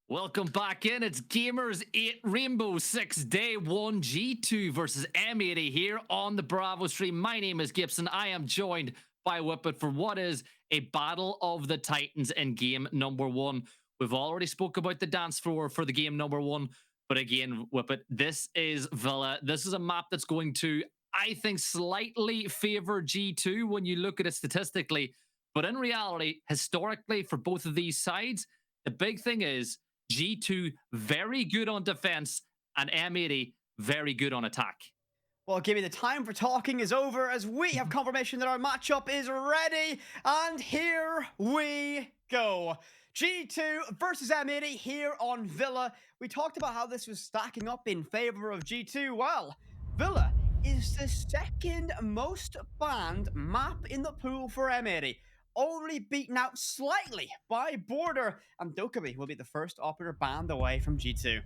Welcome back in. It's Gamers8 Rainbow 6 Day 1 G2 versus M80 here on the Bravo stream. My name is Gibson. I am joined by Whippet for what is a battle of the Titans in game number 1. We've already spoke about the dance floor for the game number 1, but again, Whippet, this is Villa. This is a map that's going to, I think, slightly favor G2 when you look at it statistically, but in reality, historically, for both of these sides, the big thing is G2 very good on defense and M80 very good on attack. Well, give me the time for talking is over as we have confirmation that our matchup is ready. And here we go. G2 versus M80 here on Villa. We talked about how this was stacking up in favor of G2. Well, Villa is the second most banned map in the pool for M80. Only beaten out slightly by Border, and Dokkaebi will be the first operator banned away from G2.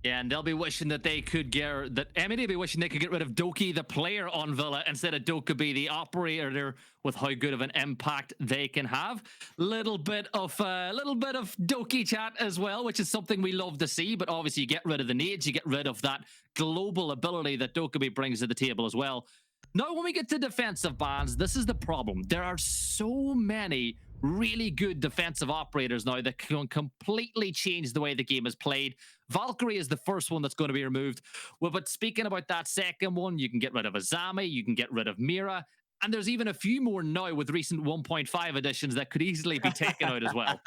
Yeah, and they'll be wishing that they could get that M80 will be wishing they could get rid of Doki, the player on Villa, instead of Dokkaebi, the operator, with how good of an impact they can have. Little bit of Doki chat as well, which is something we love to see. But obviously, you get rid of the nades, you get rid of that global ability that Dokkaebi brings to the table as well. Now, when we get to defensive bans, this is the problem. There are so many really good defensive operators now that can completely change the way the game is played. Valkyrie is the first one that's going to be removed. Well, but speaking about that second one, you can get rid of Azami, you can get rid of Mira, and there's even a few more now with recent 1.5 editions that could easily be taken out as well.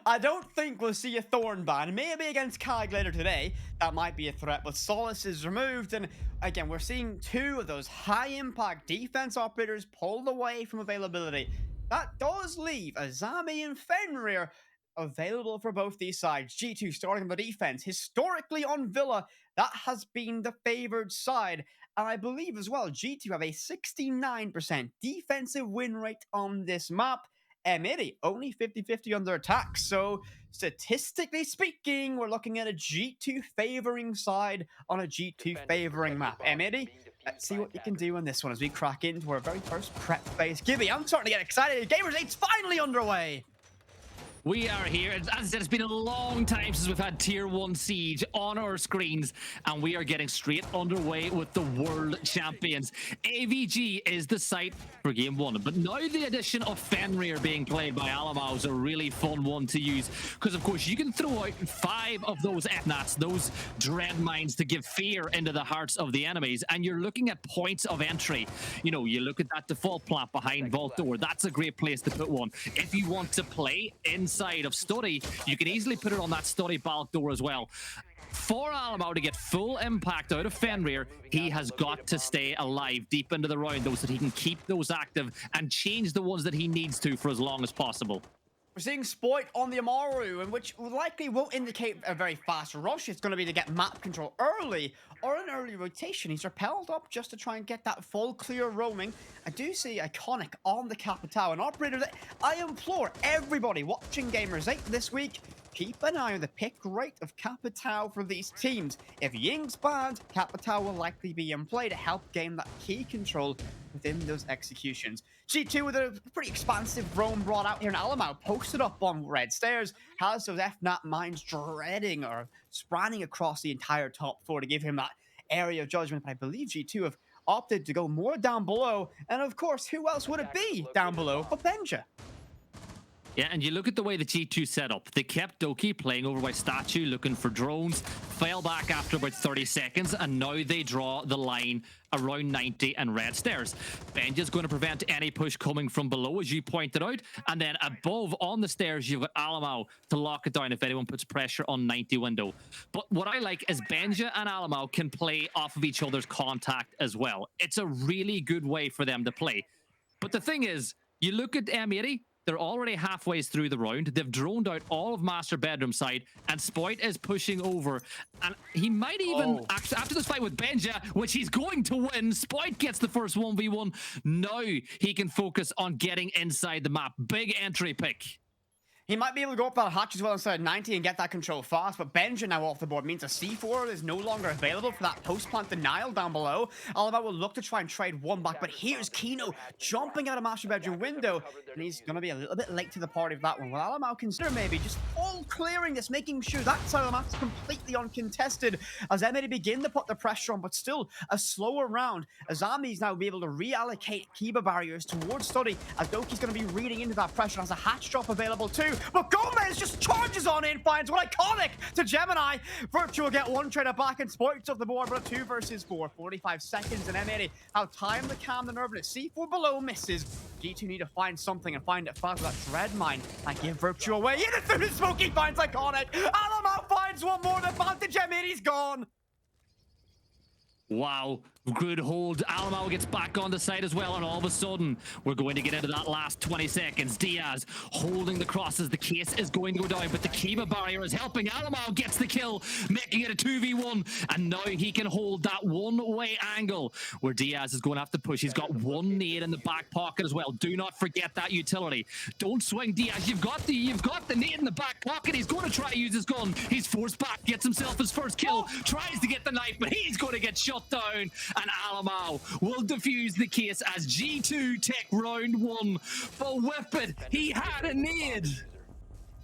I don't think we'll see a Thorn ban. Maybe against Kag later today, that might be a threat, but Solace is removed. And again, we're seeing two of those high-impact defense operators pulled away from availability. That does leave Azami and Fenrir available for both these sides. G2 starting on the defense. Historically on Villa, that has been the favored side. And I believe as well, G2 have a 69% defensive win rate on this map. M80 only 50-50 on their attack. So statistically speaking, we're looking at a G2 favoring side on a G2 favoring map. M80, let's see what you can do on this one as we crack into our very first prep phase. Gibby, I'm starting to get excited. Gamers8's finally underway. We are here. As I said, it's been a long time since we've had Tier 1 Siege on our screens, and we are getting straight underway with the World Champions. AVG is the site for Game 1, but now the addition of Fenrir being played by Alamau is a really fun one to use, because of course you can throw out 5 of those FNATs, those dread mines, to give fear into the hearts of the enemies, and you're looking at points of entry. You know, you look at that default plant behind Vault Door, that's a great place to put one. If you want to play inside of Study, you can easily put it on that Study bulk door as well. For Alamau to get full impact out of Fenrir, he has got to stay alive deep into the round, though, so that he can keep those active and change the ones that he needs to for as long as possible. We're seeing Spoit on the Amaru, and which likely won't indicate a very fast rush. It's going to be to get map control early or an early rotation. He's repelled up just to try and get that full clear roaming. I do see Iconic on the Capitao, an operator that I implore everybody watching Gamers8 this week, keep an eye on the pick rate of Capitao for these teams. If Ying's banned, Capitao will likely be in play to help gain that key control within those executions. G2 with a pretty expansive roam brought out here in Alamau, posted up on red stairs, has those FNAT mines dreading or spreading across the entire top floor to give him that area of judgment. But I believe G2 have opted to go more down below, and of course, who else would it be down below but Benja? Yeah, and you look at the way the G2 set up. They kept Doki playing over by Statue, looking for drones, fell back after about 30 seconds, and now they draw the line around 90 and red stairs. Benja's going to prevent any push coming from below, as you pointed out, and then above on the stairs, you've got Alamau to lock it down if anyone puts pressure on 90 window. But what I like is Benja and Alamau can play off of each other's contact as well. It's a really good way for them to play. But the thing is, you look at M80, they're already halfway through the round. They've droned out all of Master Bedroom side, and Spoit is pushing over. And he might even, after this fight with Benja, which he's going to win, Spoit gets the first 1v1. Now he can focus on getting inside the map. Big entry pick. He might be able to go up that hatch as well inside 90 and get that control fast, but Benja now off the board means a C4 is no longer available for that post-plant denial down below. Alamo will look to try and trade one back, but here's Kino jumping out of master bedroom window, and he's going to be a little bit late to the party of that one. Will Alamo consider maybe just all clearing this, making sure that side of the map's completely uncontested as M80 begin to put the pressure on, but still a slower round as Army's now be able to reallocate Kiba barriers towards Study as Doki's going to be reading into that pressure, has a hatch drop available too. But Gomez just charges on in, finds one iconic to Gemini. Virtue will get one trader back and sports off the board, but a 2 versus 4. 45 seconds and M80 have time to calm the nervousness. C4 below misses. G2 need to find something and find it fast with that dread mine. And give Virtue away. In through the smoke, he finds iconic. Alamo finds one more. The advantage M80's gone. Wow, good hold. Alamo gets back on the side as well, and all of a sudden, we're going to get into that last 20 seconds. Diaz holding the crosses. The case is going to go down, but the Kiba barrier is helping. Alamo gets the kill, making it a 2v1, and now he can hold that one-way angle where Diaz is going to have to push. He's got one nade in the back pocket as well. Do not forget that utility. Don't swing, Diaz. You've got the nade in the back pocket. He's going to try to use his gun. He's forced back, gets himself his first kill, tries to get the knife, but he's going to get shot down, and Alamo will defuse the case as G2 take round 1. But Whippet, he had a nade.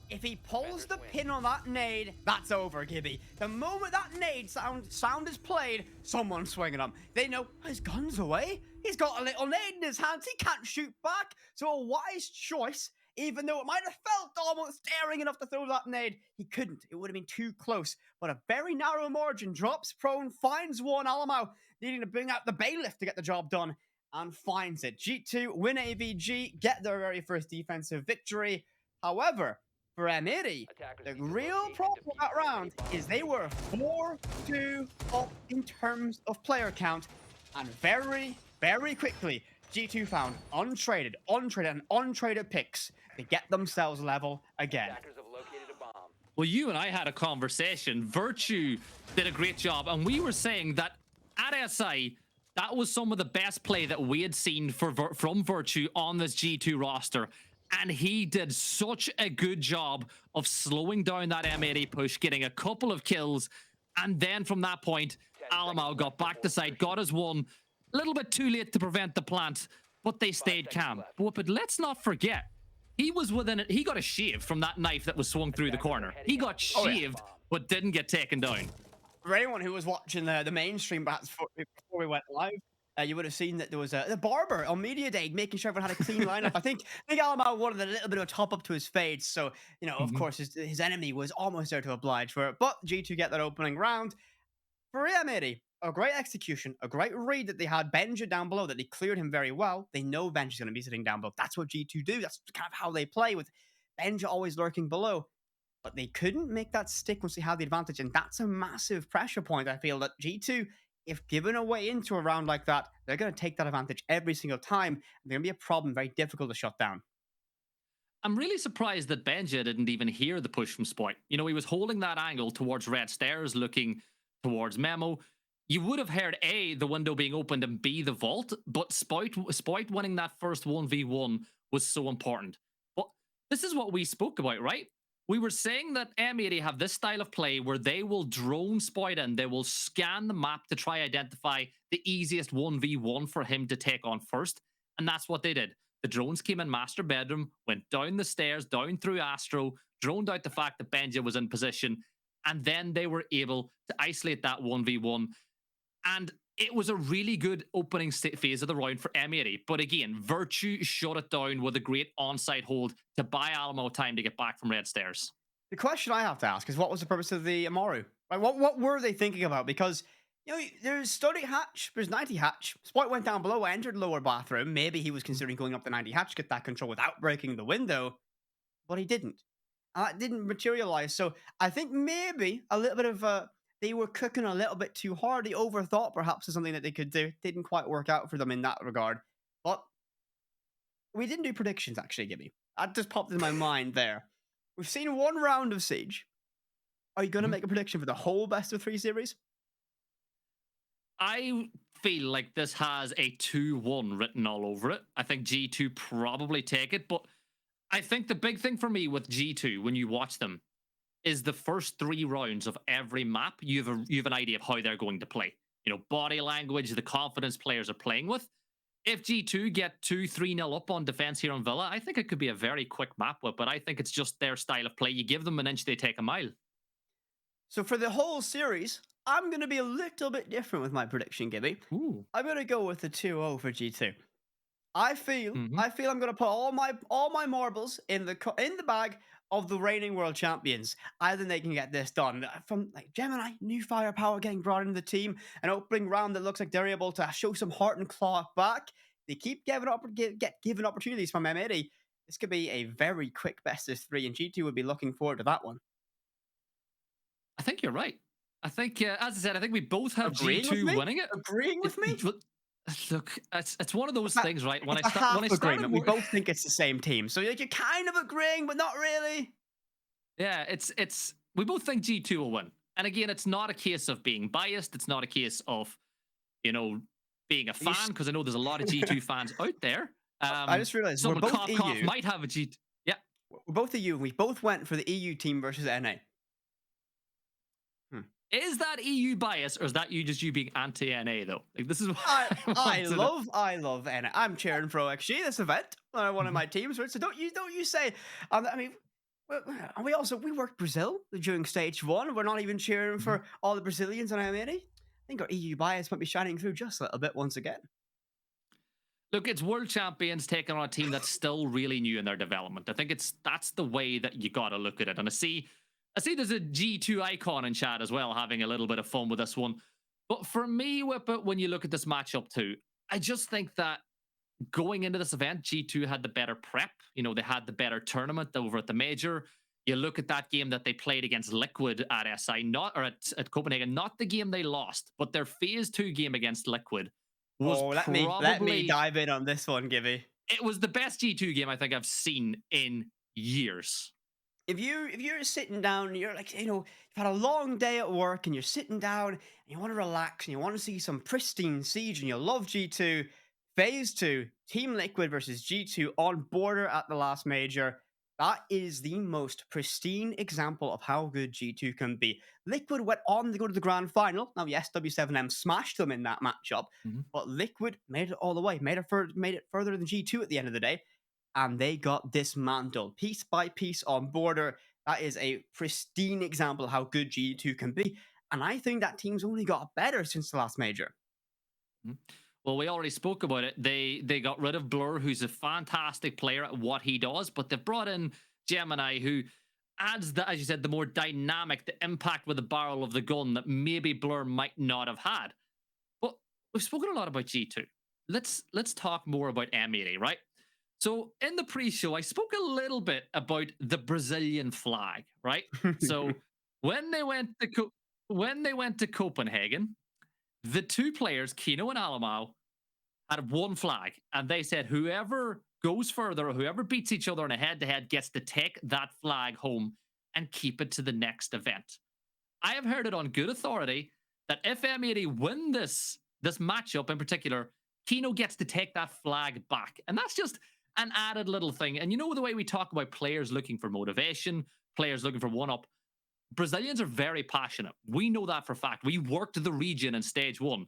If he pulls the pin on that nade, that's over, Gibby. The moment that nade sound is played, someone's swinging him. They know his gun's away. He's got a little nade in his hands. He can't shoot back. So a wise choice. Even though it might have felt almost daring enough to throw that nade, he couldn't. It would have been too close. But a very narrow margin. Drops prone, finds one. Alamo needing to bring out the bailiff to get the job done, and finds it. G2 win AVG, get their very first defensive victory. However, for M80, the real problem with that round is they were 4-2 up in terms of player count, and very, very quickly, G2 found untraded, and untraded picks to get themselves level again. Well, you and I had a conversation. Virtue did a great job, and we were saying that at SI, that was some of the best play that we had seen from Virtue on this G2 roster. And he did such a good job of slowing down that M80 push, getting a couple of kills. And then from that point, Alamo got back to side, got his one. A little bit too late to prevent the plant, but they stayed calm. But let's not forget, he was within it. He got a shave from that knife that was swung through the corner. He got shaved, but didn't get taken down. For anyone who was watching the mainstream perhaps before we went live, you would have seen that there was the barber on Media Day making sure everyone had a clean lineup. I think Alamo wanted a little bit of a top up to his fade, so of course his enemy was almost there to oblige for it. But G2 get that opening round. For M80, a great execution, a great read that they had Benja down below, that they cleared him very well. They know Benja's going to be sitting down below. That's what G2 do. That's kind of how they play, with Benja always lurking below. But they couldn't make that stick once they had the advantage, and that's a massive pressure point. I feel that G2, if given a way into a round like that, they're going to take that advantage every single time. They're going to be a problem, very difficult to shut down. I'm really surprised that Benja didn't even hear the push from Spoit. He was holding that angle towards red stairs, looking towards Memo. You would have heard A, the window being opened, and B, the vault, but Spoit winning that first 1v1 was so important. But this is what we spoke about, right? We were saying that M80 have this style of play where they will drone Spoit in, they will scan the map to try identify the easiest 1v1 for him to take on first, and that's what they did. The drones came in master bedroom, went down the stairs, down through Astro, droned out the fact that Benja was in position, and then they were able to isolate that 1v1. And it was a really good opening phase of the round for M80. But again, Virtue shut it down with a great onside hold to buy Alamo time to get back from red stairs. The question I have to ask is, what was the purpose of the Amaru? Like, what were they thinking about? Because, there's Study hatch, there's 90 hatch. Spoit went down below, entered lower bathroom. Maybe he was considering going up the 90 hatch, get that control without breaking the window. But he didn't. And that didn't materialize. So I think maybe a little bit of they were cooking a little bit too hard. They overthought perhaps of something that they could do. Didn't quite work out for them in that regard. But we didn't do predictions, actually, Gibby. That just popped in my mind there. We've seen one round of Siege. Are you going to make a prediction for the whole best of 3 series? I feel like this has a 2-1 written all over it. I think G2 probably take it, but I think the big thing for me with G2 when you watch them is the first 3 rounds of every map. You have an idea of how they're going to play. You know, body language, the confidence players are playing with. If G2 get 2-3-0 up on defense here on Villa, I think it could be a very quick map whip, but I think it's just their style of play. You give them an inch, they take a mile. So for the whole series, I'm going to be a little bit different with my prediction, Gibby. Ooh. I'm going to go with the 2-0 for G2. I feel Mhm. I'm going to put all my marbles in the bag of the reigning world champions. I think they can get this done. From like Gemini, new firepower getting brought into the team, an opening round that looks like they're able to show some heart and claw back. They keep given opportunities from M80. This could be a very quick best of 3, and G2 would be looking forward to that one. I think you're right. I think, as I said, I think we both have Agreeing with G2 me? winning it. Agreeing with me? Look, it's one of those It's things, right? When it's I a half when I started, agreement. We both think it's the same team, so like, you're kind of agreeing, but not really. yeah, it's we both think G2 will win. And again, it's not a case of being biased. It's not a case of, you know, being a fan, because I know there's a lot of G2 fans out there. I just realized Some we're both cough EU. might have a G2. Yeah. We're both EU. We both went for the EU team versus NA. Is that EU bias, or is that you being anti-NA though? Like, this is what I love NA. I'm cheering for OXG this event. One of my teams, right? So don't you say? I mean, we worked Brazil during stage 1. We're not even cheering for all the Brazilians on M80. I think our EU bias might be shining through just a little bit once again. Look, it's world champions taking on a team that's still really new in their development. I think that's the way that you got to look at it. And I see there's a G2 icon in chat as well, having a little bit of fun with this one. But for me, Whippet, when you look at this matchup too, I just think that going into this event, G2 had the better prep. You know, they had the better tournament over at the major. You look at that game that they played against Liquid at SI, at Copenhagen, not the game they lost, but their phase 2 game against Liquid was let me dive in on this one, Gibby. It was the best G2 game I think I've seen in years. If you're sitting down, you're like, you've had a long day at work and you're sitting down and you want to relax and you want to see some pristine Siege and you love G2, Phase 2, Team Liquid versus G2 on border at the last major. That is the most pristine example of how good G2 can be. Liquid went on to go to the grand final. Now, yes, W7M smashed them in that matchup, but Liquid made it all the way, made it further than G2 at the end of the day. And they got dismantled piece by piece on border. That is a pristine example of how good G2 can be. And I think that team's only got better since the last major. Well, we already spoke about it. They got rid of Blur, who's a fantastic player at what he does, but they've brought in Gemini, who adds, as you said, the more dynamic, the impact with the barrel of the gun that maybe Blur might not have had. But we've spoken a lot about G2. Let's talk more about M80, right? So in the pre-show, I spoke a little bit about the Brazilian flag, right? So when they went to Copenhagen, the 2 players, Kino and Alamau, had one flag, and they said whoever goes further or whoever beats each other in a head-to-head gets to take that flag home and keep it to the next event. I have heard it on good authority that if M80 win this matchup in particular, Kino gets to take that flag back, and that's just an added little thing. And you know the way we talk about players looking for motivation, players looking for one-up, Brazilians are very passionate. We know that for a fact. We worked the region in stage 1.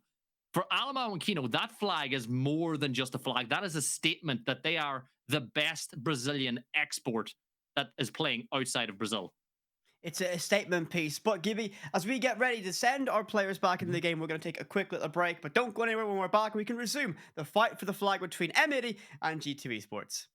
For Alamau and Kino, that flag is more than just a flag. That is a statement that they are the best Brazilian export that is playing outside of Brazil. It's a statement piece. But Gibby, as we get ready to send our players back into the game, we're going to take a quick little break. But don't go anywhere. When we're back, we can resume the fight for the flag between M80 and G2 Esports.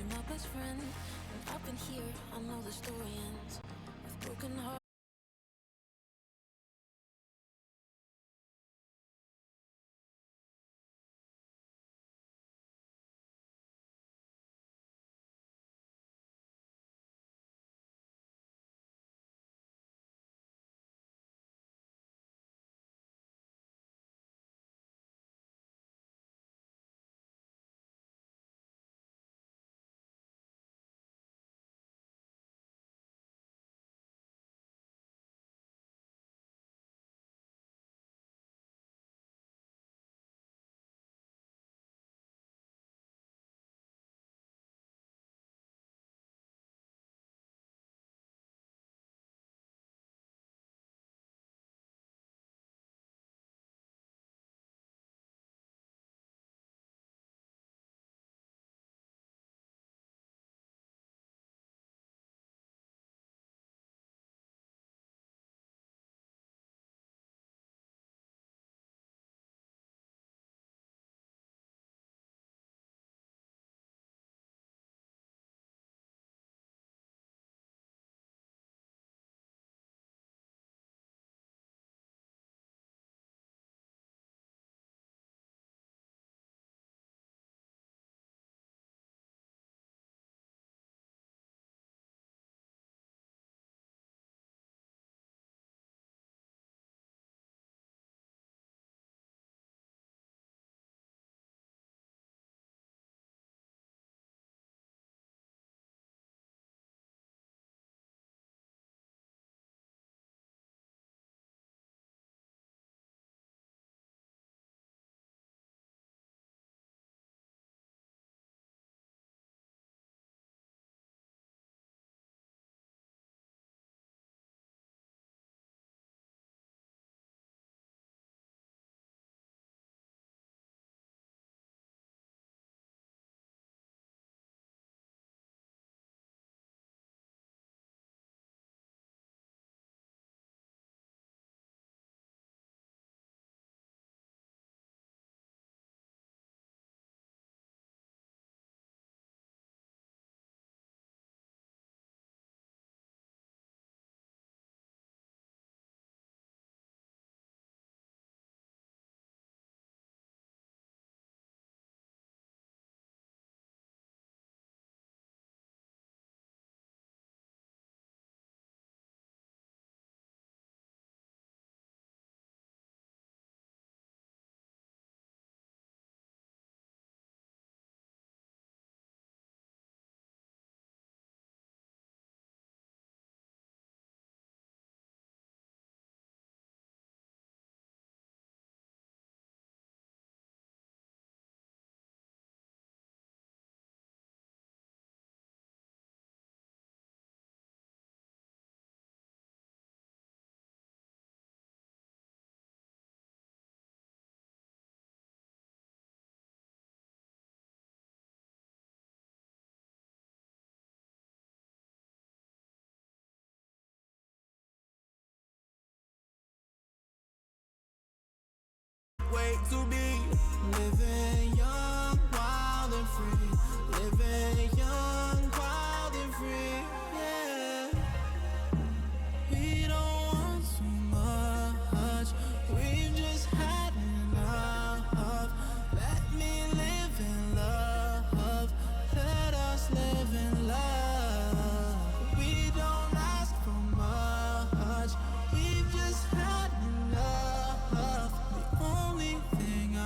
my best friend. And up in here, I know the story ends with broken heart. Wait to be living young, wild and free. Living young, wild and free. Yeah. We don't want too much. We've just had enough. Let me live in love. Let us live in love. We don't ask for much. We've just had enough. The only thing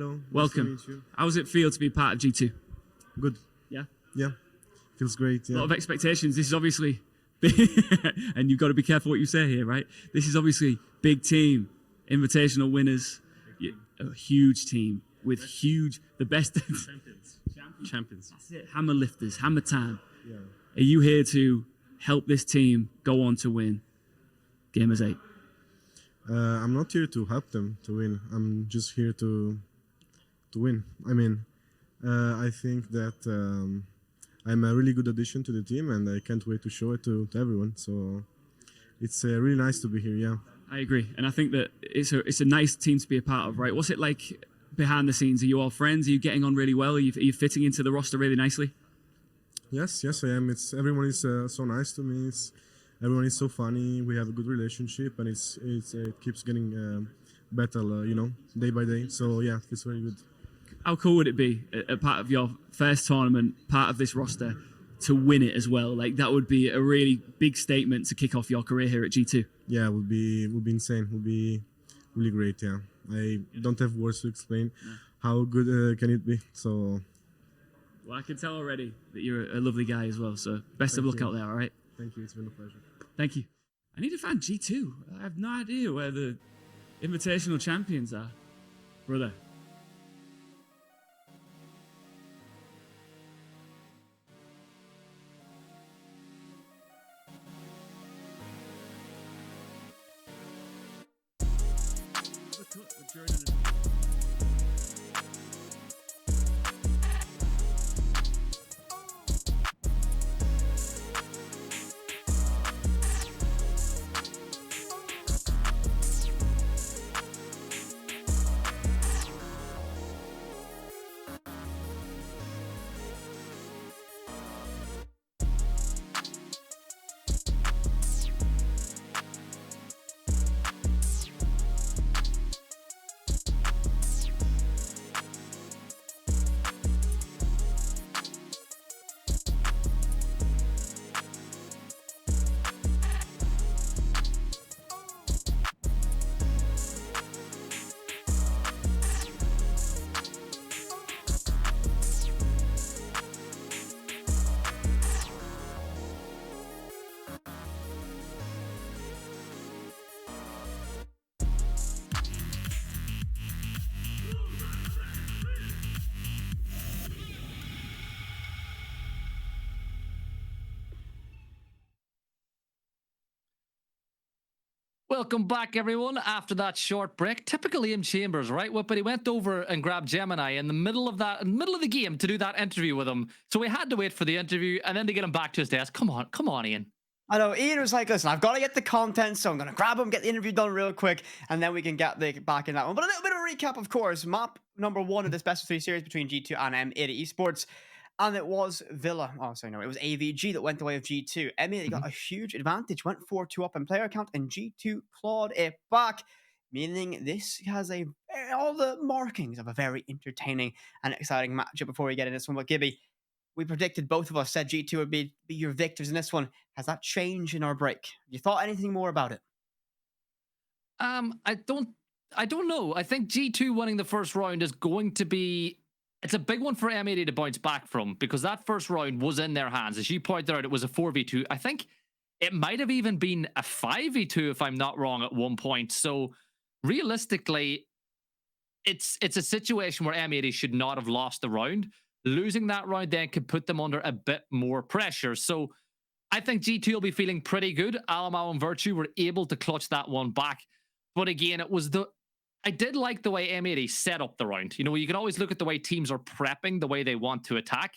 Hello. Nice Welcome. To meet you. How does it feel to be part of G2? Good. Yeah? Yeah. Feels great. A Yeah. lot of expectations. This is obviously, and you've got to be careful what you say here, right? This is obviously big team, invitational winners, a huge team with the best champions. That's it. Hammer lifters, hammer time. Yeah. Are you here to help this team go on to win Gamers8? I'm not here to help them to win. I'm just here to win. I mean, I think that I'm a really good addition to the team, and I can't wait to show it to everyone. So it's really nice to be here. Yeah. I agree, and I think that it's a nice team to be a part of, right? What's it like behind the scenes? Are you all friends? Are you getting on really well? Are you fitting into the roster really nicely? Yes, I am. Everyone is so nice to me. Everyone is so funny. We have a good relationship, and it keeps getting better, day by day. So yeah, it's very good. How cool would it be a part of your first tournament, part of this roster, to win it as well? Like that would be a really big statement to kick off your career here at G2. Yeah, it would be insane. It would be really great. Yeah, I don't have words to explain how good can it be. So. Well, I can tell already that you're a lovely guy as well. So best of luck out there. All right. Thank you. It's been a pleasure. Thank you. I need to find G2. I have no idea where the invitational champions are, brother. Welcome back, everyone, after that short break. Typical Ian Chambers, right? But he went over and grabbed Gemini in the middle of the game to do that interview with him. So we had to wait for the interview and then to get him back to his desk. Come on, Ian. I know, Ian was like, listen, I've got to get the content, so I'm going to grab him, get the interview done real quick, and then we can get back in that one. But a little bit of a recap, of course. Map number 1 of this best of 3 series between G2 and M80 Esports. And it was Villa. Oh, sorry, no, it was AVG that went the way of G2. M80 got a huge advantage, went 4-2 up in player count, and G2 clawed it back, meaning this has all the markings of a very entertaining and exciting matchup before we get into this one. But Gibby, we predicted, both of us said G2 would be your victors in this one. Has that changed in our break? You thought anything more about it? I don't know. I think G2 winning the first round is going to be... It's a big one for M80 to bounce back from, because that first round was in their hands. As you pointed out, it was a 4v2. I think it might have even been a 5v2 if I'm not wrong at one point. So realistically, it's a situation where M80 should not have lost the round. Losing that round then could put them under a bit more pressure. So I think G2 will be feeling pretty good. Alamau and Virtue were able to clutch that one back. But again, I did like the way M80 set up the round. You know, you can always look at the way teams are prepping, the way they want to attack.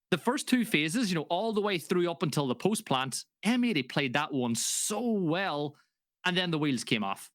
The first 2 phases, all the way through up until the post plant, M80 played that one so well, and then the wheels came off.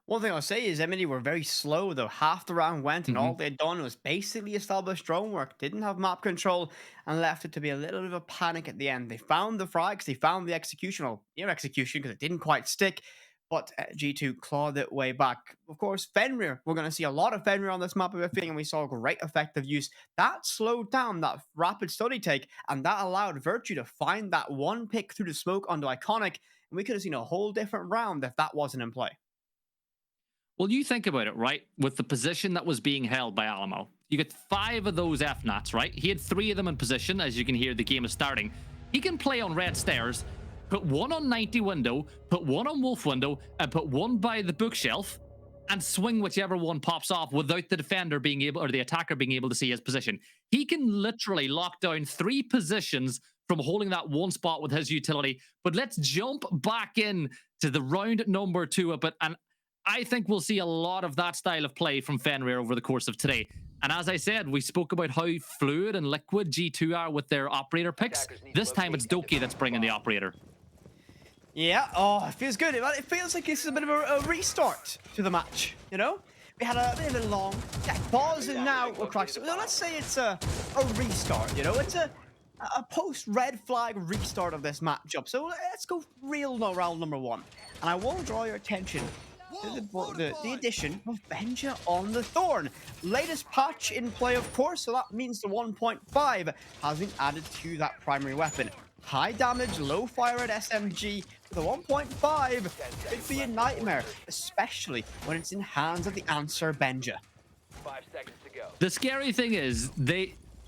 One thing I'll say is M80 were very slow, though. Half the round went, and all they'd done was basically establish drone work. Didn't have map control, and left it to be a little bit of a panic at the end. They found the frags, they found the execution, well, near execution, because it didn't quite stick. But G2 clawed it way back. Of course, Fenrir. We're going to see a lot of Fenrir on this map, I think, and we saw great effective use. That slowed down that rapid study take, and that allowed Virtue to find that one pick through the smoke onto Iconic, and we could have seen a whole different round if that wasn't in play. Well, you think about it, right? With the position that was being held by Alamo, you get 5 of those FNATs, right? He had 3 of them in position. As you can hear, the game is starting. He can play on red stairs, put 1 on 90 window, put 1 on wolf window, and put 1 by the bookshelf, and swing whichever one pops off without the defender being able, or the attacker being able to see his position. He can literally lock down 3 positions from holding that one spot with his utility. But let's jump back in to the round number 2 of it, and I think we'll see a lot of that style of play from Fenrir over the course of today. And as I said, we spoke about how fluid and liquid G2 are with their operator picks. This time it's Doki that's bringing the operator. Yeah, oh, it feels good. It feels like this is a bit of a restart to the match, you know? We had a bit of a long pause, and now we're cracking. So let's say it's a restart, you know? It's a post-red flag restart of this matchup. So let's go real round number 1. And I will draw your attention to the addition of Benja on the Thorn. Latest patch in play, of course, so that means the 1.5 has been added to that primary weapon. High damage, low fire at SMG. The 1.5 could be a nightmare, especially when it's in hands of the answer Benja. 5 seconds to go. The scary thing is,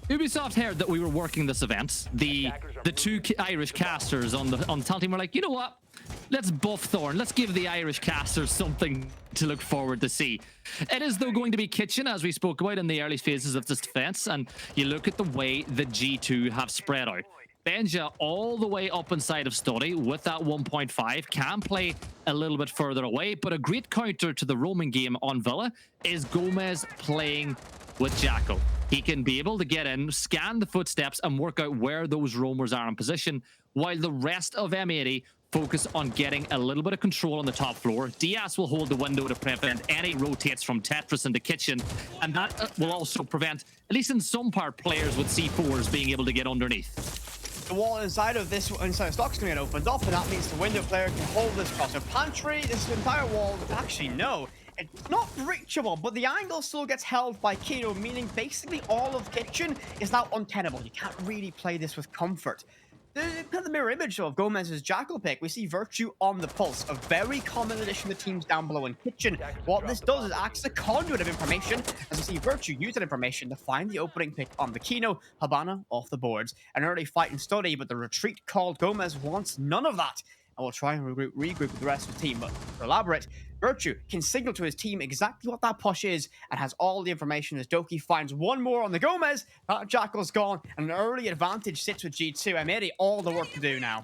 Ubisoft heard that we were working this event. The 2 Irish casters on the talent team were like, you know what? Let's buff Thorn. Let's give the Irish casters something to look forward to see. It is, though, going to be Kitchen, as we spoke about in the early phases of this defense, and you look at the way the G2 have spread out. Benja all the way up inside of Study with that 1.5 can play a little bit further away, but a great counter to the roaming game on Villa is Gomez playing with Jackal. He can be able to get in, scan the footsteps, and work out where those roamers are in position, while the rest of M80 focus on getting a little bit of control on the top floor. Diaz will hold the window to prevent any rotates from Tetris in the kitchen, and that will also prevent, at least in some part, players with C4s being able to get underneath. The wall inside of stock's going to get opened up, and that means the window player can hold this across a pantry. This entire wall, actually, no. It's not breachable, but the angle still gets held by Kino, meaning basically all of Kitchen is now untenable. You can't really play this with comfort. The mirror image of Gomez's Jackal pick, we see Virtue on the pulse, a very common addition to teams down below in Kitchen. What this does is acts as a conduit of information, as we see Virtue use that information to find the opening pick on the Kino, Habana off the boards. An early fight and study, but the retreat called Gomez wants none of that. And we'll try and regroup with the rest of the team, but to elaborate, Virtue can signal to his team exactly what that push is and has all the information as Doki finds one more on the Gomez. That Jackal's gone, and an early advantage sits with G2. M80 all the work to do now.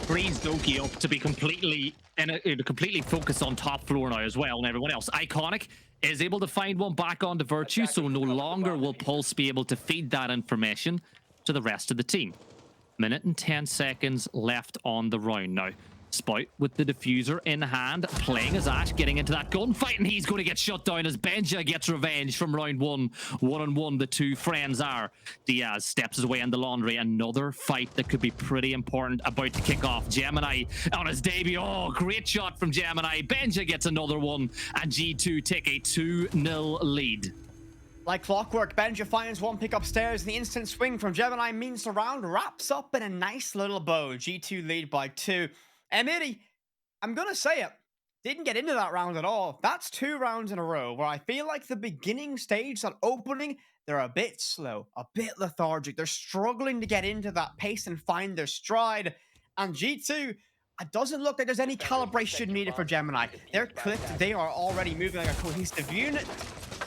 Frees Doki up to be completely focused on top floor now as well, and everyone else. Iconic is able to find one back onto Virtue, so no longer will Pulse be able to feed that information to the rest of the team. Minute and 10 seconds left on the round now. Spout with the diffuser in hand, playing as Ash, getting into that gunfight, and he's going to get shut down as Benja gets revenge from round 1. 1-on-1, the 2 friends are. Diaz steps his way in the laundry. Another fight that could be pretty important about to kick off. Gemini on his debut. Oh, great shot from Gemini. Benja gets another one, and G2 take a 2-0 lead. Like clockwork, Benja finds one pick upstairs, and the instant swing from Gemini means the round wraps up in a nice little bow. G2 lead by 2. M80, I'm gonna say it, didn't get into that round at all. That's 2 rounds in a row where I feel like the beginning stage, that opening, they're a bit slow, a bit lethargic. They're struggling to get into that pace and find their stride. And G2, it doesn't look like there's any calibration needed for Gemini. They're clicked, they are already moving like a cohesive unit.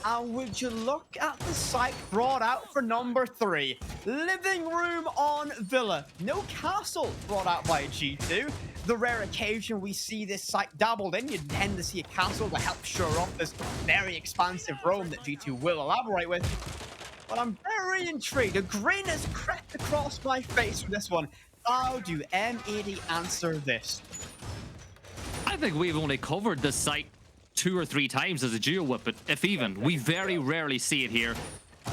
And would you look at the site brought out for number 3? Living room on Villa. No castle brought out by G2. The rare occasion we see this site dabbled in, you tend to see a castle to help shore up this very expansive roam that G2 will elaborate with. But I'm very intrigued. A grin has crept across my face for this one. How do M80 answer this? I think we've only covered this site 2 or 3 times as a duo weapon, if even. We very rarely see it here.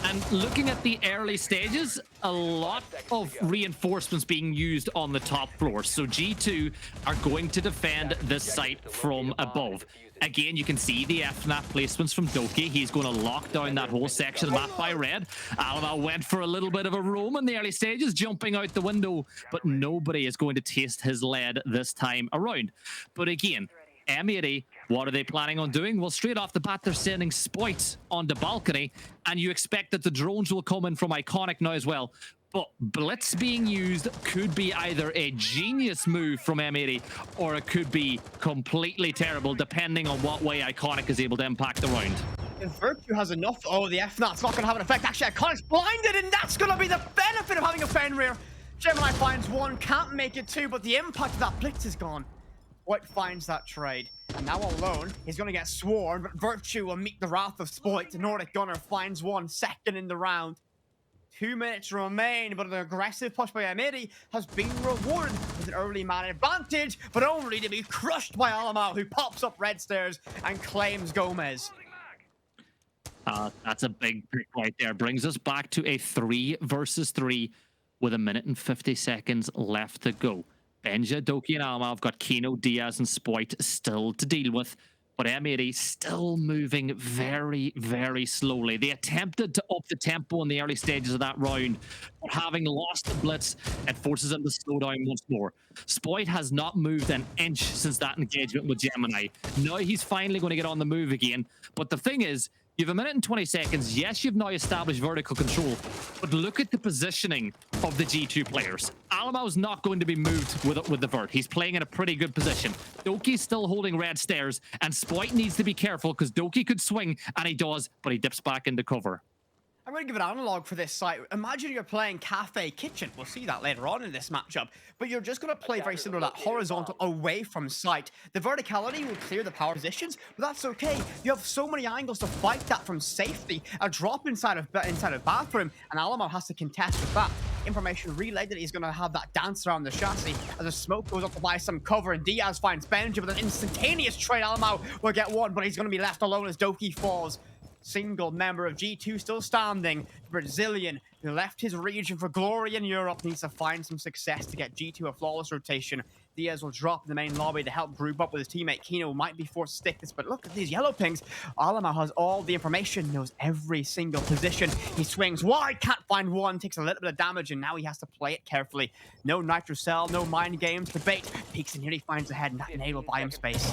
And looking at the early stages, a lot of reinforcements being used on the top floor. So G2 are going to defend this site from above. Again, you can see the FNAP placements from Doki. He's going to lock down that whole section of the map by red. Alma went for a little bit of a roam in the early stages, jumping out the window, but nobody is going to taste his lead this time around. But again, M80, what are they planning on doing? Well, straight off the bat, they're sending Spoit on the balcony, and you expect that the drones will come in from Iconic now as well. But Blitz being used could be either a genius move from M80, or it could be completely terrible, depending on what way Iconic is able to impact the round. And Virtue has enough. Oh, the F-Not's not going to have an effect. Actually, Iconic's blinded, and that's going to be the benefit of having a Fenrir. Gemini finds one, can't make it two, but the impact of that Blitz is gone. Spoit finds that trade, and now alone, he's going to get swarmed, but Virtue will meet the wrath of Spoit. The Nordic Gunner finds one, second in the round. 2 minutes remain, but an aggressive push by M80 has been rewarded with an early man advantage, but only to be crushed by Alamau, who pops up red stairs and claims Gomez. That's a big pick right there. Brings us back to a 3 versus 3 with 1 minute and 50 seconds left to go. Benja, Doki, and Alamau have got Kino, Diaz, and Spoit still to deal with, but M80 still moving very, very slowly. They attempted to up the tempo in the early stages of that round, but having lost the Blitz, it forces them to slow down once more. Spoit has not moved an inch since that engagement with Gemini. Now he's finally going to get on the move again, but the thing is, you have 1 minute and 20 seconds. Yes, you've now established vertical control, but look at the positioning of the G2 players. Alamau's not going to be moved with the vert. He's playing in a pretty good position. Doki's still holding red stairs, and Spoit needs to be careful because Doki could swing, and he does, but he dips back into cover. I'm going to give an analog for this site. Imagine you're playing Cafe Kitchen. We'll see that later on in this matchup. But you're just going to play very similar to that horizontal away from sight. The verticality will clear the power positions, but that's okay. You have so many angles to fight that from safety. A drop inside of bathroom, and Alamau has to contest with that. Information relayed that he's going to have that dance around the chassis as the smoke goes up to buy some cover, and Diaz finds Benja with an instantaneous trade. Alamau will get one, but he's going to be left alone as Doki falls. Single member of G2 still standing. Brazilian, who left his region for glory in Europe, needs to find some success to get G2 a flawless rotation. Diaz will drop in the main lobby to help group up with his teammate Kino. Might be forced to stick this, but look at these yellow pings. Alamau has all the information, knows every single position. He swings wide, can't find one, takes a little bit of damage, and now he has to play it carefully. No nitro cell, no mind games, debate. Peeks and here he finds the head, and that enable buy him space.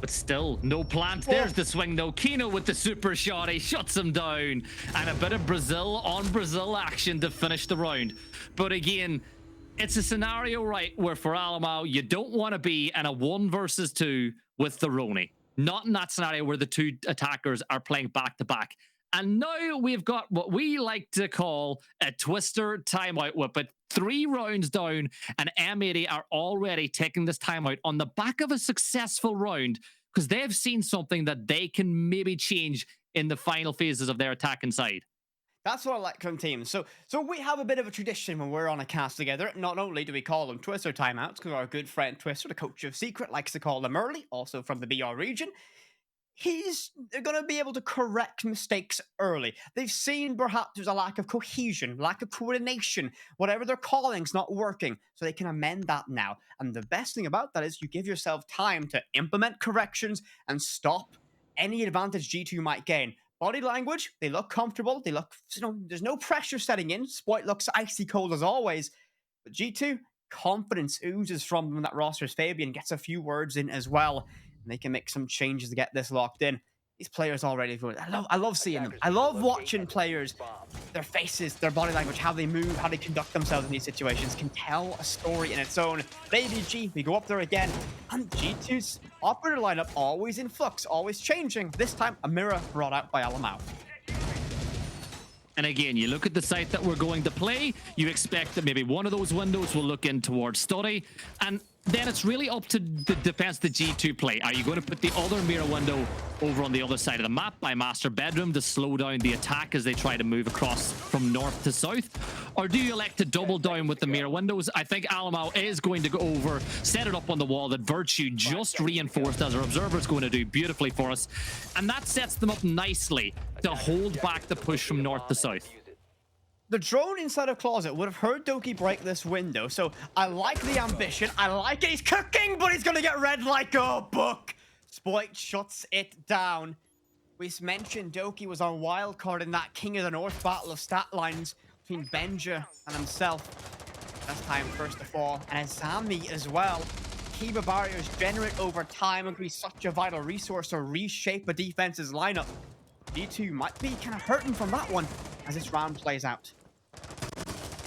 But still, no plant. There's the swing, though. Kino with the super shot. He shuts him down. And a bit of Brazil on Brazil action to finish the round. But again, it's a scenario, right, where for Alamau, you don't want to be in a 1 versus 2 with the Roni. Not in that scenario where the two attackers are playing back-to-back. And now we've got what we like to call a twister timeout whip. But 3 rounds down, and M80 are already taking this timeout on the back of a successful round because they've seen something that they can maybe change in the final phases of their attack inside. That's what I like from teams. So we have a bit of a tradition when we're on a cast together. Not only do we call them Twister timeouts, because our good friend Twister, the coach of Secret, likes to call them early, also from the BR region. He's going to be able to correct mistakes early. They've seen perhaps there's a lack of cohesion, lack of coordination, whatever they're calling's not working, so they can amend that now. And the best thing about that is you give yourself time to implement corrections and stop any advantage G2 might gain. Body language, they look comfortable, they look, there's no pressure setting in. Spoit looks icy cold as always. But G2, confidence oozes from them in that roster as Fabian gets a few words in as well. And they can make some changes to get this locked in. These players already, I love seeing them. I love watching players, their faces, their body language, how they move, how they conduct themselves in these situations can tell a story in its own. Baby G, we go up there again. And G2's operator lineup always in flux, always changing. This time, a mirror brought out by Alamau. And again, you look at the site that we're going to play, you expect that maybe one of those windows will look in towards study, and then it's really up to the defense the G2 play. Are you going to put the other mirror window over on the other side of the map by master bedroom to slow down the attack as they try to move across from north to south? Or do you elect to double down with the mirror windows? I think Alamau is going to go over, set it up on the wall that Virtue just reinforced as our observer is going to do beautifully for us. And that sets them up nicely to hold back the push from north to south. The drone inside of Closet would have heard Doki break this window, so I like the ambition. I like it. He's cooking, but he's going to get read like a book. Spoit shuts it down. We mentioned Doki was on wildcard in that King of the North battle of stat lines between Benja and himself. That's time first to fall. And Azami as well. Kiba barriers generate over time and be such a vital resource to reshape a defense's lineup. G2 might be kind of hurting from that one as this round plays out.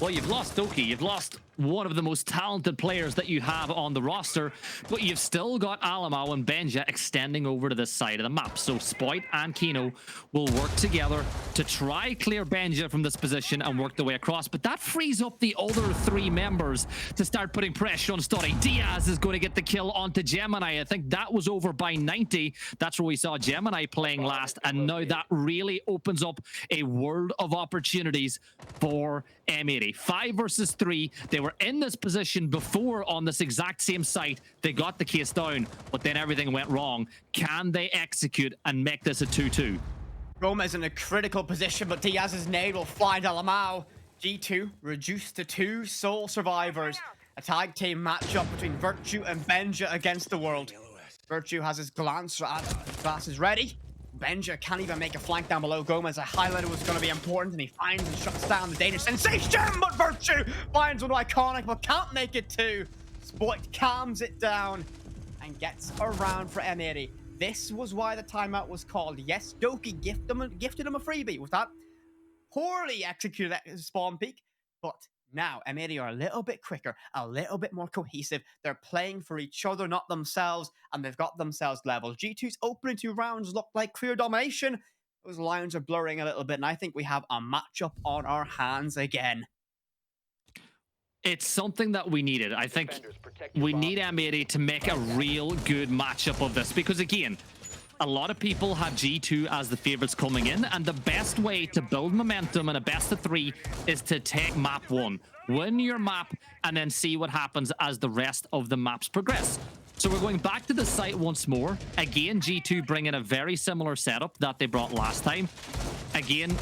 Well, you've lost Doki. You've lost one of the most talented players that you have on the roster, but you've still got Alamau and Benja extending over to this side of the map. So Spoit and Kino will work together to try clear Benja from this position and work their way across, but that frees up the other 3 members to start putting pressure on Story. Diaz is going to get the kill onto Gemini. I think that was over by 90. That's where we saw Gemini playing last, and now that really opens up a world of opportunities for M80. 5 versus 3. They were in this position before on this exact same site. They got the case down, but then everything went wrong. Can they execute and make this a 2-2? Gomez in a critical position, but Diaz's nade will find Alamau. G2 reduced to 2 sole survivors. A tag team matchup between Virtue and Benja against the world. Virtue has his glasses ready. Benja can't even make a flank down below Gomez. I highlighted was going to be important, and he finds and shuts down the Danish sensation, but Virtue finds one iconic, but can't make it 2. Spoit calms it down and gets around for M80. This was why the timeout was called. Yes, Doki gifted him a freebie with that poorly executed spawn peek, but now M80 are a little bit quicker, a little bit more cohesive. They're playing for each other, not themselves, and they've got themselves leveled. G2's opening 2 rounds look like clear domination. Those lines are blurring a little bit, and I think we have a matchup on our hands again. It's something that we needed. I think we need M80 to make a real good matchup of this, because again, a lot of people have G2 as the favorites coming in, and the best way to build momentum in a best of 3 is to take map 1. Win your map and then see what happens as the rest of the maps progress. So we're going back to the site once more. Again, G2 bring in a very similar setup that they brought last time. Again,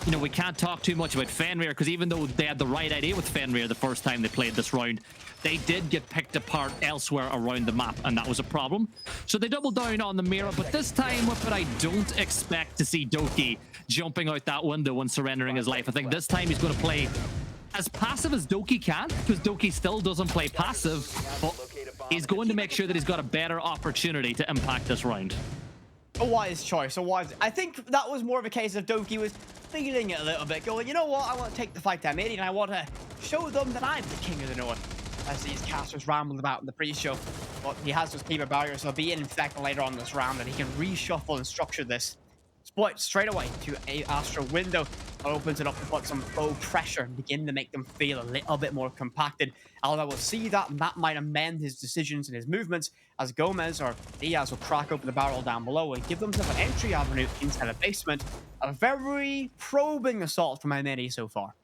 you know, we can't talk too much about Fenrir, because even though they had the right idea with Fenrir the first time they played this round, they did get picked apart elsewhere around the map, and that was a problem. So they doubled down on the mirror, but this time with it, I don't expect to see Doki jumping out that window and surrendering his life. I think this time he's going to play as passive as Doki can, because Doki still doesn't play passive, but he's going to make sure that he's got a better opportunity to impact this round. A wise choice, a wise... I think that was more of a case of Doki was feeling it a little bit, going, you know what, I want to take the fight to M80, and I want to show them that I'm the king of the north. As these casters rambled about in the pre-show. But he has those Kiba barriers, so he'll be in effect later on this round, and he can reshuffle and structure this. Spoit straight away to a Astro window. Opens it up to put some low pressure and begin to make them feel a little bit more compacted. Alva will see that, and that might amend his decisions and his movements, as Gomez or Diaz will crack open the barrel down below and give themselves an entry avenue inside the basement. A very probing assault from M80 so far.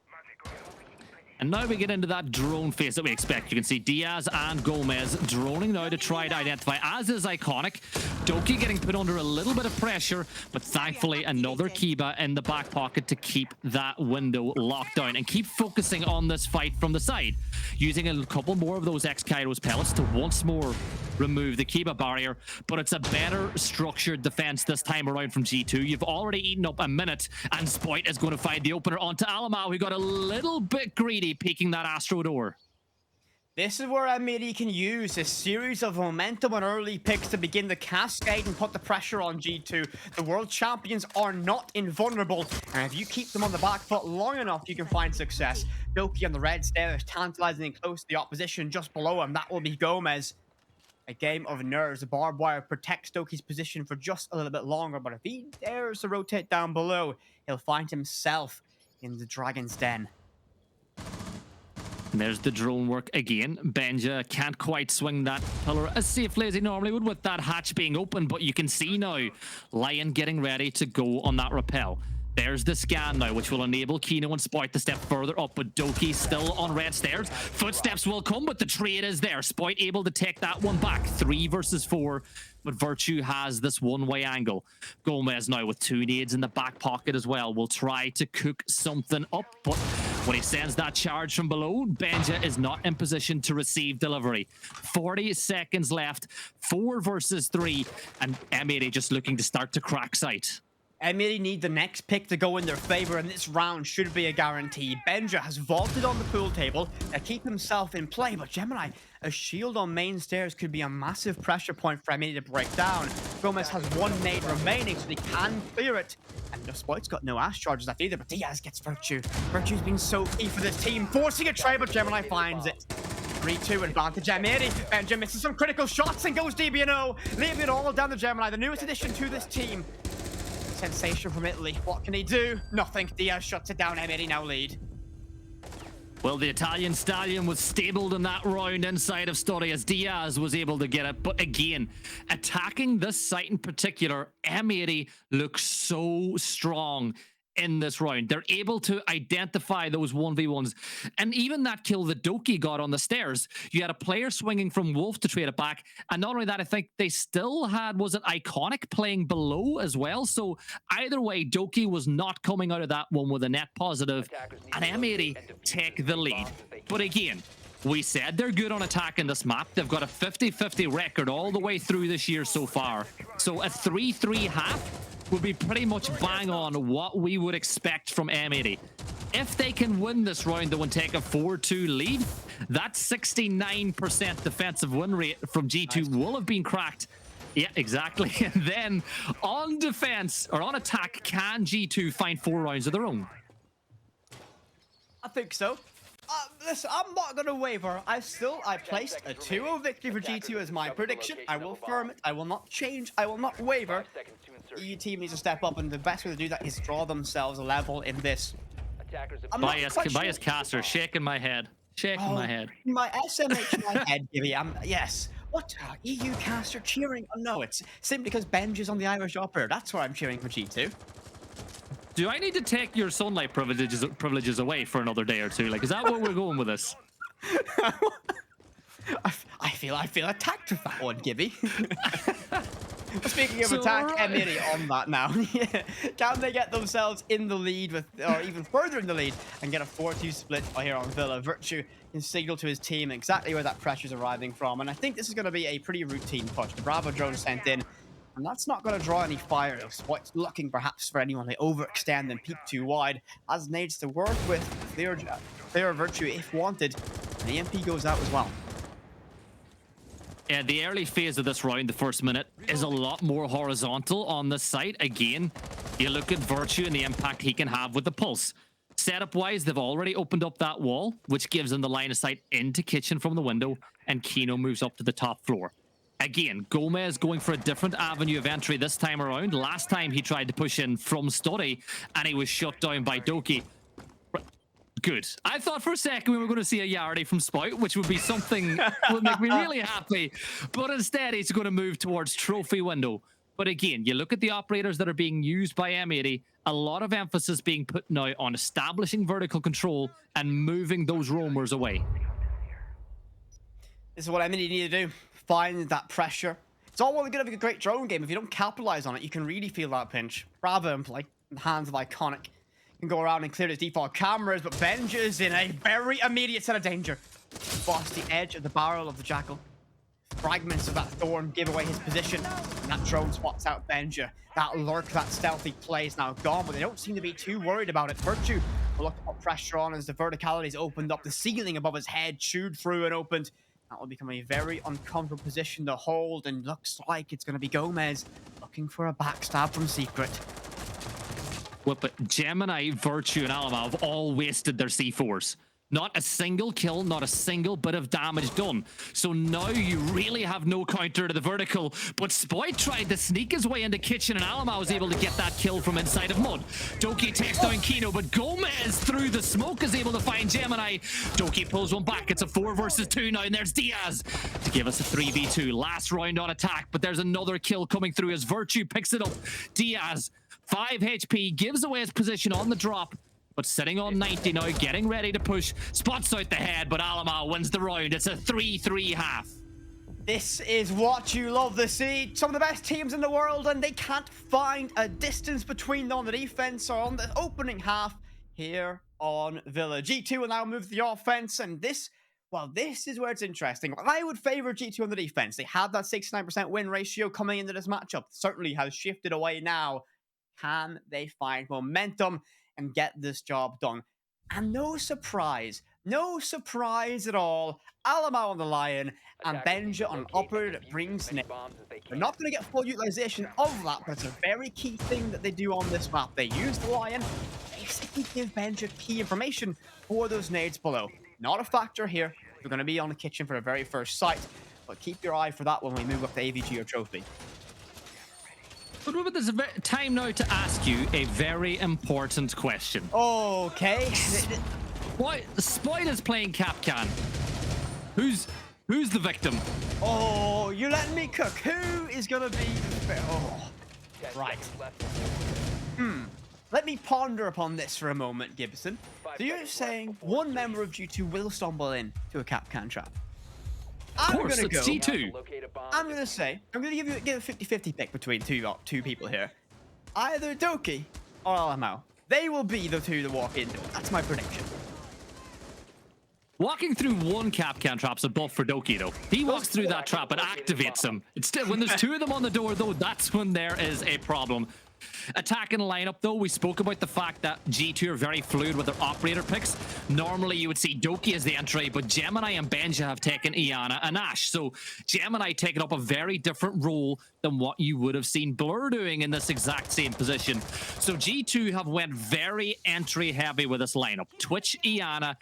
And now we get into that drone phase that we expect. You can see Diaz and Gomez droning now to try to identify, as is iconic. Doki getting put under a little bit of pressure, but thankfully another Kiba in the back pocket to keep that window locked down and keep focusing on this fight from the side. Using a couple more of those X-Kairos pellets to once more remove the Kiba barrier, but it's a better structured defense this time around from G2. You've already eaten up a minute, and Spoit is going to find the opener onto Alamau, who got a little bit greedy peeking that Astro door. This is where M80 can use a series of momentum and early picks to begin the cascade and put the pressure on G2. The world champions are not invulnerable, and if you keep them on the back foot long enough, you can find success. Doki on the red stairs, tantalizing close to the opposition just below him. That will be Gomez. A game of nerves. The barbed wire protects Doki's position for just a little bit longer, but if he dares to rotate down below, he'll find himself in the Dragon's Den. And there's the drone work again. Benja can't quite swing that pillar as safely as he normally would with that hatch being open, but you can see now Lion getting ready to go on that rappel. There's the scan now, which will enable Kino and Spoit to step further up, but Doki still on red stairs. Footsteps will come, but the trade is there. Spoit able to take that one back. 3 versus 4, but Virtue has this one-way angle. Gomez now with 2 nades in the back pocket as well will try to cook something up, but when he sends that charge from below, Benja is not in position to receive delivery. 40 seconds left, 4 versus 3, and M80 just looking to start to crack sight. M80 need the next pick to go in their favor, and this round should be a guarantee. Benja has vaulted on the pool table to keep himself in play, but Gemini, a shield on main stairs could be a massive pressure point for M80 to break down. Gomez has one nade remaining, so they can clear it. And Spoit's got no ash charges left either, but Diaz gets Virtue. Virtue's been so key for this team, forcing a trade, but Gemini finds it. 3-2 advantage M80. Benja misses some critical shots and goes DBNO, leaving it all down to Gemini, the newest addition to this team. Sensation from Italy. What can he do? Nothing. Diaz shuts it down. M80 now lead. Well, the Italian stallion was stabled in that round inside of Story as Diaz was able to get it. But again, attacking this site in particular, M80 looks so strong in this round. They're able to identify those 1v1s. And even that kill that Doki got on the stairs, you had a player swinging from Wolf to trade it back. And not only that, I think they still had, was it Iconic playing below as well? So either way, Doki was not coming out of that one with a net positive. And M80 take the lead. But again, we said they're good on attack in this map. They've got a 50-50 record all the way through this year so far. So a 3-3 half would be pretty much bang on what we would expect from M80. If they can win this round, though, and take a 4-2 lead, that 69% defensive win rate from G2 will have been cracked. Yeah, exactly. And then on defense, or on attack, can G2 find 4 rounds of their own? I think so. Listen, I'm not going to waver. I placed a 2-0 victory for G2 as my prediction. I will firm it. I will not change. I will not waver. The EU team needs to step up, and the best way to do that is draw themselves a level in this. Bias caster, shaking my head. Shaking my head. My SMH in my head, Gibby. Yes. What? EU caster cheering? Oh, no, it's simply because Benj is on the Irish opera. That's why I'm cheering for G2. Do I need to take your sunlight privileges away for another day or two? Like, is that where we're going with this? I feel attacked with that one, Gibby. Speaking of attack, M80 on that now. Yeah. Can they get themselves in the lead or even further in the lead and get a 4-2 split here on Villa? Virtue can signal to his team exactly where that pressure's arriving from, and I think this is going to be a pretty routine push. The Bravo drone sent in, and that's not going to draw any fire. Spoit's looking perhaps for anyone to overextend and peek too wide, as needs to work with their Virtue if wanted, and the EMP goes out as well. Yeah, the early phase of this round, the first minute, is a lot more horizontal on this site. Again, you look at Virtue and the impact he can have with the pulse. Setup-wise, they've already opened up that wall, which gives them the line of sight into kitchen from the window, and Kino moves up to the top floor. Again, Gomez going for a different avenue of entry this time around. Last time he tried to push in from Story, and he was shut down by Doki. Good. I thought for a second we were going to see a Yardy from Spout, which would be something that would make me really happy. But instead, he's going to move towards trophy window. But again, you look at the operators that are being used by M80, a lot of emphasis being put now on establishing vertical control and moving those roamers away. This is what M80 need to do. Find that pressure. It's all well and good having a great drone game. If you don't capitalize on it, you can really feel that pinch. Bravo, like, in the hands of Iconic, can go around and clear his default cameras, but Benj is in a very immediate set of danger. Boss the edge of the barrel of the Jackal. Fragments of that Thorn give away his position, and that drone spots out Benja. That lurk, that stealthy play is now gone, but they don't seem to be too worried about it. Virtue will look to put pressure on as the verticality's opened up. The ceiling above his head chewed through and opened. That will become a very uncomfortable position to hold, and looks like it's going to be Gomez looking for a backstab from Secret. Well, but Gemini, Virtue, and Alamo have all wasted their C4s. Not a single kill, not a single bit of damage done. So now you really have no counter to the vertical. But Spoit tried to sneak his way into kitchen, and Alamo was able to get that kill from inside of Mud. Doki takes down Kino, but Gomez through the smoke is able to find Gemini. Doki pulls one back. It's a 4 versus 2 now, and there's Diaz to give us a 3v2. Last round on attack, but there's another kill coming through as Virtue picks it up. Diaz, 5 HP, gives away his position on the drop, but sitting on 90 now, getting ready to push. Spots out the head, but Alamo wins the round. It's a 3-3 half. This is what you love to see. Some of the best teams in the world, and they can't find a distance between them on the defense or on the opening half here on Villa. G2 will now move to the offense, and this is where it's interesting. I would favor G2 on the defense. They had that 69% win ratio coming into this matchup. Certainly has shifted away now. Can they find momentum and get this job done? And no surprise at all. Alamo on the Lion and Benja on an operator that brings Nick. They're not going to get full utilization of that, but it's a very key thing that they do on this map. They use the Lion, basically give Benja key information for those nades below. Not a factor here. They're going to be on the kitchen for the very first sight, but keep your eye for that when we move up to AVG or Trophy. But Ruben, there's a time now to ask you a very important question. Okay. Why Spoiler's playing Capcan? Who's the victim? Oh, you're letting me cook. Who is gonna be? Oh, right. Let me ponder upon this for a moment, Gibson. So you're saying one member of G2 will stumble in to a Capcan trap? Of course, it's G2. I'm gonna give a 50-50 pick between two people here. Either Doki or Alamo. They will be the two that walk into it. That's my prediction. Walking through one Capcan trap's a buff for Doki, though. He walks through that trap and activates him. It's still, when there's two of them on the door, though, that's when there is a problem. Attacking lineup, though, we spoke about the fact that G2 are very fluid with their operator picks. Normally, you would see Doki as the entry, but Gemini and Benja have taken Iana and Ash. So Gemini taking up a very different role than what you would have seen Blur doing in this exact same position. So G2 have went very entry-heavy with this lineup. Twitch, Iana,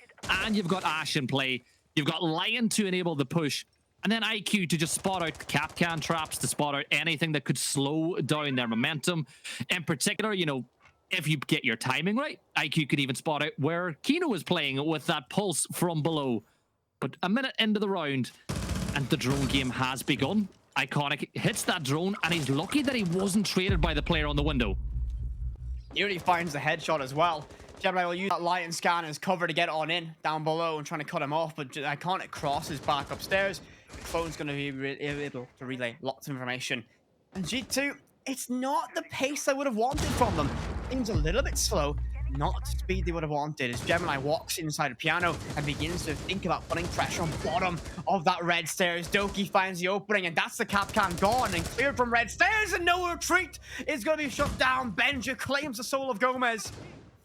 and you've got Ash in play. You've got Lion to enable the push. And then IQ to just spot out Capcan traps, to spot out anything that could slow down their momentum. In particular, you know, if you get your timing right, IQ could even spot out where Kino was playing with that pulse from below. But a minute into the round, and the drone game has begun. Iconic hits that drone, and he's lucky that he wasn't traded by the player on the window. Nearly finds the headshot as well. Gemini will use that Lion scan as cover to get on in down below and trying to cut him off, but Iconic crosses back upstairs. The clone's going to be able to relay lots of information. And G2, it's not the pace I would have wanted from them. Seems a little bit slow, not the speed they would have wanted, as Gemini walks inside a piano and begins to think about putting pressure on bottom of that red stairs. Doki finds the opening, and that's the Capcan gone and cleared from red stairs, and no retreat is going to be shut down. Benja claims the soul of Gomez.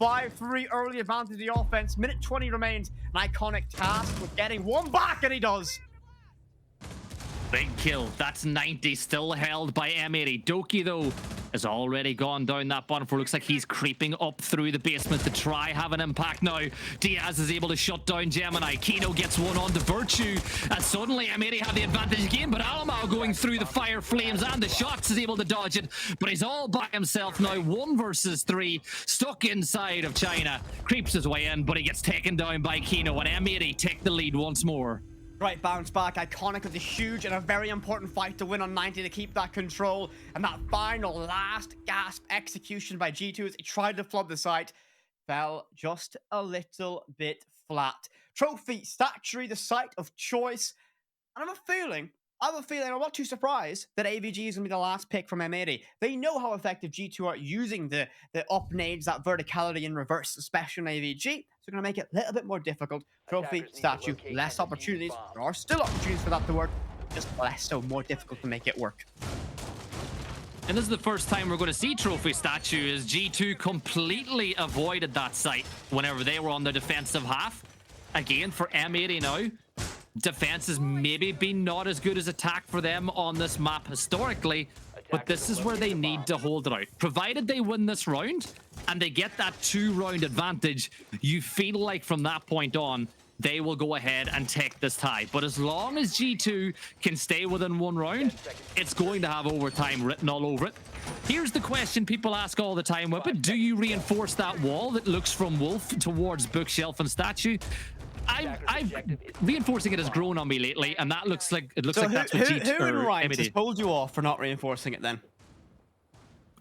5-3 early advantage of the offense. Minute 20 remains. An Iconic task with getting one back, and he does. Big kill. That's 90, still held by M80. Doki, though, has already gone down that bottom floor. Looks like he's creeping up through the basement to try have an impact now. Diaz is able to shut down Gemini. Kino gets one on to Virtue, and suddenly M80 have the advantage again, but Alamo going through the fire flames and the shots is able to dodge it, but he's all by himself now. 1 versus 3, stuck inside of China. Creeps his way in, but he gets taken down by Kino, and M80 take the lead once more. Right, bounce back. Iconic with a huge and a very important fight to win on 90 to keep that control. And that final last gasp execution by G2 as he tried to flood the site fell just a little bit flat. Trophy, statuary, the site of choice. And I have a feeling, I'm not too surprised that AVG is going to be the last pick from M80. They know how effective G2 are using the up nades, that verticality in reverse, especially on AVG. So going to make it a little bit more difficult. Trophy, statue, less opportunities. There are still opportunities for that to work, just less so, more difficult to make it work. And this is the first time we're going to see Trophy Statue, as G2 completely avoided that site whenever they were on the defensive half. Again, for M80 now, defense has maybe been not as good as attack for them on this map historically, but this is where they need to hold it out. Provided they win this round and they get that 2-round advantage, you feel like from that point on, they will go ahead and take this tie. But as long as G2 can stay within 1 round, it's going to have overtime written all over it. Here's the question people ask all the time, Whippet. Do you reinforce that wall that looks from Wolf towards Bookshelf and Statue? I've reinforcing it has grown on me lately, and that looks like that's what G2 who in right has told you off for not reinforcing it then?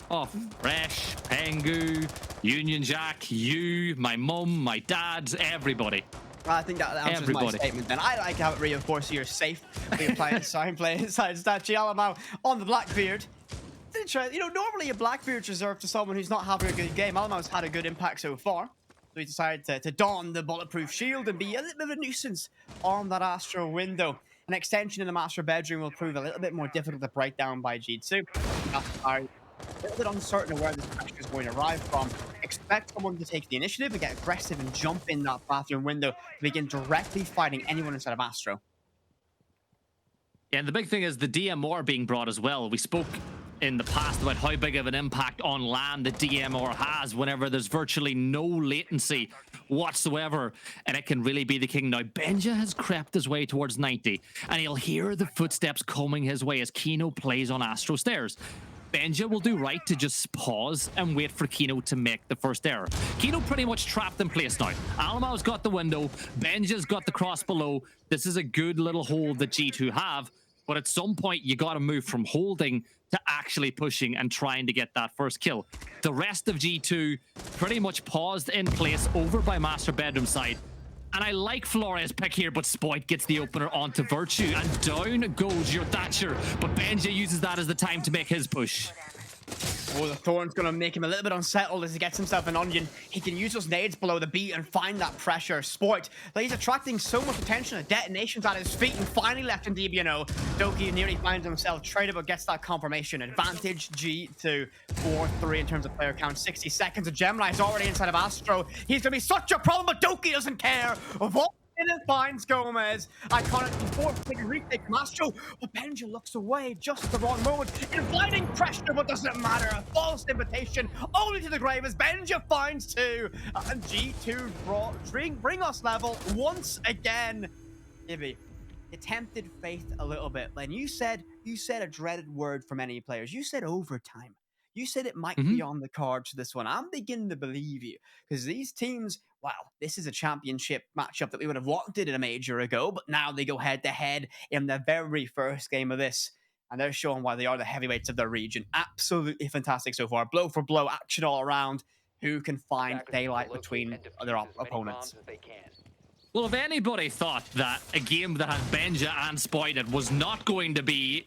Oh, Fresh, Pengu, Union Jack, you, my mum, my dad, everybody. I think that answers my statement then. I like how it reinforces you're safe. You're playing inside Statue. Alamo on the Blackbeard. You know, normally a Blackbeard's reserved to someone who's not having a good game. Alamo's had a good impact so far. So he decided to don the bulletproof shield and be a little bit of a nuisance on that Astro window. An extension in the master bedroom will prove a little bit more difficult to break down by G2. A little bit uncertain of where this pressure is is going to arrive from. Expect someone to take the initiative and get aggressive and jump in that bathroom window to begin directly fighting anyone inside of Astro. Yeah, and the big thing is the DMR being brought as well. We spoke in the past about how big of an impact on land the DMR has whenever there's virtually no latency whatsoever, and it can really be the king. Now, Benja has crept his way towards 90, and he'll hear the footsteps coming his way as Kino plays on Astro stairs. Benja will do right to just pause and wait for Kino to make the first error. Kino pretty much trapped in place now. Alamao's got the window, Benja's got the cross below. This is a good little hold that G2 have, but at some point you got to move from holding to actually pushing and trying to get that first kill. The rest of G2 pretty much paused in place over by Master Bedroom side. And I like Flores' pick here, but Spoit gets the opener onto Virtue, and down goes your Thatcher. But Benja uses that as the time to make his push. Oh, the Thorn's going to make him a little bit unsettled as he gets himself an onion. He can use those nades below the beat and find that pressure. Spoit, like he's attracting so much attention. A detonation's at his feet and finally left in DBNO. Doki nearly finds himself traded but gets that confirmation. Advantage G2, 4-3 in terms of player count. 60 seconds. Gemini's already inside of Astro. He's going to be such a problem, but Doki doesn't care. And it finds Gomez. Iconic before taking retake from Astro, but Benja looks away just at the wrong moment. Inviting pressure, but doesn't matter. A false invitation only to the grave as Benja finds two. And G2 bring us level once again. Ibby, it tempted faith a little bit. And you said a dreaded word for many players. You said overtime. You said it might be on the cards for this one. I'm beginning to believe you because these teams, wow, this is a championship matchup that we would have wanted in a major ago, but now they go head to head in the very first game of this, and they're showing why they are the heavyweights of their region. Absolutely fantastic so far. Blow for blow, action all around. Who can find daylight between their opponents? Well, if anybody thought that a game that had Benja and Spoited was not going to be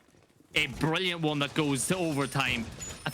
a brilliant one that goes to overtime, I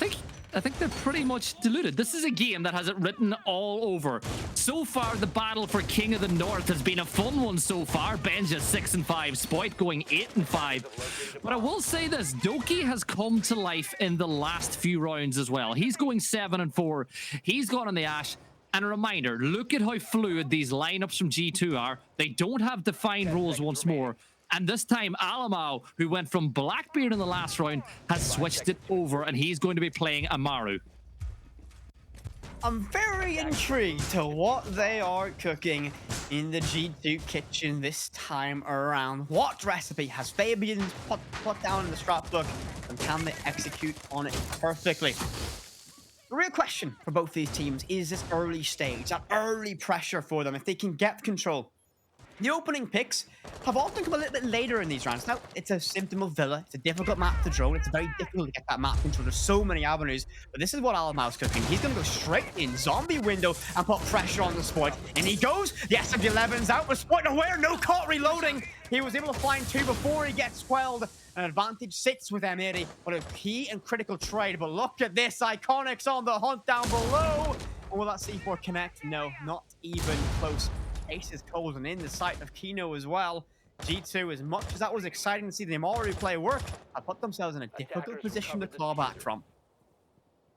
think they're pretty much deluded. This is a game that has it written all over. So far, the battle for King of the North has been a fun one so far. Benja 6-5, Spoit going 8-5. But I will say this, Doki has come to life in the last few rounds as well. He's going 7-4. He's gone on the Ash. And a reminder, look at how fluid these lineups from G2 are. They don't have defined roles once more. And this time, Alamao, who went from Blackbeard in the last round, has switched it over, and he's going to be playing Amaru. I'm very intrigued to what they are cooking in the G2 kitchen this time around. What recipe has Fabian put down in the scrapbook, and can they execute on it perfectly? The real question for both these teams is this early stage, that early pressure for them, if they can get control. The opening picks have often come a little bit later in these rounds. Now, it's a symptom of Villa. It's a difficult map to drone. It's very difficult to get that map control. There's so many avenues. But this is what Alamao's cooking. He's going to go straight in, zombie window, and put pressure on the Spoit. And he goes. The SMG-11's out with Spoit aware. No caught reloading. He was able to find two before he gets quelled. An advantage sits with M80. What a key and critical trade. But look at this. Iconics on the hunt down below. And will that C4 connect? No, not even close. Ace is cold and in the sight of Kino as well. G2, as much as that was exciting to see the Amaru play work, have put themselves in a difficult position to claw back from.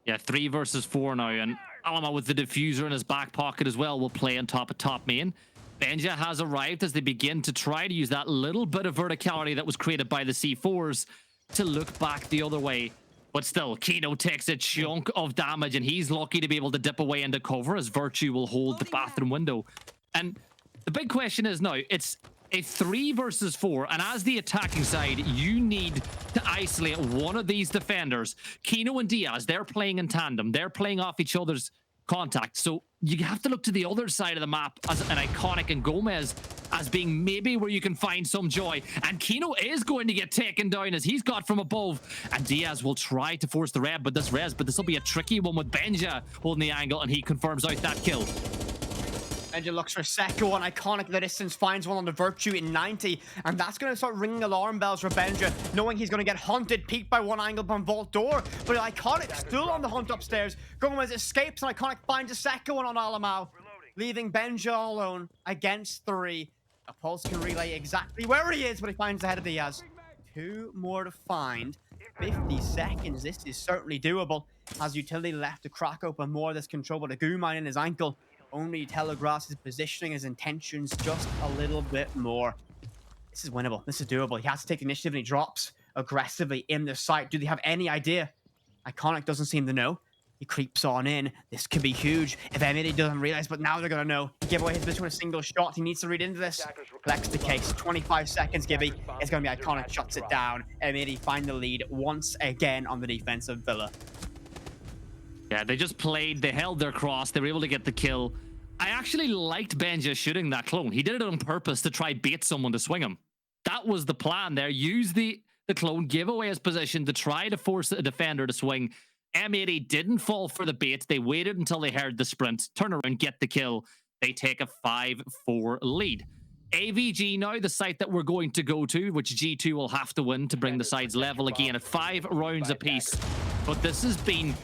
Yeah, 3 versus 4 now, and Alama with the diffuser in his back pocket as well will play on top of top main. Benja has arrived as they begin to try to use that little bit of verticality that was created by the C4s to look back the other way. But still, Kino takes a chunk of damage, and he's lucky to be able to dip away into cover as Virtue will hold the bathroom window. And the big question is now, it's a 3 versus 4, and as the attacking side, you need to isolate one of these defenders. Kino and Diaz, they're playing in tandem. They're playing off each other's contact. So you have to look to the other side of the map as an Iconic and Gomez as being maybe where you can find some joy. And Kino is going to get taken down as he's got from above. And Diaz will try to force the res, but this will be a tricky one with Benja holding the angle, and he confirms out that kill. Benja looks for a second one. Iconic in the distance finds one on the Virtue in 90, and that's going to start ringing alarm bells for Benja, knowing he's going to get hunted, peeked by one angle from Vault Door, but Iconic still on the hunt upstairs. Gomez escapes, and Iconic finds a second one on Alamao, leaving Benja all alone against 3. A Pulse can relay exactly where he is, but he finds the head of Diaz. 2 more to find. 50 seconds. This is certainly doable. As Utility left to crack open more of this control with a goo mine in his ankle. Only telegraphs his positioning, his intentions just a little bit more. This is winnable. This is doable. He has to take the initiative and he drops aggressively in the site. Do they have any idea? Iconic doesn't seem to know. He creeps on in. This could be huge if M80 doesn't realize, but now they're going to know. Give away his position with a single shot. He needs to read into this. Collects the case. 25 seconds, Gibby. It's going to be Iconic. Shuts it down. M80 find the lead once again on the defensive Villa. Yeah, they just played. They held their cross. They were able to get the kill. I actually liked Benja shooting that clone. He did it on purpose to try bait someone to swing him. That was the plan there. Use the clone, give away his position to try to force a defender to swing. M80 didn't fall for the bait. They waited until they heard the sprint, turn around, get the kill. They take a 5-4 lead. AVG now, the site that we're going to go to, which G2 will have to win to bring the sides level again at 5 rounds apiece. But this has been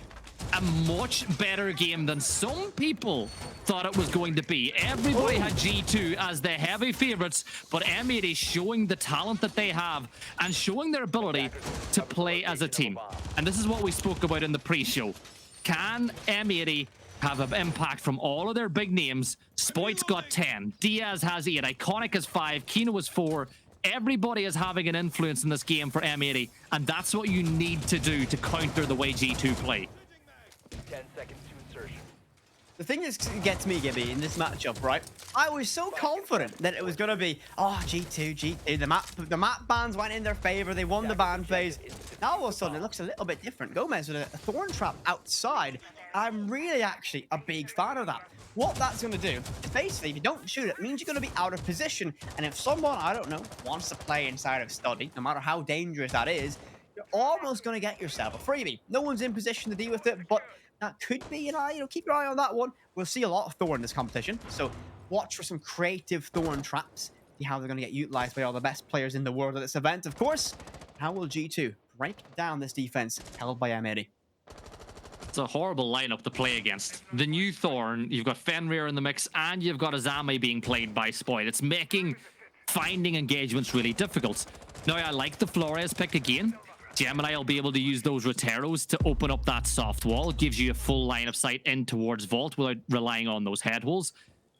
a much better game than some people thought it was going to be. Everybody had G2 as the heavy favorites, but M80 showing the talent that they have and showing their ability to play as a team. And this is what we spoke about in the pre-show. Can M80 have an impact from all of their big names? Spoit's got 10, Diaz has 8, Iconic has 5, Kino has 4. Everybody is having an influence in this game for M80, and that's what you need to do to counter the way G2 play. 10 seconds to insertion. The thing that gets me, Gibby, in this matchup, right? I was so confident that it was going to be, oh, G2. The map bans went in their favor. They won the ban phase. Now, all of a sudden, it looks a little bit different. Gomez with a thorn trap outside. I'm really actually a big fan of that. What that's going to do is basically, if you don't shoot it means you're going to be out of position. And if someone, I don't know, wants to play inside of study, no matter how dangerous that is, you're almost going to get yourself a freebie. No one's in position to deal with it, but that could be, keep your eye on that one. We'll see a lot of Thorn in this competition, so watch for some creative Thorn traps. See how they're going to get utilized by all the best players in the world at this event, of course. How will G2 break down this defense held by M80? It's a horrible lineup to play against. The new Thorn, you've got Fenrir in the mix, and you've got Azami being played by Spoit. It's making finding engagements really difficult. Now, I like the Flores pick again. Gemini will be able to use those Roteros to open up that soft wall. It gives you a full line of sight in towards Vault without relying on those head holes.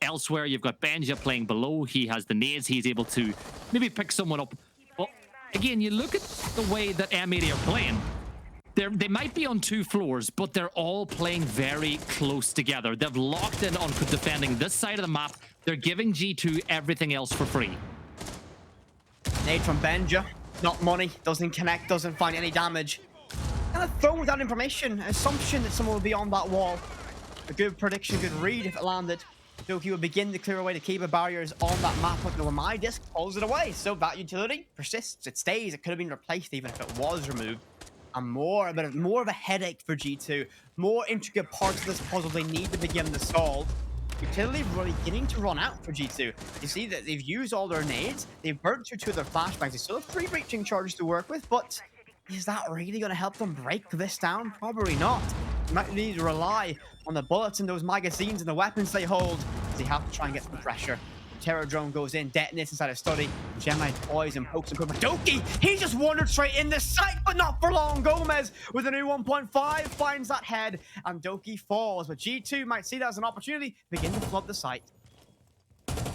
Elsewhere, you've got Benja playing below. He has the nades. He's able to maybe pick someone up. But again, you look at the way that M80 are playing. They might be on 2 floors, but they're all playing very close together. They've locked in on defending this side of the map. They're giving G2 everything else for free. Nade from Benja. Not money, doesn't connect, doesn't find any damage. Kind of thrown without information, assumption that someone will be on that wall. A good prediction, good read if it landed. Doki will begin to clear away the cable barriers on that map, but when my disc pulls it away. So that utility persists, it stays, it could have been replaced even if it was removed. And more of a headache for G2. More intricate parts of this puzzle they need to begin to solve. Utility really beginning to run out for G2. You see that they've used all their nades, they've burnt through 2 of their flashbangs, they still have 3 breaching charges to work with, but is that really going to help them break this down? Probably not. You might need to rely on the bullets and those magazines and the weapons they hold, as they have to try and get some pressure. Terror drone goes in, detonates inside of study. Gemini toys and pokes and pokes. Doki, he just wandered straight in the sight, but not for long. Gomez with a new 1.5 finds that head, and Doki falls. But G2 might see that as an opportunity to begin to flood the site.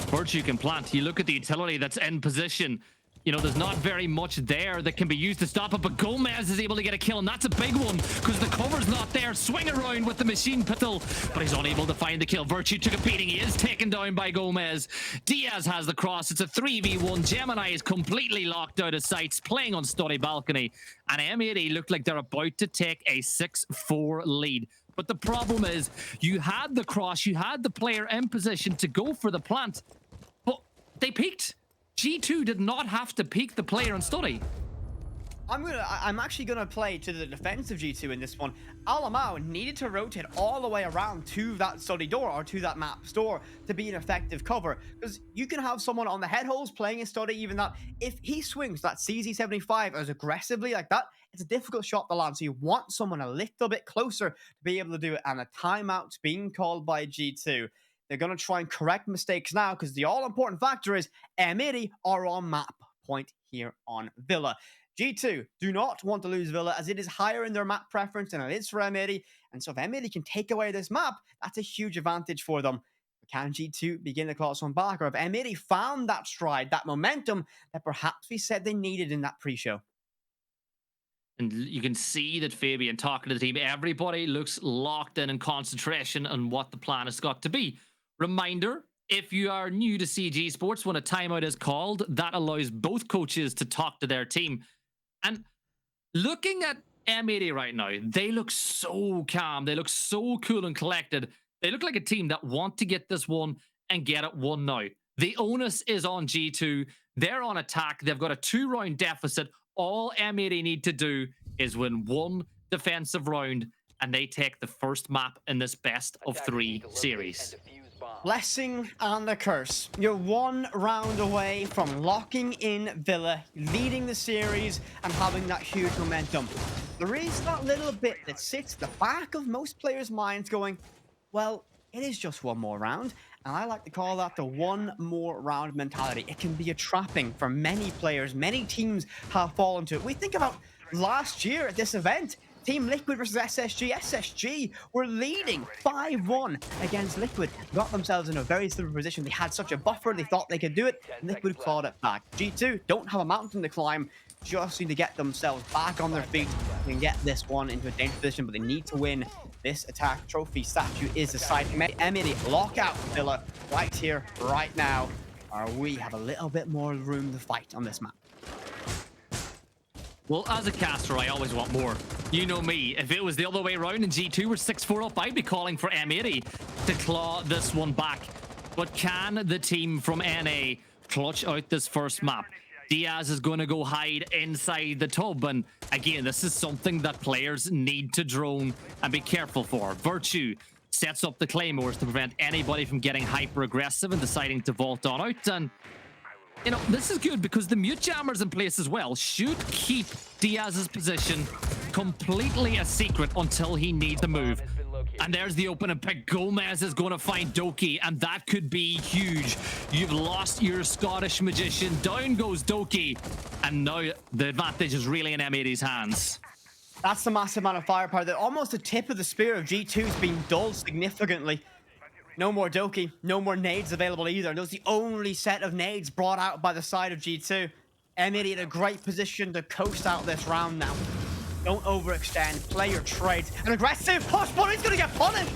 Virtue can plant. You look at the utility that's in position. You know, there's not very much there that can be used to stop it, but Gomez is able to get a kill, and that's a big one because the cover's not there. Swing around with the machine pistol, but he's unable to find the kill. Virtue took a beating. He is taken down by Gomez. Diaz has the cross. It's a 3v1. Gemini is completely locked out of sights, playing on study balcony, and M80 looked like they're about to take a 6-4 lead. But the problem is, you had the cross, you had the player in position to go for the plant, but they peeked. G2 did not have to peek the player and study. I'm actually gonna play to the defense of G2 in this one. Alamau needed to rotate all the way around to that study door or to that map store to be an effective cover, because you can have someone on the head holes playing in study, even that if he swings that CZ75 as aggressively like that, it's a difficult shot to land. So you want someone a little bit closer to be able to do it, and a timeout's being called by G2. They're going to try and correct mistakes now, because the all-important factor is M80 are on map. point here on Villa. G2 do not want to lose Villa as it is higher in their map preference than it is for M80. And so if M80 can take away this map, that's a huge advantage for them. Can G2 begin to claw some back? Or have M80 found that stride, that momentum that perhaps we said they needed in that pre-show? And you can see that Fabian talking to the team, everybody looks locked in concentration on what the plan has got to be. Reminder, if you are new to CG Esports, when a timeout is called, that allows both coaches to talk to their team. And looking at M80 right now, they look so calm. They look so cool and collected. They look like a team that want to get this one and get it won now. The onus is on G2. They're on attack. They've got a 2-round deficit. All M80 need to do is win one defensive round, and they take the first map in this best of 3 series. Blessing and the curse. You're 1 round away from locking in Villa, leading the series, and having that huge momentum. There is that little bit that sits at the back of most players' minds going, well, it is just 1 more round, and I like to call that the 1 more round mentality. It can be a trapping for many players. Many teams have fallen to it. We think about last year at this event, Team Liquid versus SSG. SSG were leading 5-1 against Liquid. Got themselves in a very similar position. They had such a buffer, they thought they could do it. Liquid clawed it back. G2 don't have a mountain to climb, just need to get themselves back on their feet and get this one into a dangerous position, but they need to win. This attack trophy statue is decided. M80 lock out Villa right here, right now. Or we have a little bit more room to fight on this map. Well, as a caster, I always want more. You know me. If it was the other way around and G2 were 6-4 up, I'd be calling for M80 to claw this one back. But can the team from NA clutch out this first map? Diaz is going to go hide inside the tub. And again, this is something that players need to drone and be careful for. Virtue sets up the claymores to prevent anybody from getting hyper aggressive and deciding to vault on out. And you know, this is good because the mute jammers in place as well should keep Diaz's position completely a secret until he needs to move. And there's the open and pick. Gomez is going to find Doki, and that could be huge. You've lost your Scottish magician. Down goes Doki, and now the advantage is really in M80's hands. That's the massive amount of firepower. That almost the tip of the spear of G2 has been dulled significantly. No more Doki, no more nades available either. Those are the only set of nades brought out by the side of G2. M80 in a great position to coast out this round now. Don't overextend, play your trades. An aggressive push, but he's gonna get punished!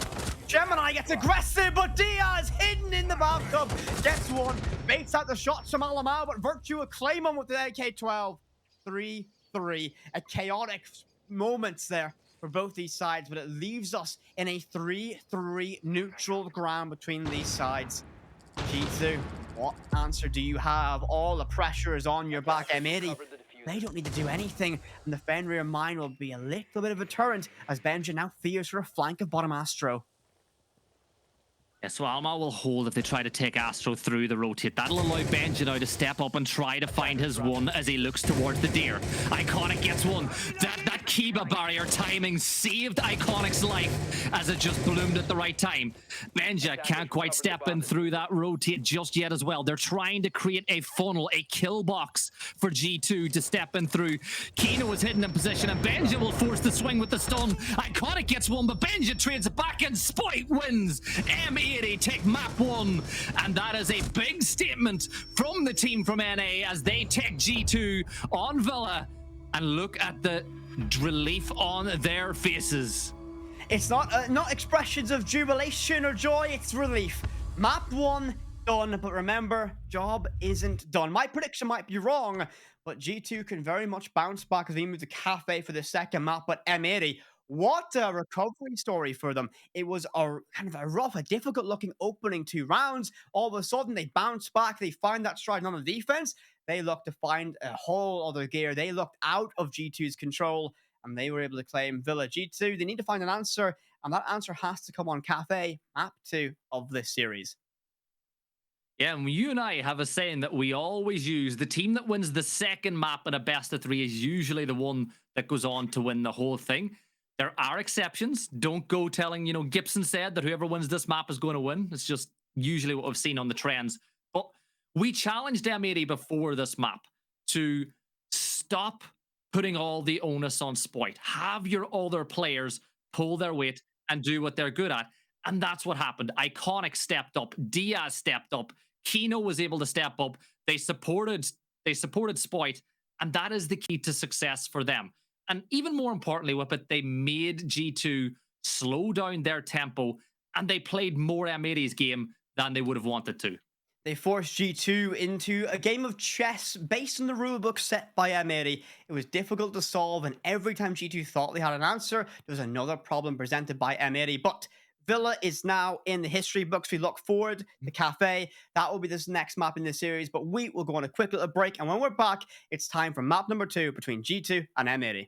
Gemini gets aggressive, but Diaz hidden in the bathtub. Gets one, baits out the shots from Alamau, but Virtue will claim him with the AK-12. 3-3, a chaotic moments there for both these sides, but it leaves us in a 3-3 neutral ground between these sides. G2, what answer do you have? All the pressure is on your back. M80, they don't need to do anything, and the Fenrir mine will be a little bit of a deterrent as Benja now fears for a flank of bottom Astro. Yeah, so Alma will hold if they try to take Astro through the rotate. That'll allow Benja now to step up and try to find his one as he looks towards the deer. Iconic gets one. That Kiba barrier timing saved Iconic's life as it just bloomed at the right time. Benja can't quite step in through that rotate just yet as well. They're trying to create a funnel, a kill box for G2 to step in through. Kino is hidden in position and Benja will force the swing with the stun. Iconic gets one, but Benja trades it back and Spite wins. M80 take map 1, and that is a big statement from the team from NA as they take G2 on Villa, and look at the relief on their faces. It's not expressions of jubilation or joy, it's relief. Map 1 done, but remember, job isn't done. My prediction might be wrong, but G2 can very much bounce back as we move to Cafe for the second map, but M80, what a recovery story for them. It was a kind of a rough, a difficult looking opening 2 rounds. All of a sudden, they bounce back. They find that stride on the defense. They look to find a whole other gear. They looked out of G2's control, and they were able to claim Villa. G2, they need to find an answer, and that answer has to come on Cafe, map 2 of this series. Yeah, and you and I have a saying that we always use. The team that wins the second map in a best of 3 is usually the one that goes on to win the whole thing. There are exceptions. Don't go telling, Gibson said that whoever wins this map is going to win. It's just usually what we've seen on the trends. But we challenged M80 before this map to stop putting all the onus on Spoit. Have your other players pull their weight and do what they're good at. And that's what happened. Iconic stepped up. Diaz stepped up. Kino was able to step up. They supported Spoit, and that is the key to success for them. And even more importantly, with it, they made G2 slow down their tempo, and they played more M80's game than they would have wanted to. They forced G2 into a game of chess based on the rulebook set by M80. It was difficult to solve, and every time G2 thought they had an answer, there was another problem presented by M80. But Villa is now in the history books. We look forward to Cafe. That will be this next map in the series, but we will go on a quick little break, and when we're back, it's time for map number 2 between G2 and M80.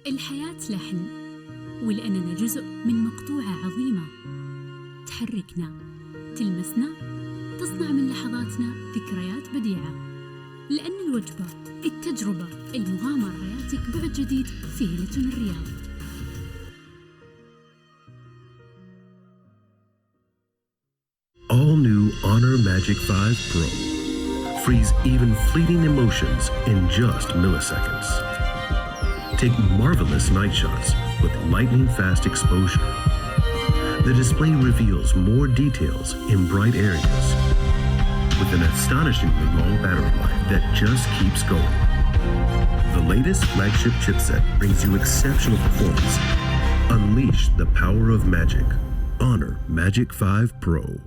الحياة لحن، ولأننا جزء من مقطوعة عظيمة تحركنا، تلمسنا، تصنع من لحظاتنا ذكريات بديعة. لأن الوجبة، التجربة، المغامرة حياتك بعد جديد في هيلتون الرياض. All new Honor Magic 5 Pro. Freeze even fleeting emotions in just milliseconds. Take marvelous night shots with lightning-fast exposure. The display reveals more details in bright areas with an astonishingly long battery life that just keeps going. The latest flagship chipset brings you exceptional performance. Unleash the power of magic. Honor Magic 5 Pro.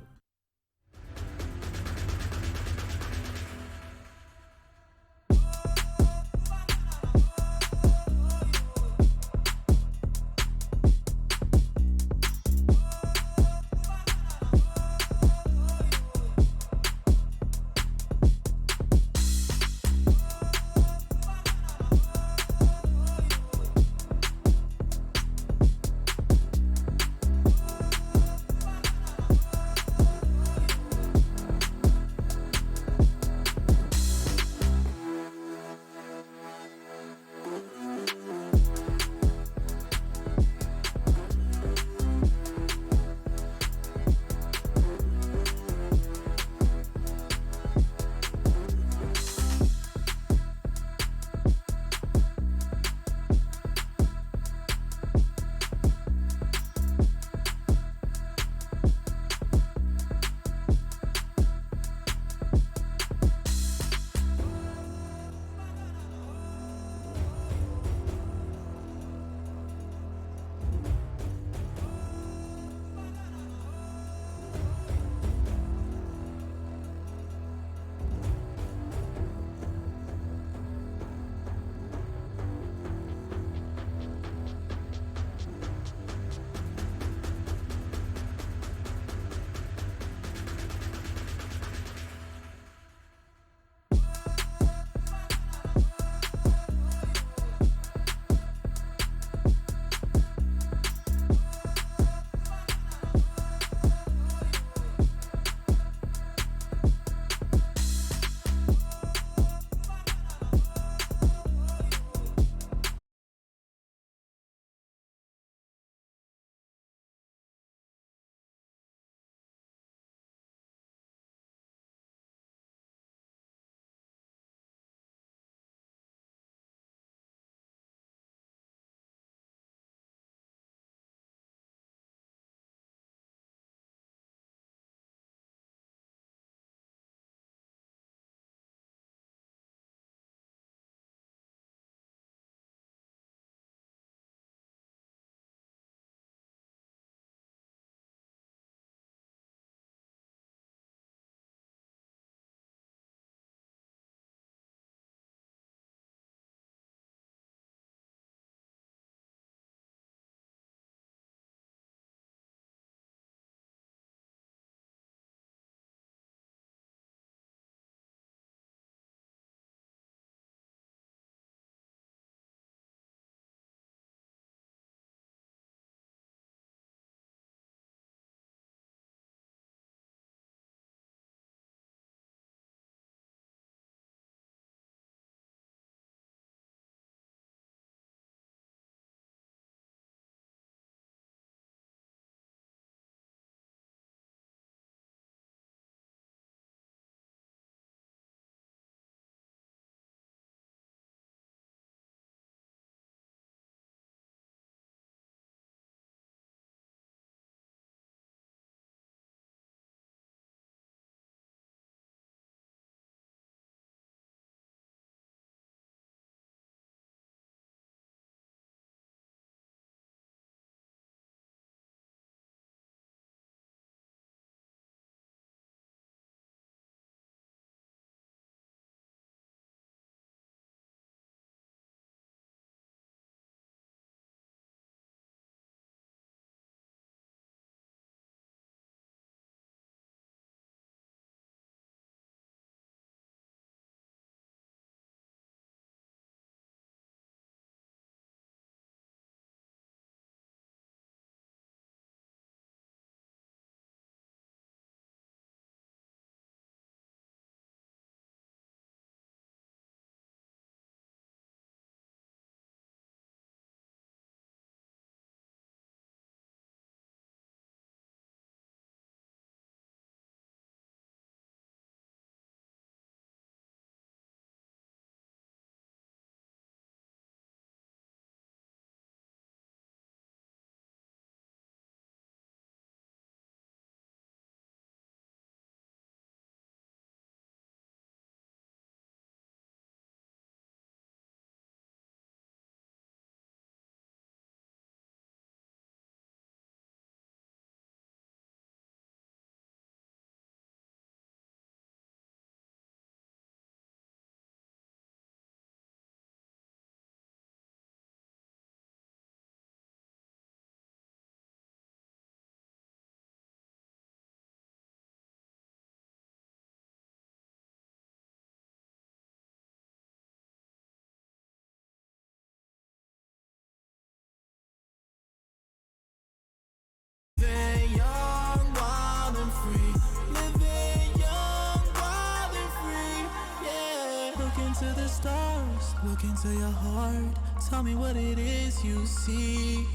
Look into the stars, look into your heart. Tell me what it is you seek.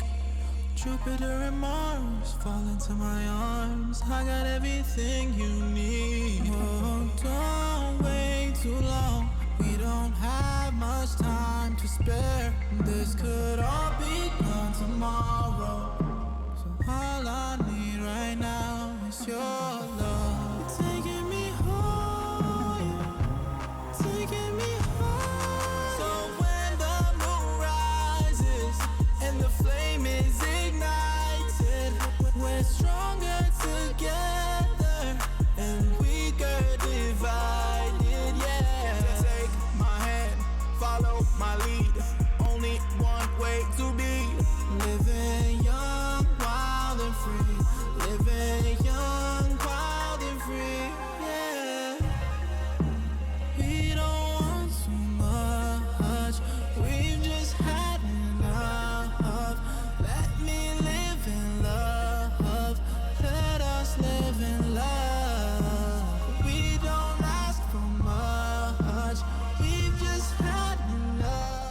Jupiter and Mars fall into my arms. I got everything you need. Oh, don't wait too long. We don't have much time to spare. This could all be gone tomorrow. So all I need right now is your love. Taking me home, taking me home. So when the moon rises and the flame is ignited, we're stronger together and weaker divided. Yeah. Take my hand, follow my lead. Only one way to be living young, wild and free. Living young, wild and free. Yeah. We don't want too much. We've just had enough. Let me live in love. Let us live in love. We don't ask for much. We've just had enough.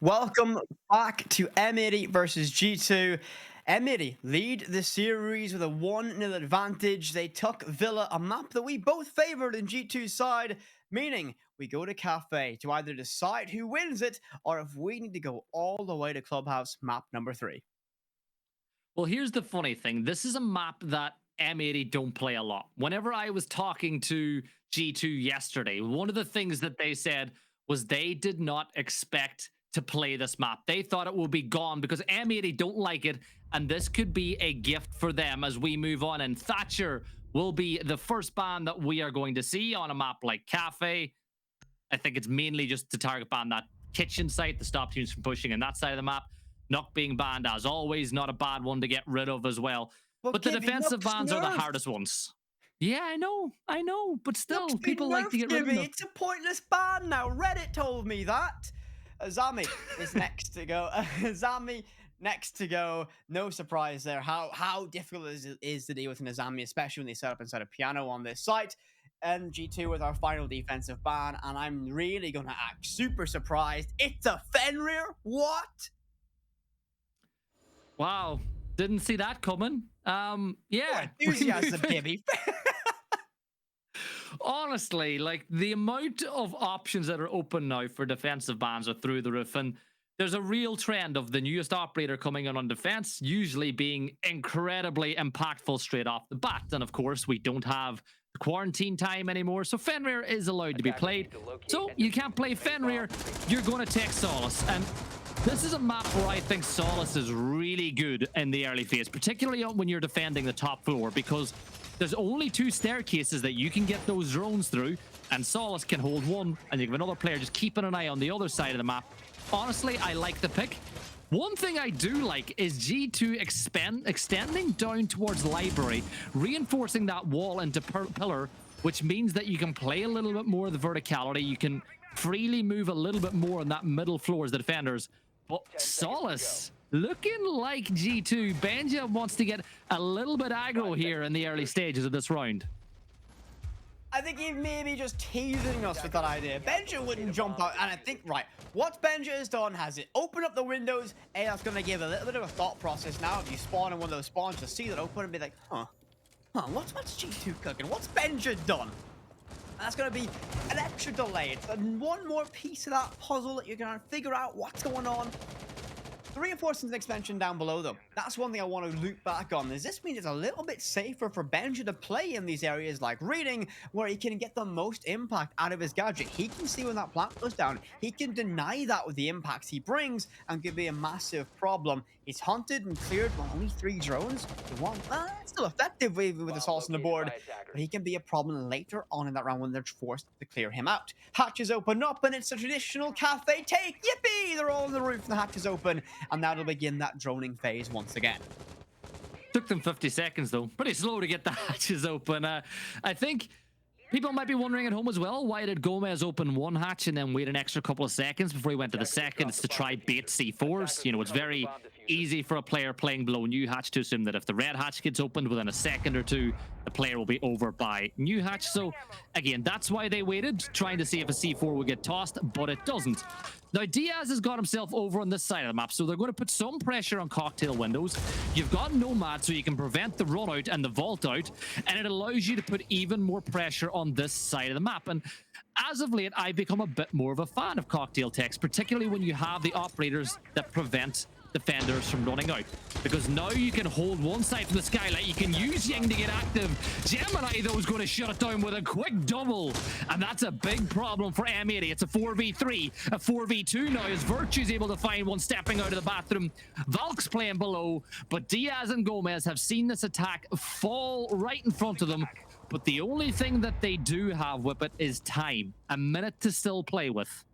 Welcome back to M80 versus G2. M80 lead the series with a 1-0 advantage. They took Villa, a map that we both favored in G2's side, meaning we go to Cafe to either decide who wins it or if we need to go all the way to Clubhouse map number 3. Well, here's the funny thing. This is a map that M80 don't play a lot. Whenever I was talking to G2 yesterday, one of the things that they said was they did not expect to play this map. They thought it will be gone because M80 don't like it, and this could be a gift for them as we move on. And Thatcher will be the first ban that we are going to see on a map like Cafe. I think it's mainly just to target ban that kitchen site to stop teams from pushing in that side of the map. Not being banned, as always, not a bad one to get rid of as well. But the defensive bans are the hardest ones. Yeah, I know, but still, people like to get rid of them. It's a pointless ban now. Reddit told me that. Zami is next to go. Zami next to go. No surprise there. How difficult it is to deal with an Azami, especially when they set up inside a piano on this site. And G2 with our final defensive ban, and I'm really gonna act super surprised. It's a Fenrir. What? Wow, didn't see that coming. Yeah. Enthusiasm, baby. Honestly, like the amount of options that are open now for defensive bans are through the roof, and there's a real trend of the newest operator coming in on defense usually being incredibly impactful straight off the bat. And of course, we don't have the quarantine time anymore, so Fenrir is allowed to be played. So you can't play Fenrir, you're going to take Solace. And this is a map where I think Solace is really good in the early phase, particularly when you're defending the top floor, because there's only 2 staircases that you can get those drones through, and Solace can hold one, and you have another player just keeping an eye on the other side of the map. Honestly, I like the pick. One thing I do like is G2 extending down towards Library, reinforcing that wall into Pillar, which means that you can play a little bit more of the verticality. You can freely move a little bit more on that middle floor as the defenders. But Solace, looking like G2. Benja wants to get a little bit aggro here in the early stages of this round. I think he may be just teasing us with that idea. Benja wouldn't jump out, and I think, right, what Benja has done has it opened up the windows, and that's going to give a little bit of a thought process now. If you spawn in one of those spawns, to see that open and be like, what's G2 cooking? What's Benja done? And that's going to be an extra delay. It's one more piece of that puzzle that you're going to figure out what's going on. The reinforcements and expansion down below, though, that's one thing I want to loop back on. Does this mean it's a little bit safer for Benja to play in these areas like reading, where he can get the most impact out of his gadget? He can see when that plant goes down. He can deny that with the impacts he brings, and could be a massive problem. He's hunted and cleared only 3 drones. It's still effective with the sauce on the board, but he can be a problem later on in that round when they're forced to clear him out. Hatches open up, and it's a traditional cafe take. Yippee! They're all on the roof, and the hatches open. And that'll begin that droning phase once again. Took them 50 seconds, though. Pretty slow to get the hatches open. I think People might be wondering at home as well, why did Gomez open one hatch and then wait an extra couple of seconds before he went to the second? It's to try bait C4s. You know, it's very easy for a player playing below new hatch to assume that if the red hatch gets opened within a second or two, the player will be over by new hatch. So again, that's why they waited, trying to see if a C4 would get tossed, but it doesn't. Now, Diaz has got himself over on this side of the map, so they're going to put some pressure on cocktail windows. You've got Nomad, so you can prevent the run out and the vault out, and it allows you to put even more pressure on this side of the map. And as of late, I've become a bit more of a fan of cocktail techs, particularly when you have the operators that prevent defenders from running out, because now you can hold one side from the skylight. You can use Ying to get active. Gemini, though, is going to shut it down with a quick double, and that's a big problem for M80. It's a 4v3, a 4v2 now, as Virtue's able to find one stepping out of the bathroom. Valk's playing below, but Diaz and Gomez have seen this attack fall right in front of them, but the only thing that they do have with it is time. A minute to still play with.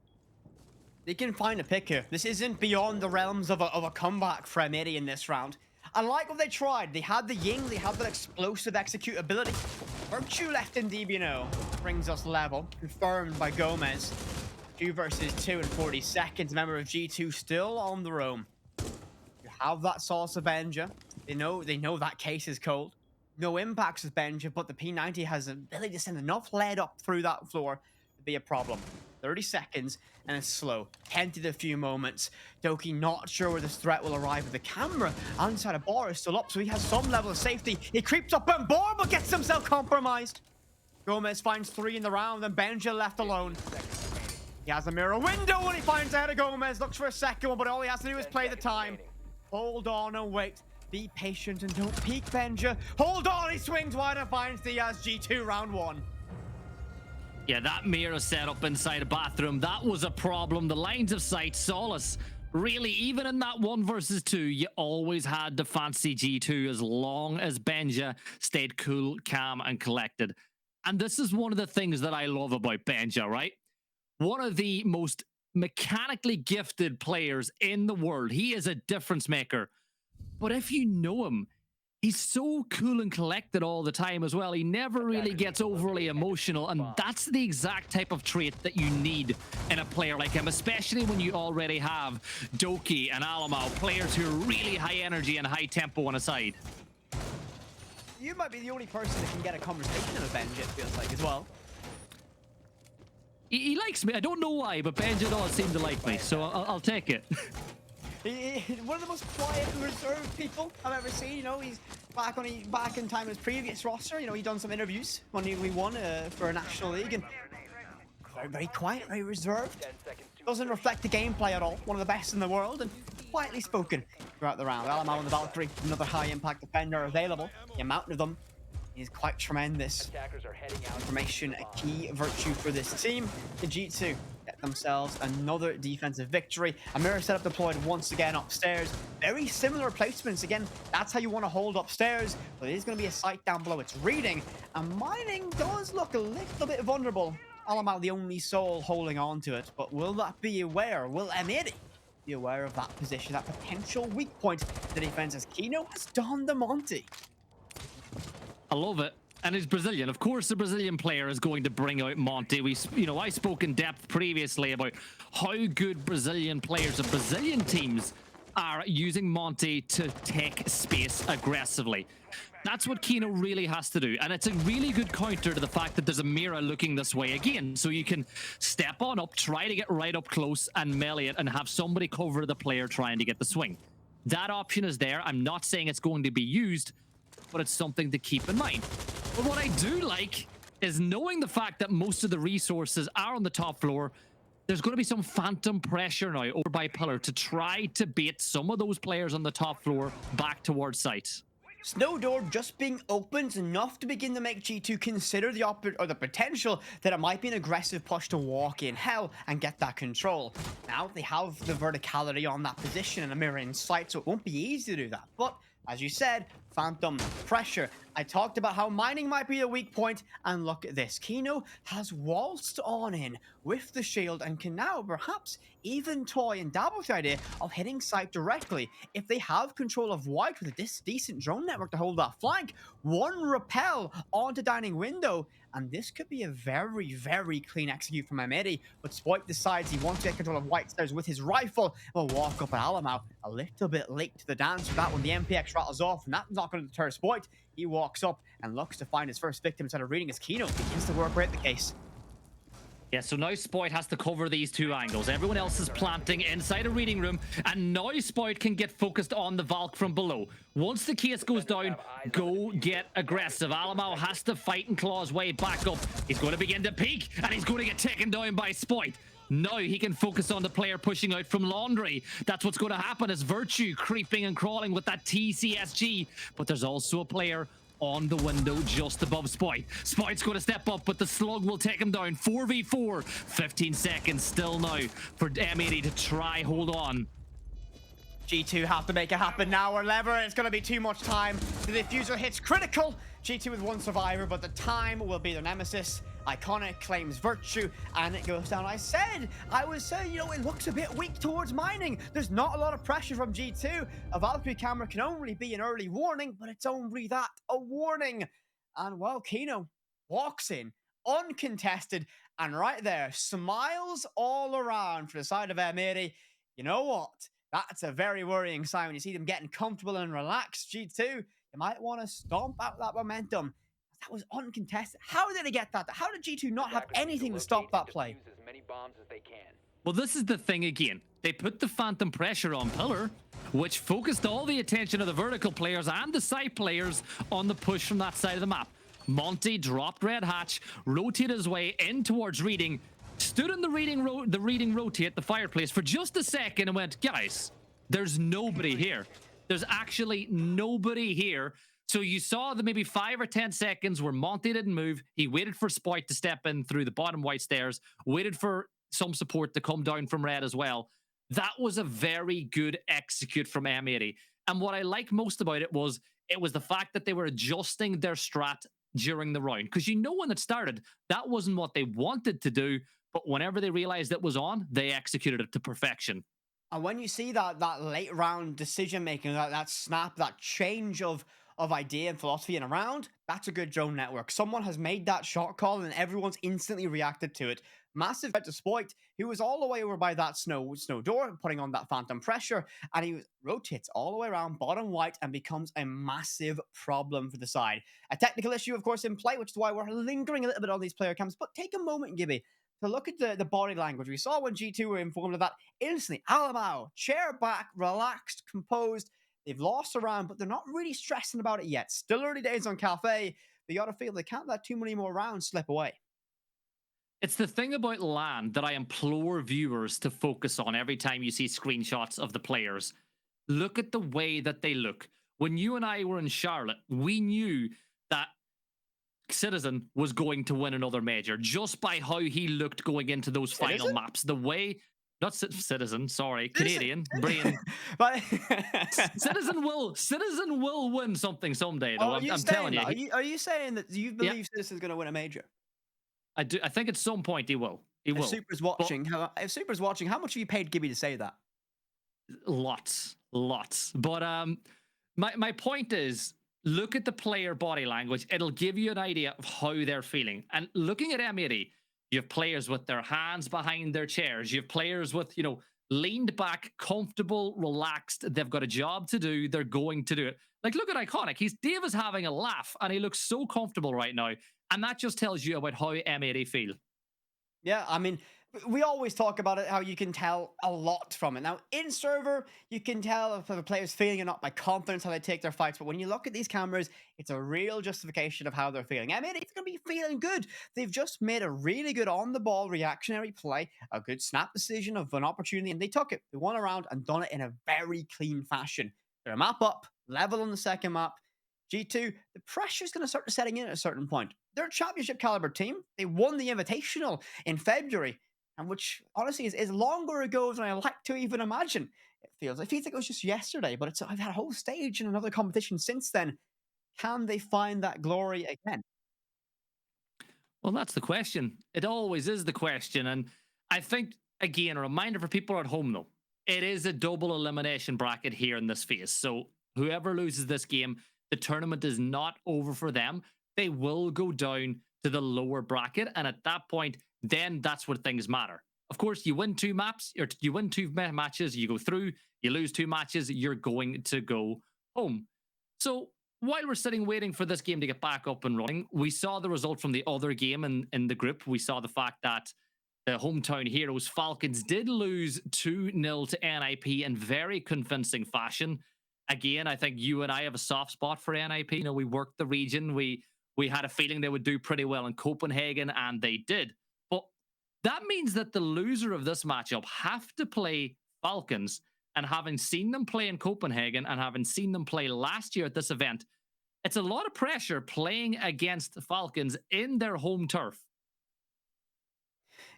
They can find a pick here. This isn't beyond the realms of a comeback for M80 in this round. I like what they tried. They had the Ying, they had that explosive executability. Virtue left in DBNO brings us level, confirmed by Gomez. 2 versus 2 in 40 seconds. Member of G2 still on the roam. You have that sauce of Benja. They know that case is cold. No impacts with Benja, but the P90 has the ability to send enough lead up through that floor to be a problem. 30 seconds, and it's slow. Tented a few moments. Doki not sure where this threat will arrive with the camera. Inside a bar is still up, so he has some level of safety. He creeps up on board, but gets himself compromised. Gomez finds 3 in the round, and Benja left alone. He has a mirror window when he finds out of Gomez. Looks for a second one, but all he has to do is play the time. Hold on and wait. Be patient and don't peek, Benja. Hold on, he swings wide and finds Diaz. G2 round 1. Yeah, that mirror setup inside a bathroom, that was a problem. The lines of sight, Solace. Really, even in that 1 versus 2, you always had to fancy G2 as long as Benja stayed cool, calm, and collected. And this is one of the things that I love about Benja, right? One of the most mechanically gifted players in the world. He is a difference maker. But if you know him, he's so cool and collected all the time as well. He never really gets overly emotional, and that's the exact type of trait that you need in a player like him, especially when you already have Doki and Alamau, players who are really high energy and high tempo on a side. You might be the only person that can get a conversation with Benja, it feels like, as well. He likes me. I don't know why, but Benja does seem to like me, so I'll take it. One of the most quiet and reserved people I've ever seen. You know, he's back in time in his previous roster. You know, he done some interviews when we won for a national league, and very, very quiet, very reserved. Doesn't reflect the gameplay at all. One of the best in the world, and quietly spoken throughout the round. Alamau on the Valkyrie, another high impact defender available. The amount of them is quite tremendous. Information, a key virtue for this team. The G2 get themselves another defensive victory. A mirror setup deployed once again upstairs. Very similar placements. Again, that's how you want to hold upstairs, but it is going to be a site down below. It's reading, and mining does look a little bit vulnerable. Alamau, the only soul holding on to it, but will that be aware? Will M80 be aware of that position, that potential weak point? The defense as Kino has donned the Monty. I love it. And he's Brazilian. Of course, the Brazilian player is going to bring out Monty. I spoke in depth previously about how good Brazilian players of Brazilian teams are using Monty to take space aggressively. That's what Kino really has to do. And it's a really good counter to the fact that there's a mirror looking this way again. So you can step on up, try to get right up close and melee it, and have somebody cover the player trying to get the swing. That option is there. I'm not saying it's going to be used, but it's something to keep in mind. But what I do like is knowing the fact that most of the resources are on the top floor, there's going to be some phantom pressure now over by Pillar to try to bait some of those players on the top floor back towards site. Snow door just being opened enough to begin to make G2 consider the potential that it might be an aggressive push to walk in hell and get that control. Now they have the verticality on that position and a mirror in sight, so it won't be easy to do that. But as you said, Phantom pressure. I talked about how mining might be a weak point, and look at this. Kino has waltzed on in with the shield and can now perhaps even toy and dabble with the idea of hitting site directly. If they have control of white with a decent drone network to hold that flank, one rappel onto dining window, and this could be a very, very clean execute from M80, but Spoit decides he wants to get control of white stairs with his rifle. Will walk up at Alamau a little bit late to the dance for that when the MPX rattles off, and that's not going to deter Spoit. He walks up and looks to find his first victim instead of reading his Kino. Begins to work right the case. Yeah, so now Spoit has to cover these two angles. Everyone else is planting inside a reading room, and now Spoit can get focused on the Valk from below. Once the case goes down, go get aggressive. Alamau has to fight and claw his way back up. He's going to begin to peek, and he's going to get taken down by Spoit. Now he can focus on the player pushing out from Laundry. That's what's going to happen as Virtue creeping and crawling with that TCSG. But there's also a player on the window just above Spoit. Spoit's going to step up, but the slug will take him down. 4v4. 15 seconds still now for M80 to try hold on. G2 have to make it happen now or never. It's going to be too much time. The diffuser hits critical. G2 with one survivor, but the time will be their nemesis. Iconic claims Virtue, and it goes down. I was saying, you know, it looks a bit weak towards mining. There's not a lot of pressure from G2. A Valkyrie camera can only be an early warning, but it's only that, a warning. And well, Kino walks in, uncontested, and right there, smiles all around for the side of M80. You know what? That's a very worrying sign when you see them getting comfortable and relaxed. G2, you might want to stomp out that momentum. That was uncontested. How did they get that? How did G2 not have anything to stop that play? Well, this is the thing again. They put the Phantom pressure on Pillar, which focused all the attention of the vertical players and the side players on the push from that side of the map. Monty dropped Red Hatch, rotated his way in towards Reading, stood in the reading rotate, the fireplace, for just a second and went, guys, there's nobody here. There's actually nobody here. So you saw the maybe 5 or 10 seconds where Monty didn't move. He waited for Spoit to step in through the bottom white stairs, waited for some support to come down from red as well. That was a very good execute from M80. And what I like most about it was the fact that they were adjusting their strat during the round. Because you know when it started, that wasn't what they wanted to do. But whenever they realized it was on, they executed it to perfection. And when you see that late round decision making, that snap, that change of idea and philosophy in a round, that's a good drone network. Someone has made that shot call and everyone's instantly reacted to it. Massive to Spoit, who was all the way over by that snow door, putting on that Phantom pressure, and he rotates all the way around bottom white and becomes a massive problem for the side. A technical issue, of course, in play, which is why we're lingering a little bit on these player cams. But take a moment, Gibby, to look at the body language. We saw when G2 were informed of that instantly. Alamau, chair back, relaxed, composed. They've lost a round, but they're not really stressing about it yet. Still early days on Cafe. They got to feel they can't let too many more rounds slip away. It's the thing about LAN that I implore viewers to focus on every time you see screenshots of the players. Look at the way that they look. When you and I were in Charlotte, we knew that Citizen was going to win another major just by how he looked going into those final maps. The way... Not Citizen, sorry, Canadian brain. But Citizen will win something someday, though. I'm telling you. Are you saying that you believe Citizen's going to win a major? I do. I think at some point he will. He will. If Super's watching, how much have you paid Gibby to say that? Lots. But my point is, look at the player body language. It'll give you an idea of how they're feeling. And looking at M80, you have players with their hands behind their chairs. You have players with, leaned back, comfortable, relaxed. They've got a job to do. They're going to do it. Like, look at Iconic. Dave is having a laugh, and he looks so comfortable right now. And that just tells you about how M80 feel. Yeah, I mean, we always talk about it, how you can tell a lot from it. Now, in server, you can tell if the player's feeling or not by confidence, how they take their fights. But when you look at these cameras, it's a real justification of how they're feeling. I mean, it's going to be feeling good. They've just made a really good on-the-ball reactionary play, a good snap decision of an opportunity, and they took it. They won a round and done it in a very clean fashion. They're a map up, level on the second map. G2, the pressure's going to start setting in at a certain point. They're a championship caliber team. They won the Invitational in February. and which honestly is longer ago than I like to even imagine. It feels like it was just yesterday, but I've had a whole stage in another competition since then. Can they find that glory again? Well, that's the question. It always is the question. And I think, again, a reminder for people at home, though, it is a double elimination bracket here in this phase. So whoever loses this game, the tournament is not over for them. They will go down to the lower bracket. And at that point, then that's where things matter. Of course, you win two maps, or you win two matches, you go through, you lose two matches, you're going to go home. So while we're sitting waiting for this game to get back up and running, we saw the result from the other game in the group. We saw the fact that the hometown heroes Falcons did lose 2-0 to NIP in very convincing fashion. Again, I think you and I have a soft spot for NIP. You know, we worked the region. We had a feeling they would do pretty well in Copenhagen, and they did. But that means that the loser of this matchup have to play Falcons. And having seen them play in Copenhagen and having seen them play last year at this event, it's a lot of pressure playing against the Falcons in their home turf.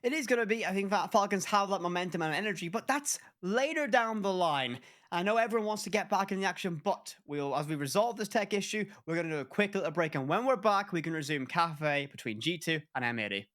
It is going to be, I think, that Falcons have that momentum and energy, but that's later down the line. I know everyone wants to get back in the action, but as we resolve this tech issue, we're going to do a quick little break. And when we're back, we can resume Cafe between G2 and M80.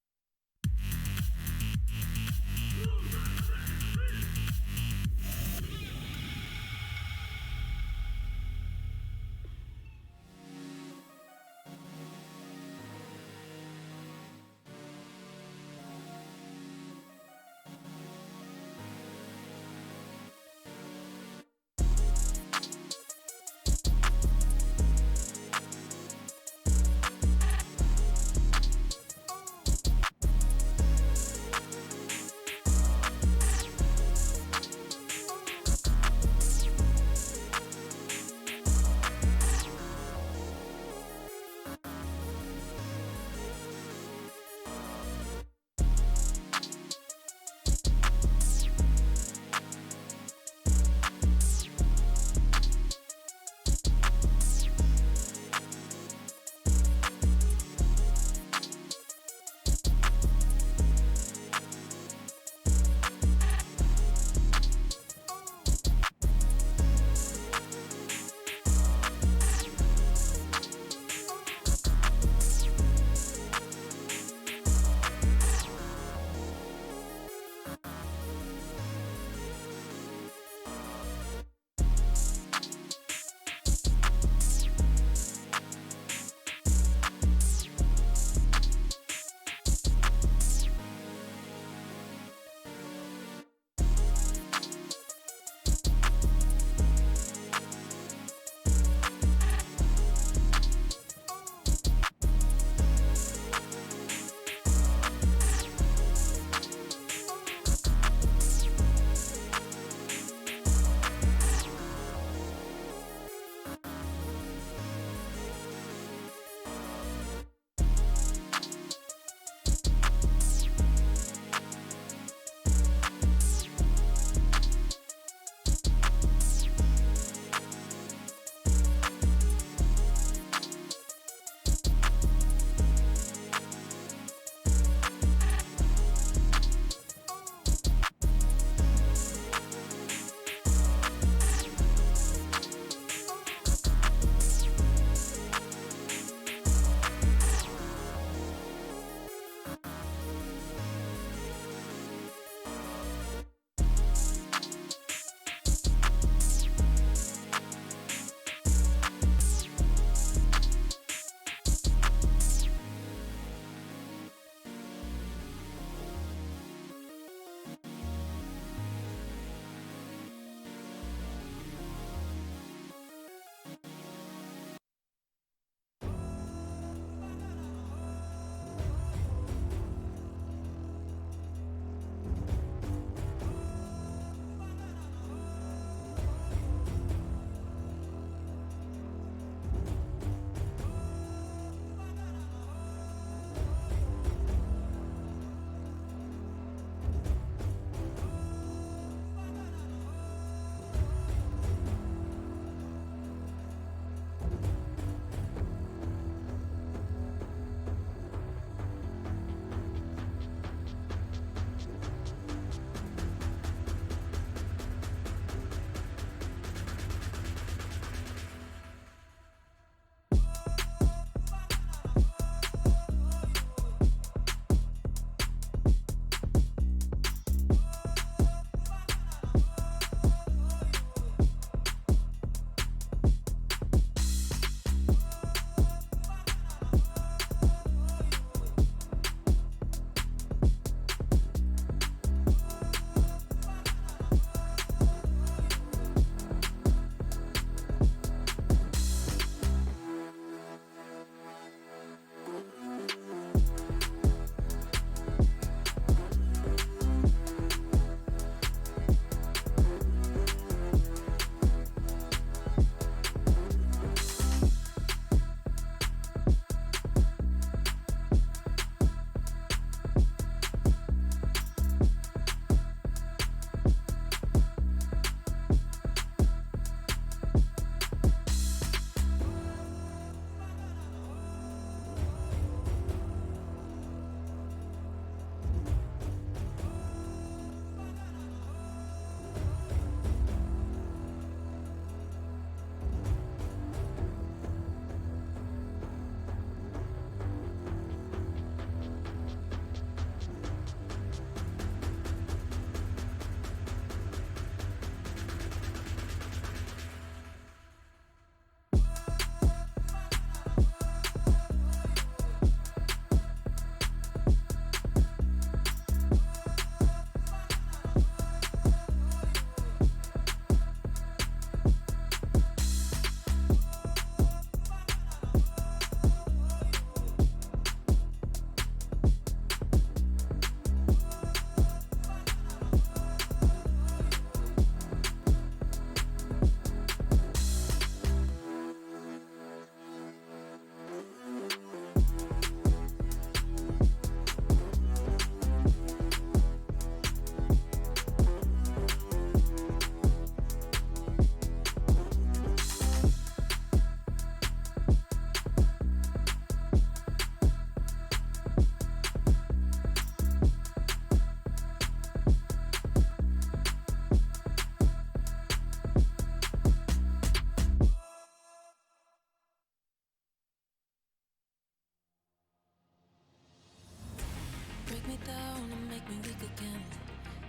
me down and make me weak again.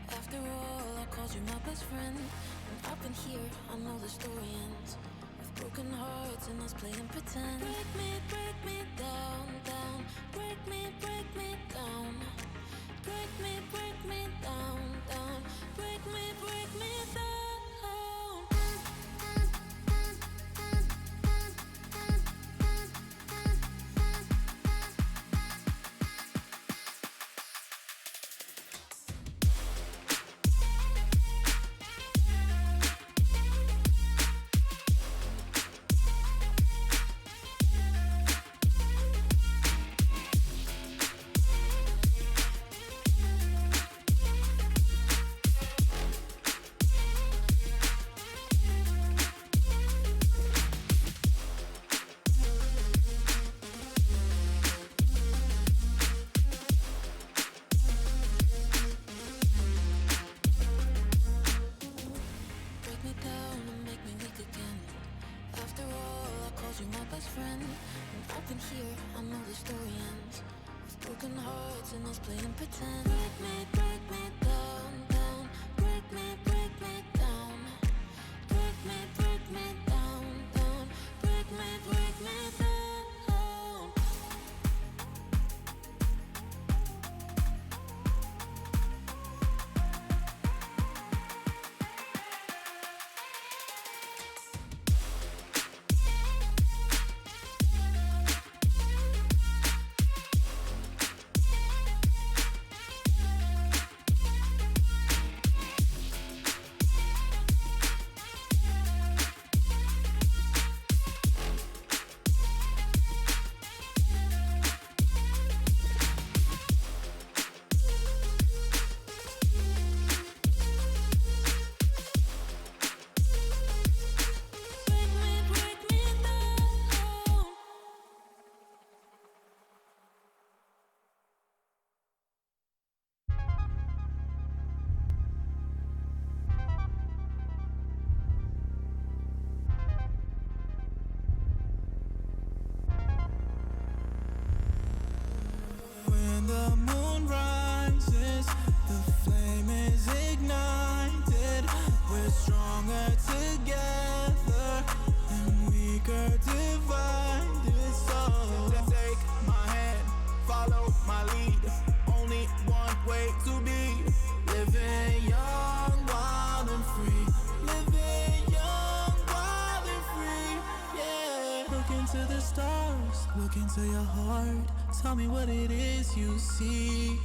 After all, I called you my best friend. And up in here, I know the story ends with broken hearts and us playing pretend. Break me down, down. Break me down. Break me down, down. Break me down. Break me down and make me weak again. After all, I called you my best friend. And up in here, I know the story ends with broken hearts and us playing pretend. Break me down, down. Break me down. Break me down, down. Break me down. When the moon rises, the flame is ignited. We're stronger together and weaker divided. So take my hand, follow my lead. Only one way to be living young, wild and free. Living young, wild and free. Yeah. Look into the stars, look into your heart. Tell me what it is you seek.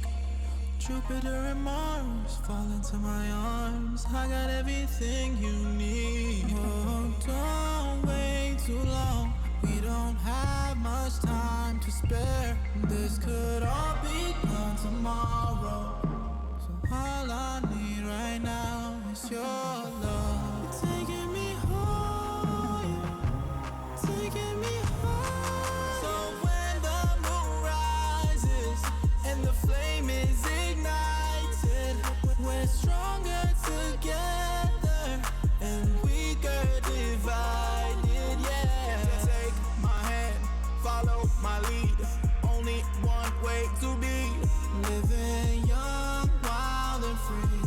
Jupiter and Mars fall into my arms. I got everything you need. Oh, don't wait too long. We don't have much time to spare. This could all be done tomorrow. So all I need right now is your love. You're taking me higher, taking me higher. So when the moon rises and the flame is ignited, we're stronger together and weaker divided. Yeah. Take my hand, follow my lead. Only one way to be living young, wild and free.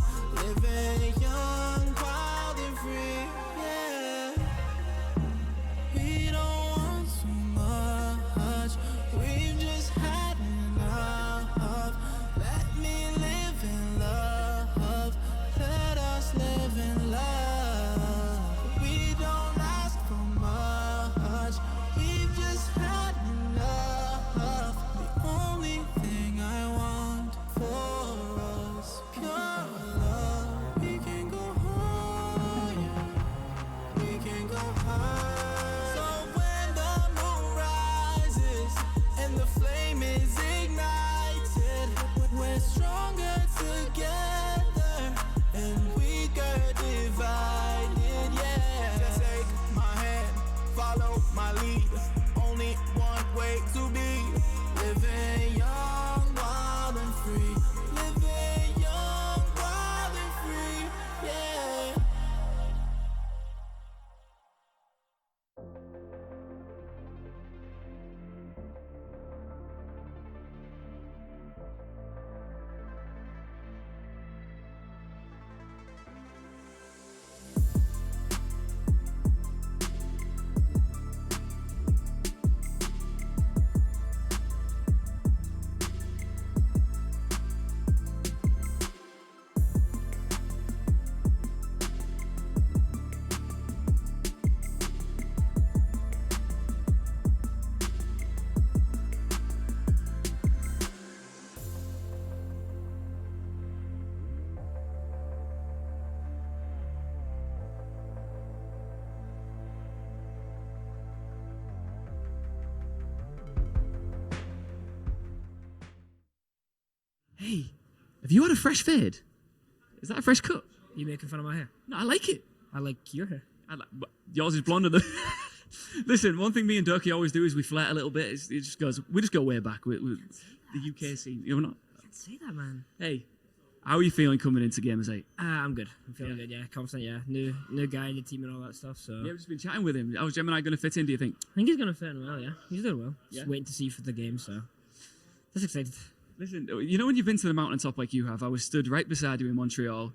Living young, wild and free. Have you had a fresh fade? Is that a fresh cut? You making fun of my hair? No, I like it. I like your hair. But yours is blonder than. Listen, one thing me and Durkee always do is we flirt a little bit. We just go way back with the UK scene. You know, I can't say that, man. Hey, how are you feeling coming into Gamers8? I'm good. I'm feeling good. Yeah, confident. Yeah, new guy in the team and all that stuff. So Yeah, we've just been chatting with him. How's Gemini going to fit in? Do you think? I think he's gonna fit in well. Yeah, he's doing well. Yeah. Just waiting to see for the game. So that's excited. Listen, you know when you've been to the mountaintop like you have, I was stood right beside you in Montreal.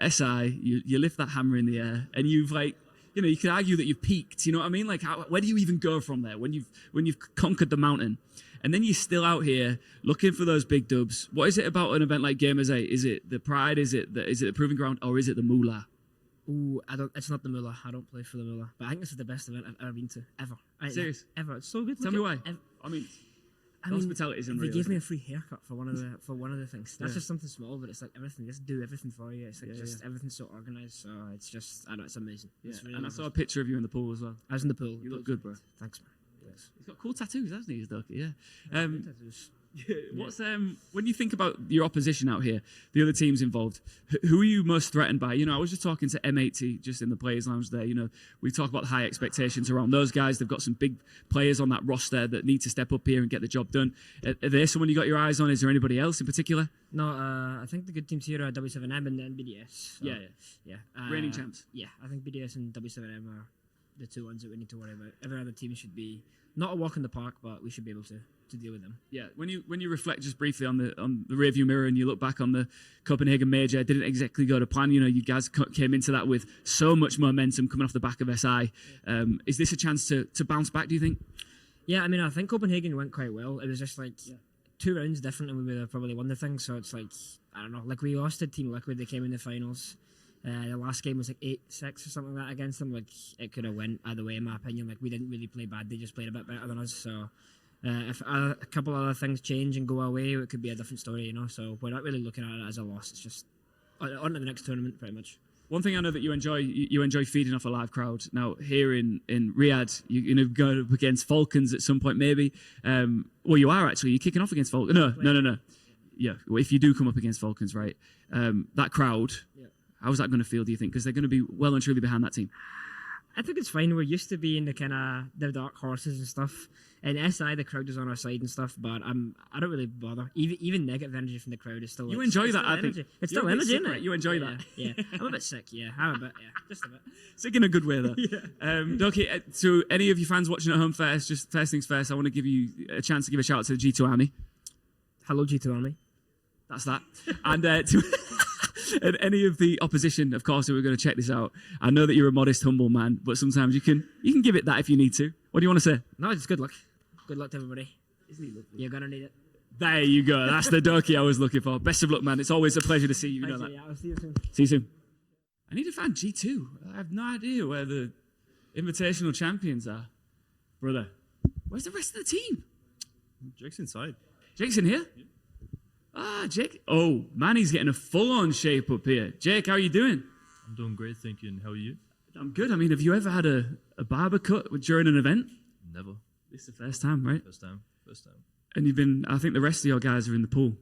SI, you lift that hammer in the air, and you've like, you know, you could argue that you've peaked. You know what I mean? Like, where do you even go from there when you've conquered the mountain, and then you're still out here looking for those big dubs? What is it about an event like Gamers8? Is it the pride? Is it the proving ground, or is it the moolah? Ooh, it's not the Moolah. I don't play for the Moolah. But I think this is the best event I've ever been to ever. Serious? Yeah, ever. It's so good. Tell me why. I mean, hospitality is unreal. They gave me a free haircut for one of the things. That's Yeah. just something small, but it's like everything. Just do everything for you. It's like everything's so organized. So it's just, I know, it's amazing. Yeah. It's really And I nice. saw a picture of you in the pool as well. I was in the pool. You look good, bro. Thanks, man. Yes. He's got cool tattoos, hasn't he, Durkee? Yeah. Tattoos. What's when you think about your opposition out here, the other teams involved, who are you most threatened by? You know, I was just talking to M80 just in the players' lounge there. You know, we talk about high expectations around those guys. They've got some big players on that roster that need to step up here and get the job done. Are there someone you got your eyes on? Is there anybody else in particular? No, I think the good teams here are W7M and BDS. So, yeah. Reigning champs. Yeah, I think BDS and W7M are the two ones that we need to worry about. Every other team should be not a walk in the park, but we should be able to deal with them. Yeah, when you reflect just briefly on the rearview mirror and you look back on the Copenhagen Major, it didn't exactly go to plan. You know, you guys came into that with so much momentum coming off the back of SI. Is this a chance to bounce back, do you think? Yeah, I mean, I think Copenhagen went quite well. It was just like 2 rounds different and we would have probably won the thing. So it's like, I don't know, like we lost to Team Liquid. They came in the finals. The last game was like 8-6 or something like that against them. Like, it could have went either way, in my opinion. Like, we didn't really play bad. They just played a bit better than us. So if a couple other things change and go away, it could be a different story, you know. So we're not really looking at it as a loss. It's just on to the next tournament, pretty much. One thing I know that you enjoy feeding off a live crowd. Now here in Riyadh, you're going to go up against Falcons at some point, maybe. Well, you are actually. You're kicking off against Falcons. No. Yeah, well, if you do come up against Falcons, right? That crowd. Yeah. How's that going to feel? Do you think? Because they're going to be well and truly behind that team. I think it's fine. We're used to being the dark horses and stuff. And SI, the crowd is on our side and stuff, but I don't really bother. Even negative energy from the crowd is still. You enjoy that, I think. It's still energy, isn't it? You enjoy that. Yeah, I'm a bit sick. Yeah, I'm a bit. Yeah, just a bit. Sick in a good way, though. Yeah. Okay, so any of you fans watching at home first, just first things first, I want to give you a chance to give a shout out to the G2 Army. Hello, G2 Army. That's that. And to. And any of the opposition, of course, who are going to check this out. I know that you're a modest, humble man, but sometimes you can give it that if you need to. What do you want to say? No, it's good luck. Good luck to everybody. Isn't he lovely? You're going to need it. There you go. That's the Durkee I was looking for. Best of luck, man. It's always a pleasure to see you. You know that. Yeah, I'll see you soon. See you soon. I need to find G2. I have no idea where the invitational champions are. Brother, where's the rest of the team? Jake's inside. Jake's in here? Yeah. Ah, Jake. Oh, man, he's getting a full-on shape up here. Jake, how are you doing? I'm doing great, thank you. And how are you? I'm good. I mean, have you ever had a barber cut during an event? Never. This is the first time, right? First time. And you've been, I think the rest of your guys are in the pool.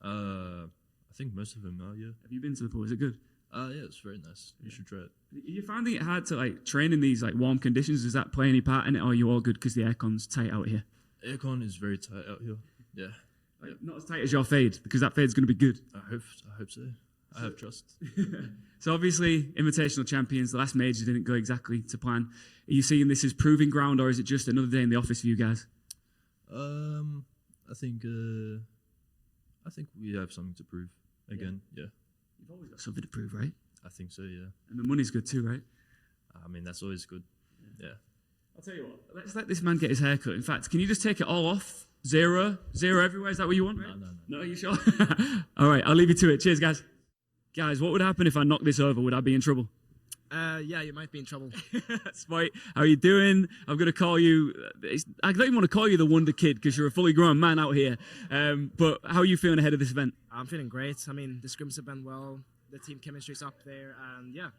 I think most of them are, yeah. Have you been to the pool? Is it good? Yeah, it's very nice. You should try it. Are you finding it hard to like train in these like warm conditions? Does that play any part in it, or are you all good because the aircon's tight out here? Aircon is very tight out here. Yeah. Like, not as tight as your fade, because that fade's going to be good. I hope so. I have trust. So obviously, invitational champions, the last major didn't go exactly to plan. Are you seeing this as proving ground, or is it just another day in the office for you guys? I think we have something to prove again. Yeah. You've always got something to prove, right? I think so. Yeah. And the money's good too, right? I mean, that's always good. Yeah. I'll tell you what. Let's let this man get his haircut. In fact, can you just take it all off? Zero everywhere. Is that what you want? Right? No. Are you sure? All right, I'll leave you to it. Cheers, guys. Guys, what would happen if I knocked this over? Would I be in trouble? Yeah, you might be in trouble. Spite, how are you doing? I'm going to call you... I don't even want to call you the Wonder Kid because you're a fully grown man out here. But how are you feeling ahead of this event? I'm feeling great. I mean, the scrims have been well. The team chemistry's up there. And yeah,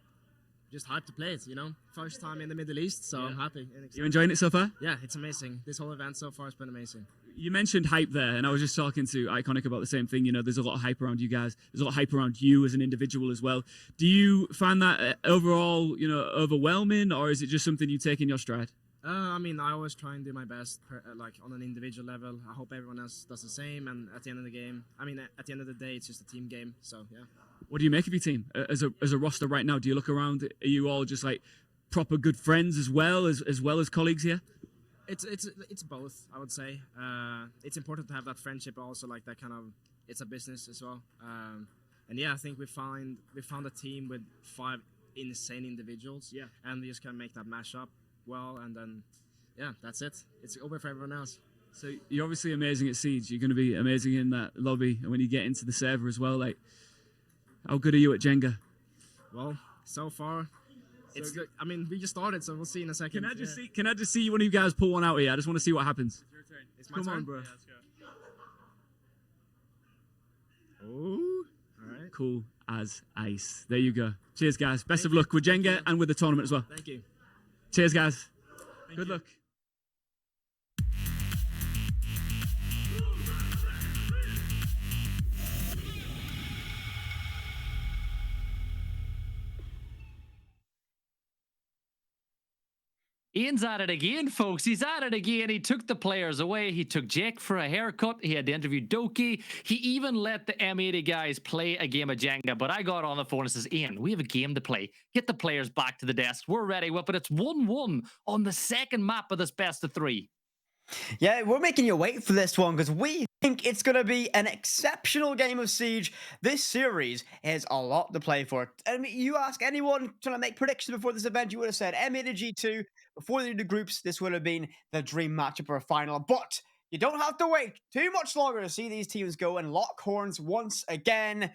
just hyped to play it. You know, first time in the Middle East, so I'm happy. And You excited. enjoying it so far? Yeah, it's amazing. This whole event so far has been amazing. You mentioned hype there, and I was just talking to Iconic about the same thing. You know, there's a lot of hype around you guys. There's a lot of hype around you as an individual as well. Do you find that overall, you know, overwhelming, or is it just something you take in your stride? I mean, I always try and do my best, like on an individual level. I hope everyone else does the same. And at the end of the game, I mean, at the end of the day, it's just a team game. So yeah. What do you make of your team as a roster right now? Do you look around? Are you all just like proper good friends as well as colleagues here? It's both, I would say. It's important to have that friendship, also like that kind of. It's a business as well. And yeah, I think we found a team with 5 insane individuals. Yeah. And we just can make that mash up well, and then yeah, that's it. It's over for everyone else. So you're obviously amazing at Siege. You're going to be amazing in that lobby, and when you get into the server as well. Like, how good are you at Jenga? Well, so far, it's good. I mean, we just started, so we'll see in a second. Can I just see one of you guys pull one out here? I just want to see what happens. Your turn. It's my Come turn. on, bro. Yeah, let's go. Oh, all right. Cool as ice. There you go. Cheers, guys. Best of luck with Jenga and with the tournament as well. Thank you. Cheers, guys. Good luck. Ian's at it again, folks. He's at it again. He took the players away. He took Jake for a haircut. He had to interview Doki. He even let the M80 guys play a game of Jenga. But I got on the phone and says, Ian, we have a game to play. Get the players back to the desk. We're ready. But it's 1-1 on the second map of this best of 3. Yeah, we're making you wait for this one because we think it's going to be an exceptional game of Siege. This series is a lot to play for. I mean, you ask anyone trying to make predictions before this event, you would have said M80 G2. Before they did the groups, this would have been the dream matchup or a final. But you don't have to wait too much longer to see these teams go and lock horns once again.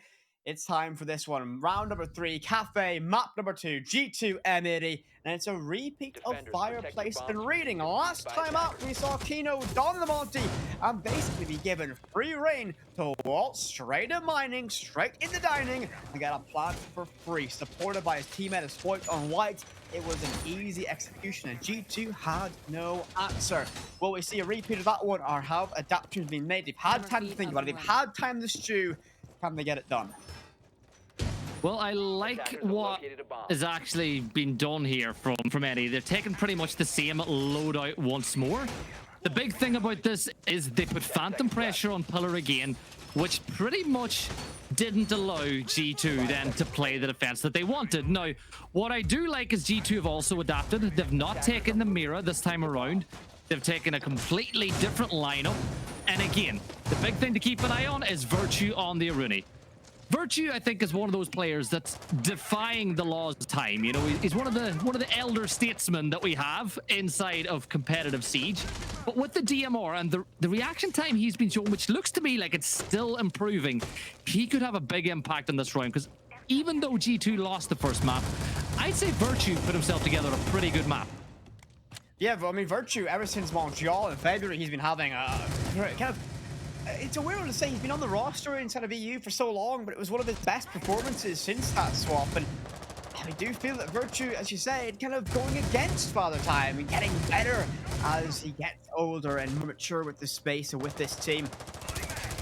It's time for this one. Round number 3, Cafe, map number 2, G2 M80. And it's a repeat of Fireplace and Reading. Last time out, we saw Kino don the Monty and basically be given free reign to waltz straight in mining, straight into dining, and get a plant for free. Supported by his teammate Exploit on white, it was an easy execution, and G2 had no answer. Will we see a repeat of that one, or have adaptations been made? They've had time to think about it. They've had time to stew. Can they get it done? Well, I like what has actually been done here from Eddie. They're taking pretty much the same loadout once more. The big thing about this is they put phantom pressure on Pillar again, which pretty much didn't allow G2 then to play the defense that they wanted. Now, what I do like is G2 have also adapted. They've not taken the mirror this time around. They've taken a completely different lineup. And again, the big thing to keep an eye on is Virtue on the Aruni. Virtue, I think, is one of those players that's defying the laws of time. You know, he's one of the elder statesmen that we have inside of competitive Siege. But with the DMR and the reaction time he's been shown, which looks to me like it's still improving, he could have a big impact in this round. Because even though G2 lost the first map, I'd say Virtue put himself together a pretty good map. Yeah, but I mean, Virtue, ever since Montreal in February, he's been having a kind of... It's a weird one to say. He's been on the roster inside of EU for so long, but it was one of his best performances since that swap. And I do feel that Virtue, as you said, kind of going against Father Time and getting better as he gets older and more mature with this space and with this team.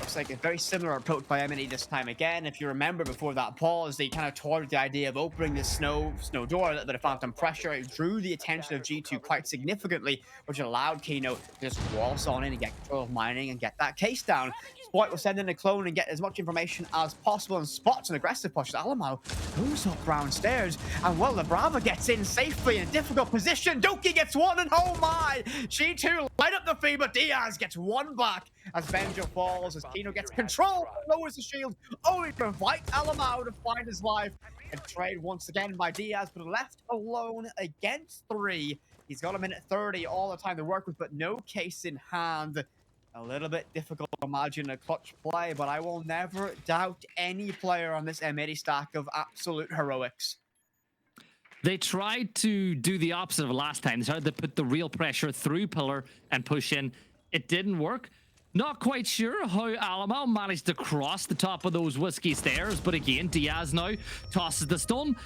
Looks like a very similar approach by M80 this time again. If you remember before that pause, they kind of toyed with the idea of opening the snow door, a little bit of phantom pressure. It drew the attention of G2 quite significantly, which allowed Kino to just waltz on in and get control of mining and get that case down. Spoit will send in a clone and get as much information as possible and spots an aggressive push. Alamo goes up downstairs, and well, the Brava gets in safely in a difficult position. Doki gets one, and oh my! G2 light up the feed, but Diaz gets one back as Benjo falls, as Kino gets control, lowers the shield, only to invite Alamo to find his life. And trade once again by Diaz, but left alone against 3. He's got a minute 30 all the time to work with, but no case in hand. A little bit difficult to imagine a clutch play, but I will never doubt any player on this M80 stack of absolute heroics. They tried to do the opposite of last time. They tried to put the real pressure through Pillar and push in. It didn't work. Not quite sure how Alamo managed to cross the top of those whiskey stairs, but again, Diaz now tosses the stun.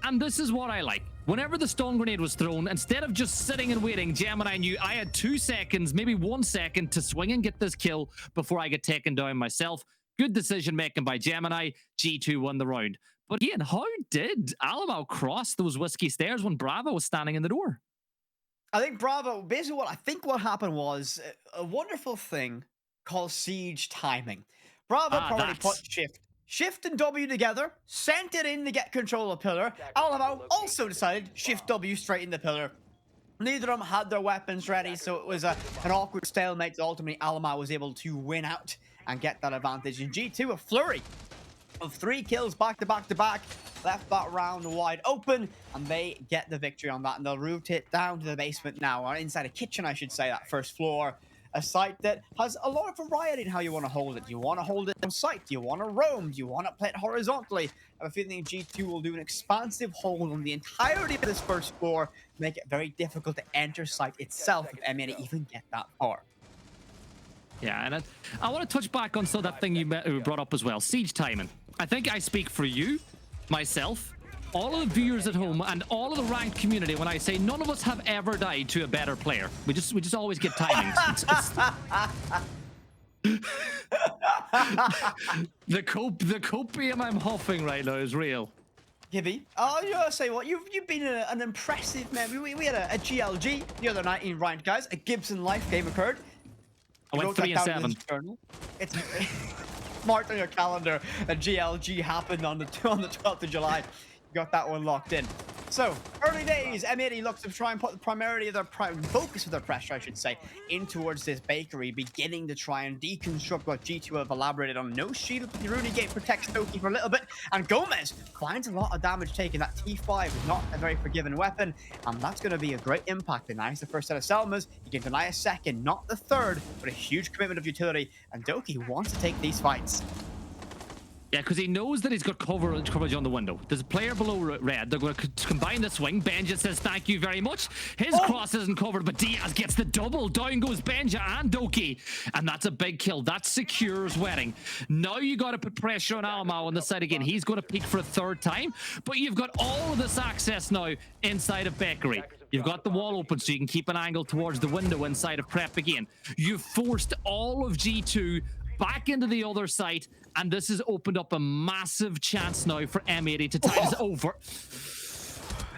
And this is what I like. Whenever the stone grenade was thrown, instead of just sitting and waiting, Gemini knew I had 2 seconds, maybe 1 second to swing and get this kill before I get taken down myself. Good decision making by Gemini. G2 won the round. But again, how did Alamo cross those whiskey stairs when Bravo was standing in the door? I think Bravo, basically what happened was a wonderful thing called siege timing. Bravo probably put Shift and W together, sent it in to get control of pillar. Alamo also decided Shift W straight in the pillar. Neither of them had their weapons ready, so it was an awkward stalemate. Ultimately, Alamo was able to win out and get that advantage. In G2, a flurry of 3 kills back to back to back, left that round wide open, and they get the victory on that. And they'll route it down to the basement now, or inside a kitchen, I should say, that first floor. A site that has a lot of variety in how you want to hold it. Do you want to hold it on site? Do you want to roam? Do you want to play it horizontally? I have a feeling G2 will do an expansive hold on the entirety of this first floor to make it very difficult to enter site itself if M80 even get that far. Yeah, and I want to touch back on that thing you brought up as well, siege timing. I think I speak for you, myself, all of the viewers at home, and all of the ranked community when I say none of us have ever died to a better player. We just always get timings. The copium I'm huffing right now is real. Gibby, oh, you gotta say what? You've been an impressive man. We had a GLG the other night in ranked, guys. A Gibson Life game occurred. I went 3-7. It's marked on your calendar. A GLG happened on the 12th of July. Got that one locked in. So, early days, M80 looks to try and put primarily their focus of their pressure, I should say, in towards this bakery, beginning to try and deconstruct what G2 have elaborated on. No shield, but the Rooney Gate protects Toki for a little bit, and Gomez finds a lot of damage taken. That T5 is not a very forgiving weapon, and that's going to be a great impact. Denies the first set of Selmas, he can deny a second, not the third, but a huge commitment of utility, and Doki wants to take these fights. Yeah, because he knows that he's got coverage on the window. There's a player below red. They're going to combine the swing. Benja says thank you very much. His cross isn't covered, but Diaz gets the double. Down goes Benja and Doki. And that's a big kill. That secures Wedding. Now you got to put pressure on Alamo on the side again. He's going to peek for a 3rd time. But you've got all of this access now inside of Bakery. You've got the wall open so you can keep an angle towards the window inside of Prep again. You've forced all of G2 back into the other site, and this has opened up a massive chance now for M80 to tie this over.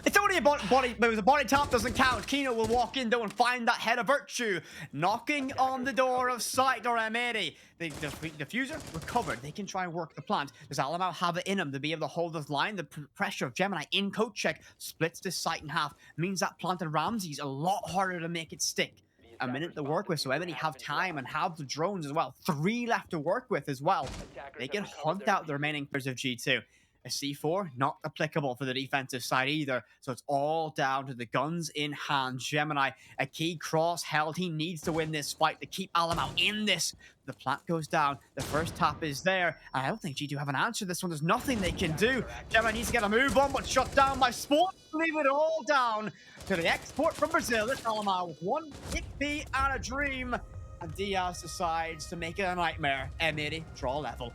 It's only a body, but it was a body tap, doesn't count. Kino will walk in though and find that head of virtue, knocking on the door of sight or M80. The diffuser recovered. They can try and work the plant. Does Alamo have it in him to be able to hold this line? The pressure of Gemini in coach check splits this site in half. Means that plant and Ramsey's a lot harder to make it stick. A minute to work with, so M80 have time and have the drones as well. 3 left to work with as well. They can hunt out the remaining players of G2. A C4, not applicable for the defensive side either, so it's all down to the guns in hand. Gemini, a key cross held. He needs to win this fight to keep Alamo in this. The plant goes down. The first tap is there. I don't think G2 have an answer to this one. There's nothing they can do. Gemini needs to get a move on, but shut down by Sport. Leave it all down to the export from Brazil. It's Alamo with 1 XP and a dream. And Diaz decides to make it a nightmare. M80 draw level.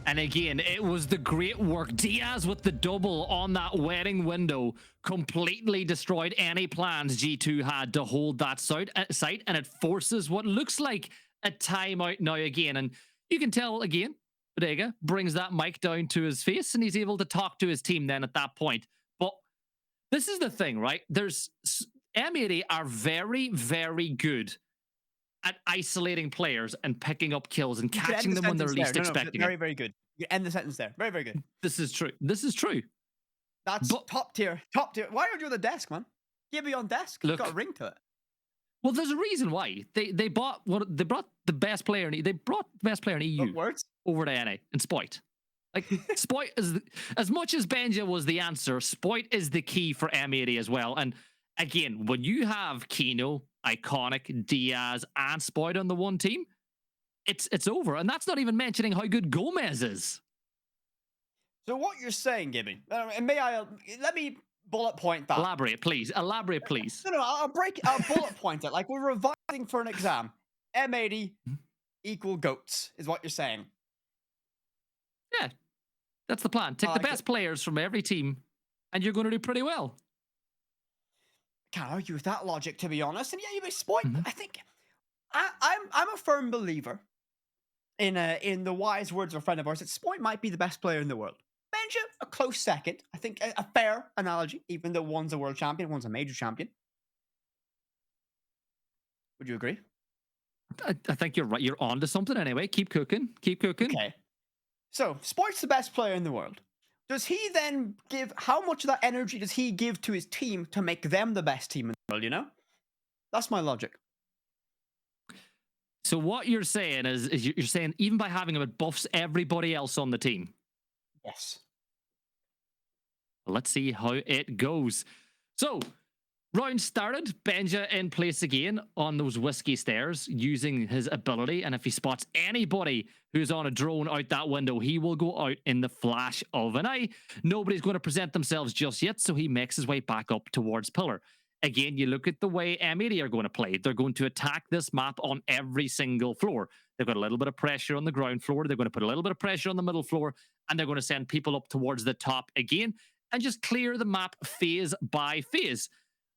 And again, it was the great work. Diaz with the double on that wedding window completely destroyed any plans G2 had to hold that site, and it forces what looks like a timeout now again. And you can tell again, Bodega brings that mic down to his face and he's able to talk to his team then at that point. But this is the thing, right? There's M80 are very, very good at isolating players and picking up kills and catching them when they're least expecting very, it. very good. You end the sentence there. Very, very good. This is true. This is true. That's top tier. Top tier. Why aren't you on the desk, man? Give me on desk. Look, got a ring to it. Well, there's a reason why. They brought the best player in EU over to NA and Spoit. Like Spoit is as much as Benja was the answer, Spoit is the key for M80 as well. And again, when you have Kino, Iconic, Diaz, and Spoit on the one team, it's over. And that's not even mentioning how good Gomez is. So what you're saying, Gibby, and let me bullet point that. Elaborate, please. Elaborate, please. No, I'll bullet point it. Like we're revising for an exam. M80 equal goats is what you're saying. Yeah. That's the plan. Take the best players from every team, and you're going to do pretty well. Can't argue with that logic, to be honest. And yeah, you exploit. I think I'm a firm believer in the wise words of a friend of ours that Spoit might be the best player in the world. Benja, a close second. I think a fair analogy, even though one's a world champion, one's a major champion. Would you agree? I think you're right. You're on to something anyway. Keep cooking. Keep cooking. Okay. So, Spoit's the best player in the world. Does he then give, how much of that energy does he give to his team to make them the best team in the world, you know? That's my logic. So what you're saying is you're saying even by having him, it buffs everybody else on the team. Yes. Let's see how it goes. So, round started. Benja in place again on those whiskey stairs using his ability. And if he spots anybody who's on a drone out that window, he will go out in the flash of an eye. Nobody's going to present themselves just yet, so he makes his way back up towards Pillar. Again, you look at the way M80 are going to play. They're going to attack this map on every single floor. They've got a little bit of pressure on the ground floor. They're going to put a little bit of pressure on the middle floor, and they're going to send people up towards the top again and just clear the map phase by phase.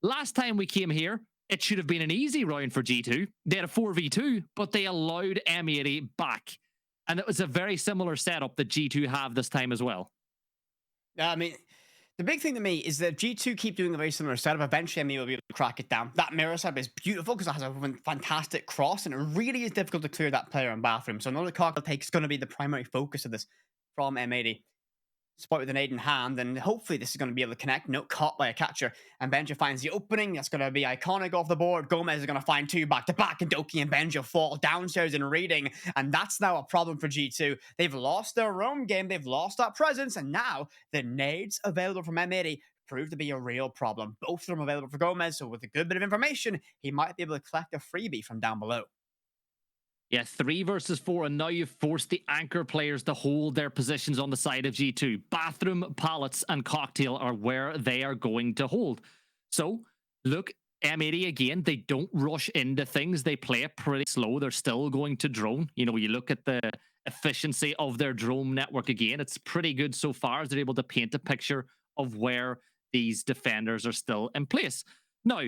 Last time we came here, it should have been an easy round for G2. They had a 4v2, but they allowed M80 back. And it was a very similar setup that G2 have this time as well. I mean, the big thing to me is that G2 keep doing a very similar setup. Eventually, M80 will be able to crack it down. That mirror setup is beautiful because it has a fantastic cross, and it really is difficult to clear that player in bathroom. So another cocktail take is going to be the primary focus of this from M80. Spot with an aid in hand, and hopefully this is going to be able to connect. No, caught by a catcher. And Benja finds the opening. That's going to be iconic off the board. Gomez is going to find two back-to-back, and Doki and Benja fall downstairs in reading. And that's now a problem for G2. They've lost their roam game. They've lost that presence. And now the nades available from M80 prove to be a real problem. Both of them available for Gomez. So with a good bit of information, he might be able to collect a freebie from down below. Yeah, 3 versus 4, and now you've forced the anchor players to hold their positions on the side of G2. Bathroom, pallets, and cocktail are where they are going to hold. So, look, M80 again, they don't rush into things. They play it pretty slow. They're still going to drone. You know, you look at the efficiency of their drone network again, it's pretty good so far as they're able to paint a picture of where these defenders are still in place. Now,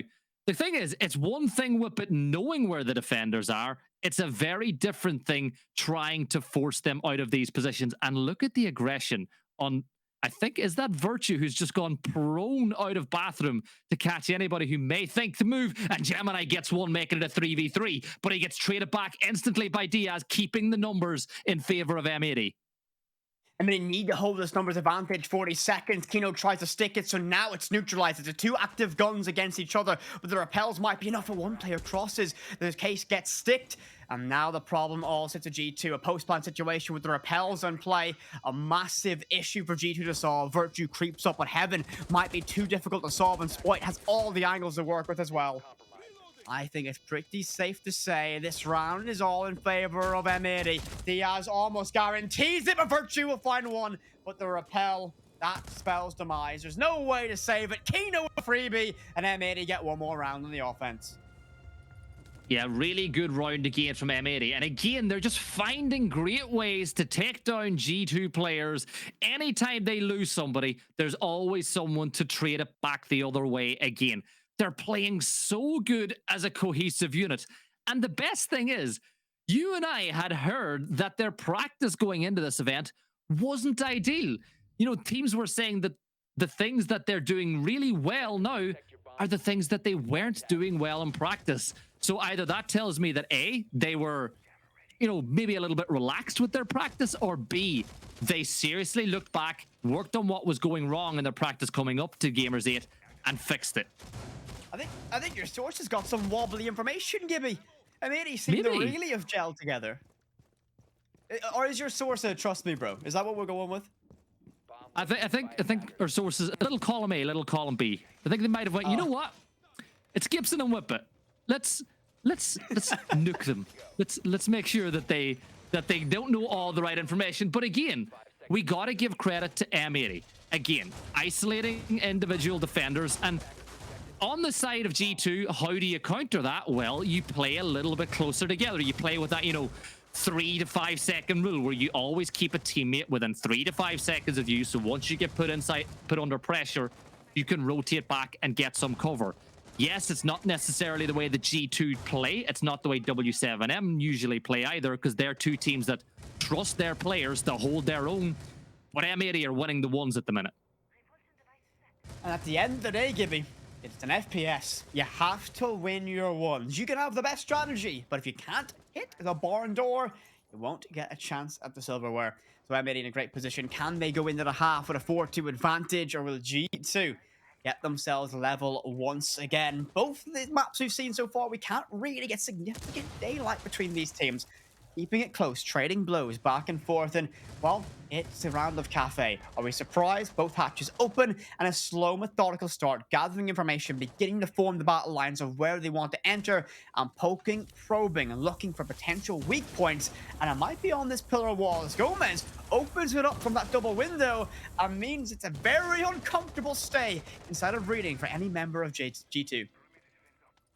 the thing is, it's one thing with it knowing where the defenders are. It's a very different thing trying to force them out of these positions. And look at the aggression on, I think, is that Virtue who's just gone prone out of bathroom to catch anybody who may think to move. And Gemini gets one, making it a 3v3. But he gets traded back instantly by Diaz, keeping the numbers in favor of M80. I mean, they need to hold this numbers advantage. 40 seconds. Kino tries to stick it, so now it's neutralized. It's the two active guns against each other, but the repels might be enough for one player crosses. The case gets sticked, and now the problem all sits at G2. A post-plant situation with the repels in play. A massive issue for G2 to solve. Virtue creeps up, but Heaven might be too difficult to solve, and Spoit has all the angles to work with as well. I think it's pretty safe to say this round is all in favor of M80. Diaz almost guarantees it, but Virtue will find one. But the repel, that spells demise. There's no way to save it. Kino a freebie, and M80 get one more round on the offense. Yeah, really good round again from M80. And again, they're just finding great ways to take down G2 players. Anytime they lose somebody, there's always someone to trade it back the other way again. They're playing so good as a cohesive unit. And the best thing is, you and I had heard that their practice going into this event wasn't ideal. You know, teams were saying that the things that they're doing really well now are the things that they weren't doing well in practice. So either that tells me that A, they were, you know, maybe a little bit relaxed with their practice, or B, they seriously looked back, worked on what was going wrong in their practice coming up to Gamers8 and fixed it. I think your source has got some wobbly information, Gibby. I mean, he seemed to really have gelled together. Or is your source a trust me, bro? Is that what we're going with? I think our source is a little column A, little column B. I think they might have went, you know what? It's Gibson and Whippet. Let's nuke them. Let's make sure that they don't know all the right information. But again, we got to give credit to M80. Again, isolating individual defenders. And on the side of G2, how do you counter that? Well, you play a little bit closer together. You play with that, you know, 3 to 5 second rule, where you always keep a teammate within 3 to 5 seconds of you. So once you get put under pressure, you can rotate back and get some cover. Yes, it's not necessarily the way the G2 play. It's not the way W7M usually play either, because they're two teams that trust their players to hold their own. But M80 are winning the ones at the minute. And at the end of the day, Gibby, it's an FPS. You have to win your ones. You can have the best strategy, but if you can't hit the barn door, you won't get a chance at the silverware. So M80 in a great position. Can they go into the half with a 4-2 advantage, or will G2 get themselves level once again? Both of the maps we've seen so far, we can't really get significant daylight between these teams. Keeping it close, trading blows back and forth, and, well, it's a round of cafe. Are we surprised? Both hatches open, and a slow, methodical start, gathering information, beginning to form the battle lines of where they want to enter, and poking, probing, and looking for potential weak points, and it might be on this pillar wall as Gomez opens it up from that double window, and means it's a very uncomfortable stay inside of reading for any member of G2.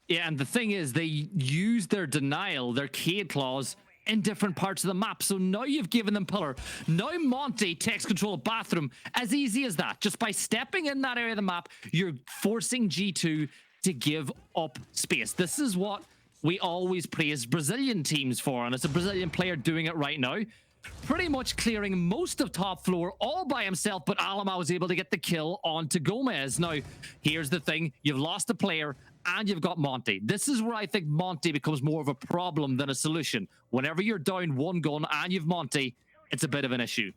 Yeah, and the thing is, they use their denial, their Cade clause, in different parts of the map. So now you've given them pillar. Now Monty takes control of bathroom. As easy as that. Just by stepping in that area of the map, you're forcing G2 to give up space. This is what we always praise Brazilian teams for, and it's a Brazilian player doing it right now. Pretty much clearing most of top floor all by himself, but Alama was able to get the kill onto Gomez. Now, here's the thing. You've lost a player, and you've got Monty. This is where I think Monty becomes more of a problem than a solution. Whenever you're down one gun and you've Monty, it's a bit of an issue.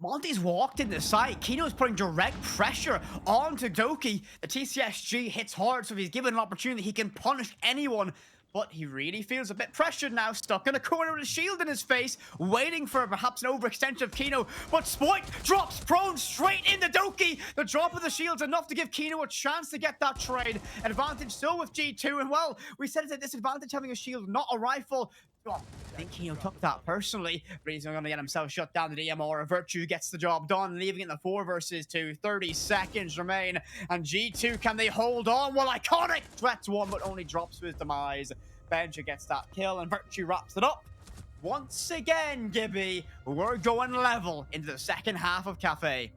Monty's walked in the site. Kino's putting direct pressure onto Doki. The TCSG hits hard, so if he's given an opportunity, he can punish anyone. But he really feels a bit pressured now, stuck in a corner with a shield in his face, waiting for perhaps an overextension of Kino. But Spoit drops prone straight into Doki. The drop of the shield's enough to give Kino a chance to get that trade. Advantage still with G2, and well, we said it's a disadvantage having a shield, not a rifle. Well, I think Kino took that personally, but he's going to get himself shut down. The DMR. Virtue gets the job done, leaving it in the 4 versus 2. 30 seconds remain, and G2, can they hold on? Well, Iconic threats one, but only drops to his demise. Benja gets that kill, and Virtue wraps it up. Once again, Gibby, we're going level into the second half of Cafe.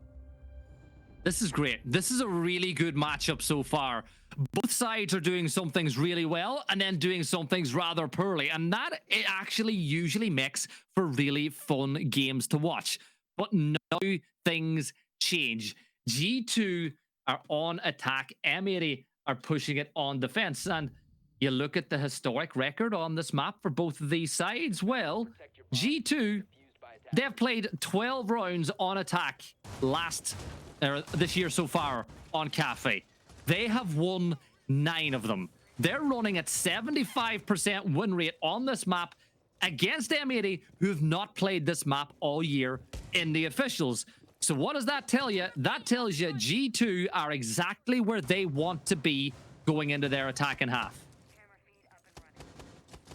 This is great. This is a really good matchup so far. Both sides are doing some things really well and then doing some things rather poorly. And that it actually usually makes for really fun games to watch. But now things change. G2 are on attack. M80 are pushing it on defense. And you look at the historic record on this map for both of these sides. Well, G2, they've played 12 rounds on attack this year so far on Cafe. They have won 9 of them. They're running at 75% win rate on this map against M80, who have not played this map all year in the officials. So what does that tell you? That tells you G2 are exactly where they want to be going into their attacking half.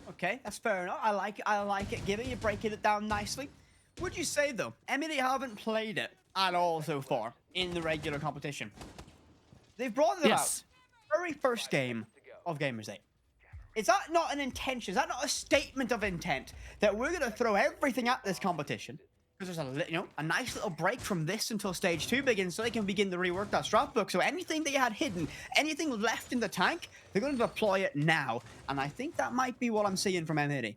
Okay, that's fair enough. I like it. Gibby, you're breaking it down nicely. Would you say, though, M80 haven't played it at all so far in the regular competition? They've brought it out. Very first game of Gamers8. Is that not an intention? Is that not a statement of intent that we're going to throw everything at this competition? Because there's a nice little break from this until stage 2 begins, so they can begin to rework that strat book. So anything they had hidden, anything left in the tank, they're going to deploy it now. And I think that might be what I'm seeing from M80.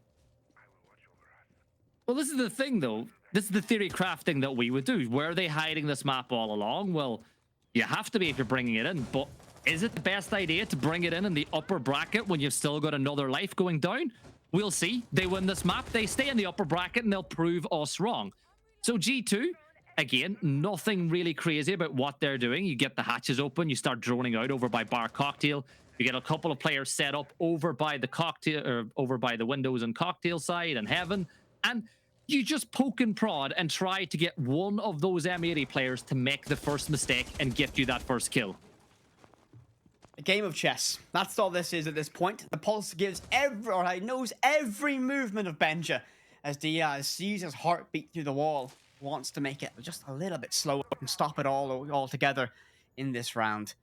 Well, this is the thing, though. This is the theory crafting that we would do. Were they hiding this map all along? Well, you have to be if you're bringing it in. But is it the best idea to bring it in the upper bracket when you've still got another life going down? We'll see. They win this map, they stay in the upper bracket, and they'll prove us wrong. So G2, again, nothing really crazy about what they're doing. You get the hatches open, you start droning out over by Bar Cocktail. You get a couple of players set up over by the cocktail, or over by the windows and cocktail side and heaven, and you just poke and prod and try to get one of those M80 players to make the first mistake and get you that first kill. A game of chess. That's all this is at this point. The pulse gives knows every movement of Benja as Diaz sees his heartbeat through the wall. Wants to make it just a little bit slower and stop it all together in this round.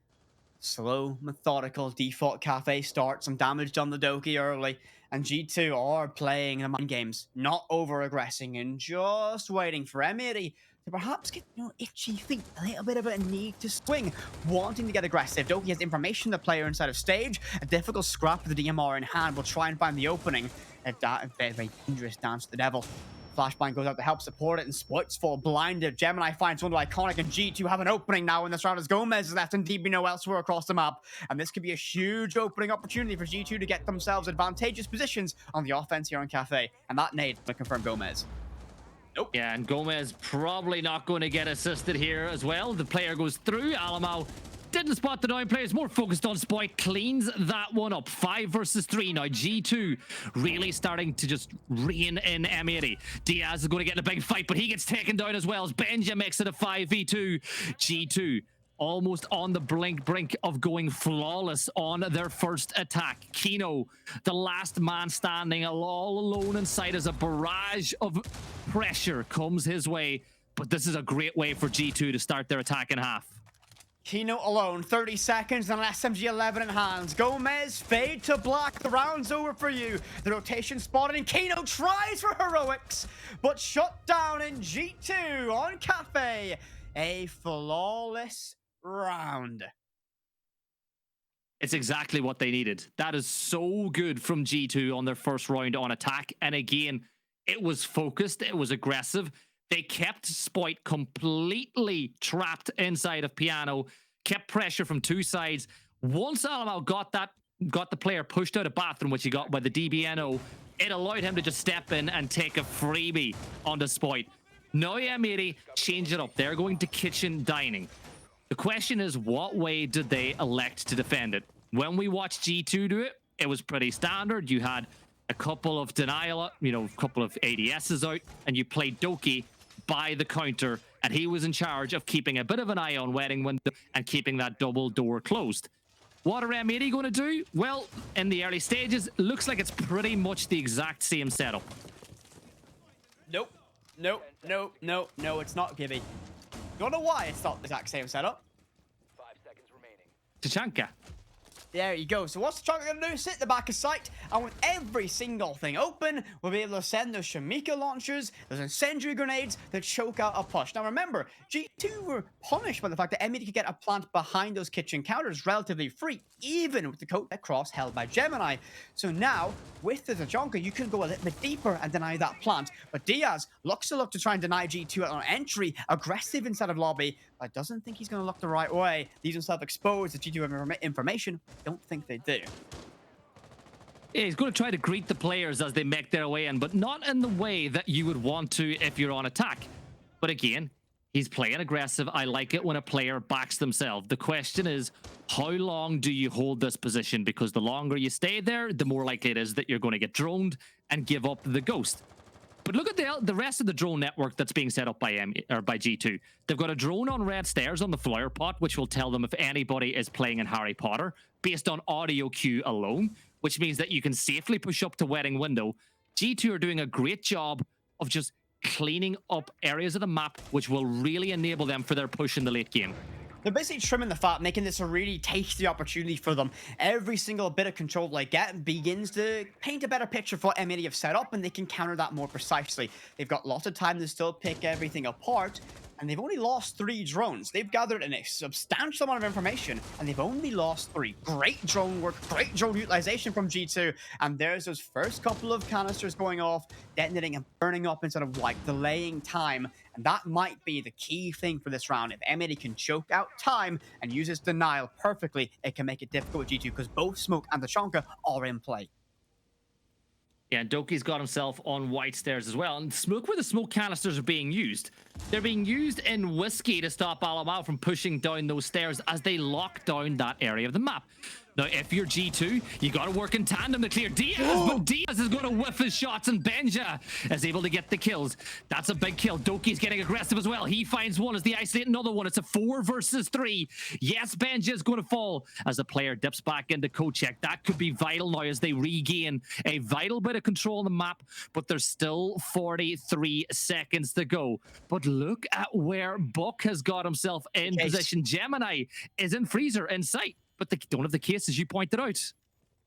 Slow, methodical default cafe start, some damage done the Doki early, and G2 are playing the mind games, not over-aggressing and just waiting for M80 to perhaps get, itchy feet, a little bit of a need to swing, wanting to get aggressive. Doki has information the player inside of stage, a difficult scrap with the DMR in hand, will try and find the opening. A very dangerous dance to the devil. Flashbang goes out to help support it, and Splits fall blinded. Gemini finds one to Iconic, and G2 have an opening now in this round as Gomez is left and DBNO elsewhere across the map. And this could be a huge opening opportunity for G2 to get themselves advantageous positions on the offense here on Cafe. And that nade to confirm Gomez. Nope. Yeah, and Gomez probably not going to get assisted here as well. The player goes through. Alamo didn't spot the down players, more focused on Spoit, cleans that one up. 5 versus 3 now. G2 really starting to just rein in M80. Diaz is going to get in a big fight, but he gets taken down as well as Benja makes it a 5v2. G2 almost on the brink of going flawless on their first attack. Kino, the last man standing, all alone in sight as a barrage of pressure comes his way. But this is a great way for G2 to start their attack in half. Kino alone, 30 seconds and an SMG-11 in hands. Gomez, fade to black. The round's over for you. The rotation spotted, and Kino tries for heroics, but shut down in G2 on Cafe. A flawless round. It's exactly what they needed. That is so good from G2 on their first round on attack. And again, it was focused. It was aggressive. They kept Spoit completely trapped inside of Piano, kept pressure from two sides. Once Alamo got the player pushed out of bathroom, which he got by the DBNO, it allowed him to just step in and take a freebie onto Spoit. Now M80 change it up. They're going to kitchen dining. The question is, what way did they elect to defend it? When we watched G2 do it, it was pretty standard. You had a couple of denial, a couple of ADSs out, and you played Doki by the counter, and he was in charge of keeping a bit of an eye on wedding window and keeping that double door closed. What are M80 going to do? Well, in the early stages, looks like it's pretty much the exact same setup. Nope, it's not, Gibby. Don't know why it's not the exact same setup. 5 seconds remaining. Tachanka. There you go. So what's Tachanka going to do? Sit at the back of site, and with every single thing open, we'll be able to send those Shamika launchers, those incendiary grenades that choke out a push. Now remember, G2 were punished by the fact that M80 could get a plant behind those kitchen counters relatively free, even with the coat that cross held by Gemini. So now, with the Tachanka, you can go a little bit deeper and deny that plant. But Diaz looks to try and deny G2 on entry, aggressive inside of lobby. I doesn't think he's going to look the right way. Leaves himself exposed. If G2 have information, don't think they do. Yeah, he's going to try to greet the players as they make their way in, but not in the way that you would want to if you're on attack. But again, he's playing aggressive. I like it when a player backs themselves. The question is, how long do you hold this position? Because the longer you stay there, the more likely it is that you're going to get droned and give up the ghost. But look at the rest of the drone network that's being set up by G2. They've got a drone on red stairs on the flower pot, which will tell them if anybody is playing in Harry Potter based on audio cue alone, which means that you can safely push up to wedding window. G2 are doing a great job of just cleaning up areas of the map, which will really enable them for their push in the late game. They're basically trimming the fat, making this a really tasty opportunity for them. Every single bit of control they get begins to paint a better picture for what M80 have set up, and they can counter that more precisely. They've got lots of time to still pick everything apart, and they've only lost 3 drones. They've gathered a substantial amount of information, and they've only lost 3. Great drone work, great drone utilization from G2, and there's those first couple of canisters going off, detonating and burning up instead of delaying time. And that might be the key thing for this round. If M80 can choke out time and use its denial perfectly, it can make it difficult with G2 because both Smoke and the Tachanka are in play. Yeah, and Doki's got himself on white stairs as well. And Smoke, where the smoke canisters are being used, they're being used in Whiskey to stop Alamo from pushing down those stairs as they lock down that area of the map. Now, if you're G2, you got to work in tandem to clear Diaz, but Diaz is going to whiff his shots, and Benja is able to get the kills. That's a big kill. Doki's getting aggressive as well. He finds one as they isolate another one. It's a 4 versus 3. Yes, Benja is going to fall as the player dips back into co-check. That could be vital now as they regain a vital bit of control on the map, but there's still 43 seconds to go. But look at where Buck has got himself in position. Gemini is in freezer in sight. but they don't have the case, as you pointed out.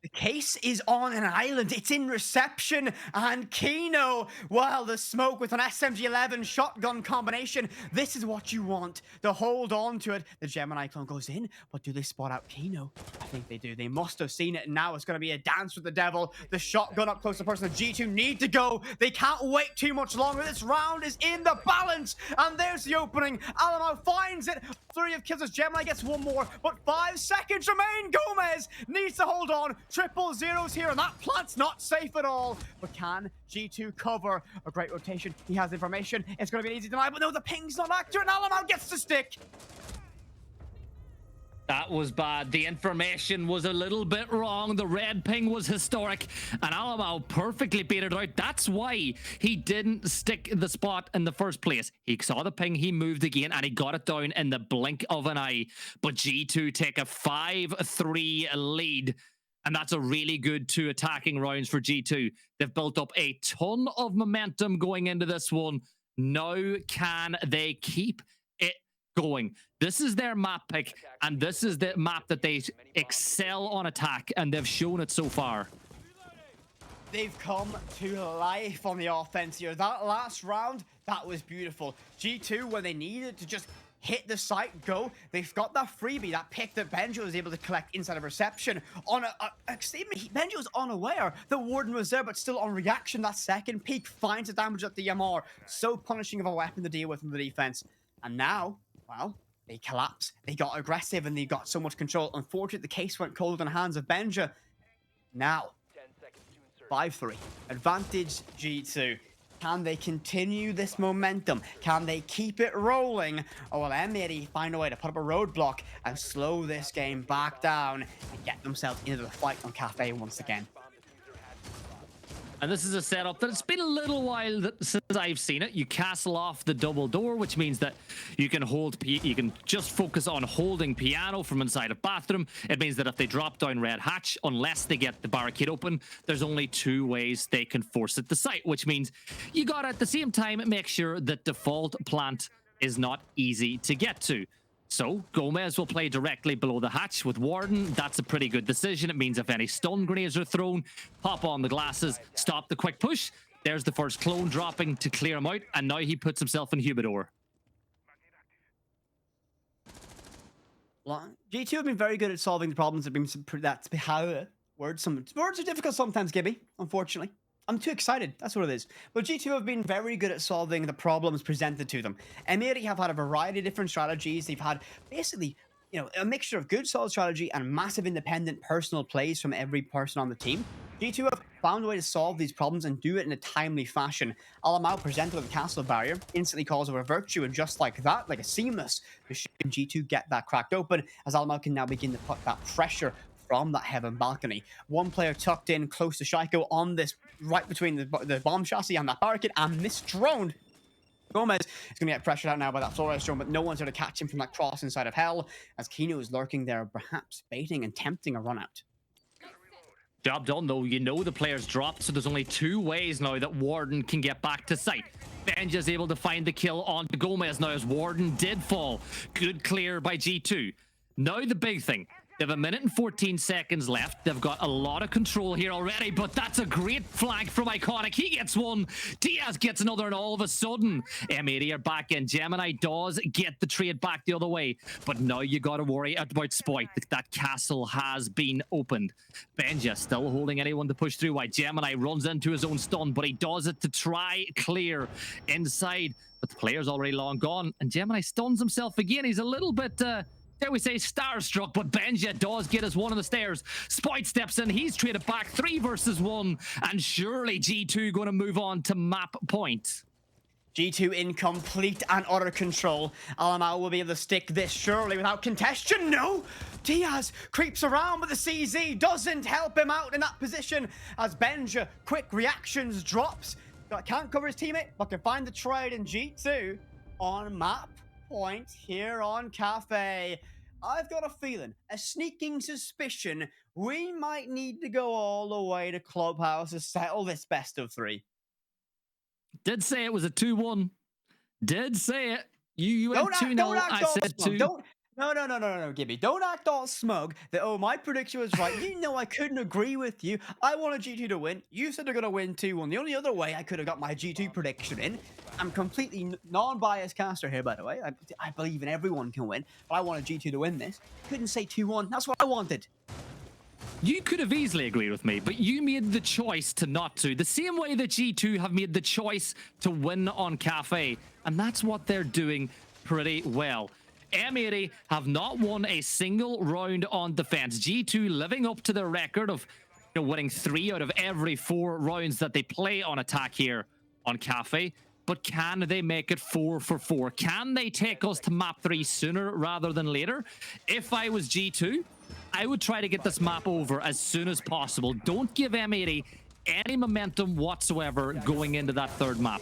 The case is on an island. It's in reception, and Kino, well, the smoke with an SMG-11 shotgun combination. This is what you want to hold on to it. The Gemini clone goes in, but do they spot out Kino? I think they do. They must have seen it, and now it's going to be a dance with the devil. The shotgun up close to person. The G2 need to go. They can't wait too much longer. This round is in the balance, and there's the opening. Alamo finds it. 3 of kills as Gemini gets one more, but 5 seconds remain. Gomez needs to hold on. Triple zeros here, and that plant's not safe at all. But can G2 cover a great rotation? He has information. It's going to be an easy deny, but no, the ping's not accurate, and Alamo gets the stick. That was bad. The information was a little bit wrong. The red ping was historic, and Alamo perfectly baited it out. That's why he didn't stick the spot in the first place. He saw the ping, he moved again, and he got it down in the blink of an eye. But G2 take a 5-3 lead, and that's a really good 2 attacking rounds for G2. They've built up a ton of momentum going into this one. Now can they keep it going? This is their map pick, and this is the map that they excel on attack, and they've shown it so far. They've come to life on the offense here. That last round, that was beautiful. G2, when they needed to just hit the site, go, they've got that freebie, that pick that Benjo was able to collect inside of reception. On a statement, Benjo was unaware the Warden was there, but still on reaction. That second peek finds the damage at the MR. So punishing of a weapon to deal with in the defense. And now, well, they collapse. They got aggressive, and they got so much control. Unfortunately, the case went cold in the hands of Benja. Now, 5-3. Advantage G2. Can they continue this momentum? Can they keep it rolling? Or will M80 find a way to put up a roadblock and slow this game back down and get themselves into the fight on Cafe once again? And this is a setup that it's been a little while since I've seen it. You castle off the double door, which means that you can you can just focus on holding piano from inside a bathroom. It means that if they drop down red hatch, unless they get the barricade open, there's only 2 ways they can force it to site, which means you gotta at the same time make sure that default plant is not easy to get to. So Gomez will play directly below the hatch with Warden. That's a pretty good decision. It means if any stun grenades are thrown, pop on the glasses, stop the quick push. There's the first clone dropping to clear him out, and now he puts himself in Humidor. Well, G2 have been very good at solving the problems. That's how words are difficult sometimes, Gibby, unfortunately. I'm too excited. That's what it is. But G2 have been very good at solving the problems presented to them. M80 have had a variety of different strategies. They've had basically, you know, a mixture of good solid strategy and massive independent personal plays from every person on the team. G2 have found a way to solve these problems and do it in a timely fashion. Alamau presented with a castle barrier, instantly calls over Virtue, and just like that, like a seamless machine, G2 get that cracked open, as Alamau can now begin to put that pressure from that heaven balcony. One player tucked in close to Shaiko on this, right between the bomb chassis and that barricade, and misdroned. Gomez is going to get pressured out now by that Flores drone, but no one's going to catch him from that cross inside of hell, as Kino is lurking there, perhaps baiting and tempting a run out. Job done, though. You know the players dropped, so there's only 2 ways now that Warden can get back to site. Benja's able to find the kill on Gomez now, as Warden did fall. Good clear by G2. Now the big thing. They have 1 minute and 14 seconds left. They've got a lot of control here already, but that's a great flag from Iconic. He gets one. Diaz gets another, and all of a sudden, M80 are back in. Gemini does get the trade back the other way, but now you got to worry about Spoit. That castle has been opened. Benja still holding anyone to push through. While Gemini runs into his own stun, but he does it to try clear inside. But the player's already long gone, and Gemini stuns himself again. He's a little bit... dare we say starstruck, but Benja does get us one on the stairs. Spoit steps in, he's traded back 3 versus 1, and surely G2 going to move on to map point. G2 in complete and utter control. Alamau will be able to stick this surely without contention. No! Diaz creeps around, but the CZ doesn't help him out in that position, as Benja, quick reactions, drops. Can't cover his teammate, but can find the trade in G2 on map point here on Cafe. I've got a feeling, a sneaking suspicion, we might need to go all the way to Clubhouse to settle this best of 3. Did say it was a 2-1. Did say it. You went 2-0. I said 2. No, Gibby. Don't act all smug that, oh, my prediction was right. You know I couldn't agree with you. I wanted G2 to win. You said they're going to win 2-1. The only other way I could have got my G2 prediction in, I'm completely non-biased caster here, by the way. I believe in everyone can win, but I wanted G2 to win this. Couldn't say 2-1. That's what I wanted. You could have easily agreed with me, but you made the choice to not to. The same way that G2 have made the choice to win on Cafe, and that's what they're doing pretty well. M80 have not won a single round on defense. G2 living up to their record of winning 3 out of every 4 rounds that they play on attack here on Cafe. But can they make it 4 for 4? Can they take us to map 3 sooner rather than later? If I was G2, I would try to get this map over as soon as possible. Don't give M80 any momentum whatsoever going into that 3rd map.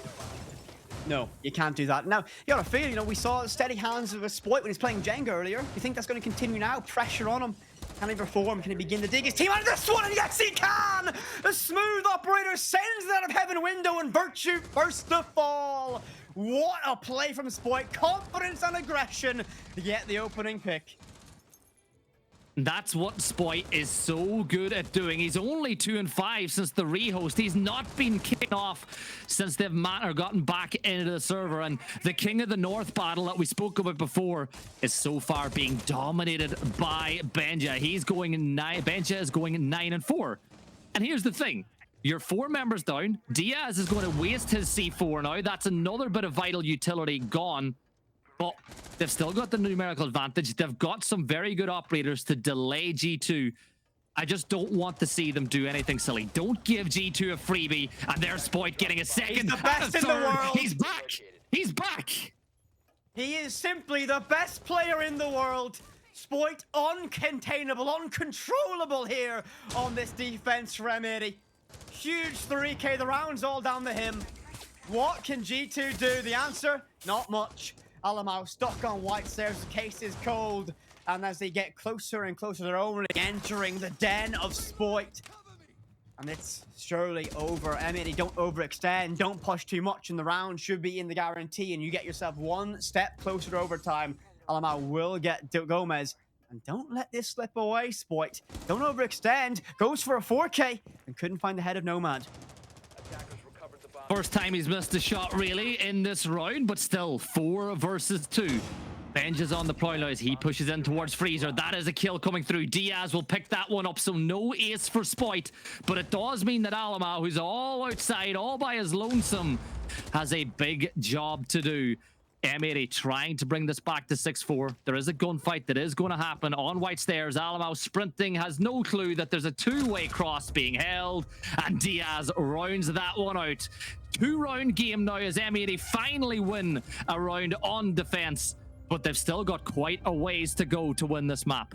No, you can't do that. Now, you gotta feel, we saw steady hands with Spoit when he's playing Jenga earlier. You think that's going to continue now? Pressure on him. Can he perform? Can he begin to dig his team out of this one? And yes, he can! The smooth operator sends it out of heaven window and Virtue first to fall. What a play from Spoit. Confidence and aggression to get the opening pick. That's what Spoit is so good at doing. He's only 2-5 since the rehost. He's not been kicked off since they've gotten back into the server. And the King of the North battle that we spoke about before is so far being dominated by Benja. Benja is going 9-4. And here's the thing. You're 4 members down. Diaz is going to waste his C4 now. That's another bit of vital utility gone. But they've still got the numerical advantage. They've got some very good operators to delay G2. I just don't want to see them do anything silly. Don't give G2 a freebie. And there's Spoit getting a second. He's the best in the world. He's back. He's back. He is simply the best player in the world. Spoit uncontainable, uncontrollable here on this defense for M80. Huge 3K. The round's all down to him. What can G2 do? The answer, not much. Alamau stuck on white stairs. The case is cold. And as they get closer and closer, they're only entering the den of Spoit. And it's surely over. M80, don't overextend. Don't push too much in the round. Should be in the guarantee. And you get yourself 1 step closer to overtime. Alamau will get Gomez. And don't let this slip away, Spoit. Don't overextend. Goes for a 4K. And couldn't find the head of Nomad. First time he's missed a shot, really, in this round, but still 4 versus 2. Benja's on the prowl now as he pushes in towards Freezer. That is a kill coming through. Diaz will pick that one up, so no ace for Spoit. But it does mean that Alamau, who's all outside, all by his lonesome, has a big job to do. M80 trying to bring this back to 6-4. There is a gunfight that is going to happen on white stairs. Alamau sprinting, has no clue that there's a 2-way cross being held, and Diaz rounds that one out. 2-round game now as M80 finally win a round on defense, but they've still got quite a ways to go to win this map.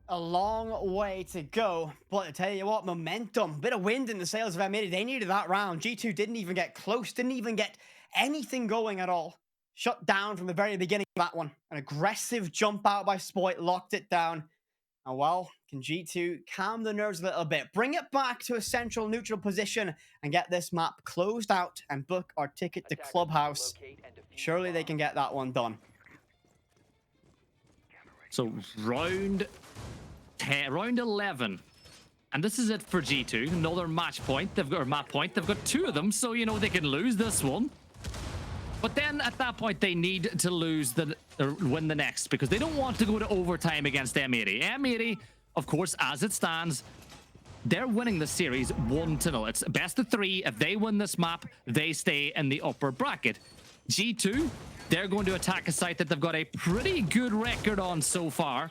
A long way to go, but I tell you what, momentum, bit of wind in the sails of M80. They needed that round. G2 didn't even get close, didn't even get anything going at all. Shut down from the very beginning of that one. An aggressive jump out by Spoit, locked it down. And well, can G2 calm the nerves a little bit, bring it back to a central neutral position and get this map closed out and book our ticket to Clubhouse? Surely they can get that one done. So round 11. And this is it for G2. Another match point. They've got a map point. They've got 2 of them, so they can lose this one. But then at that point, they need to win the next because they don't want to go to overtime against M80. M80, of course, as it stands, they're winning the series 1-0. It's best of 3. If they win this map, they stay in the upper bracket. G2, they're going to attack a site that they've got a pretty good record on so far.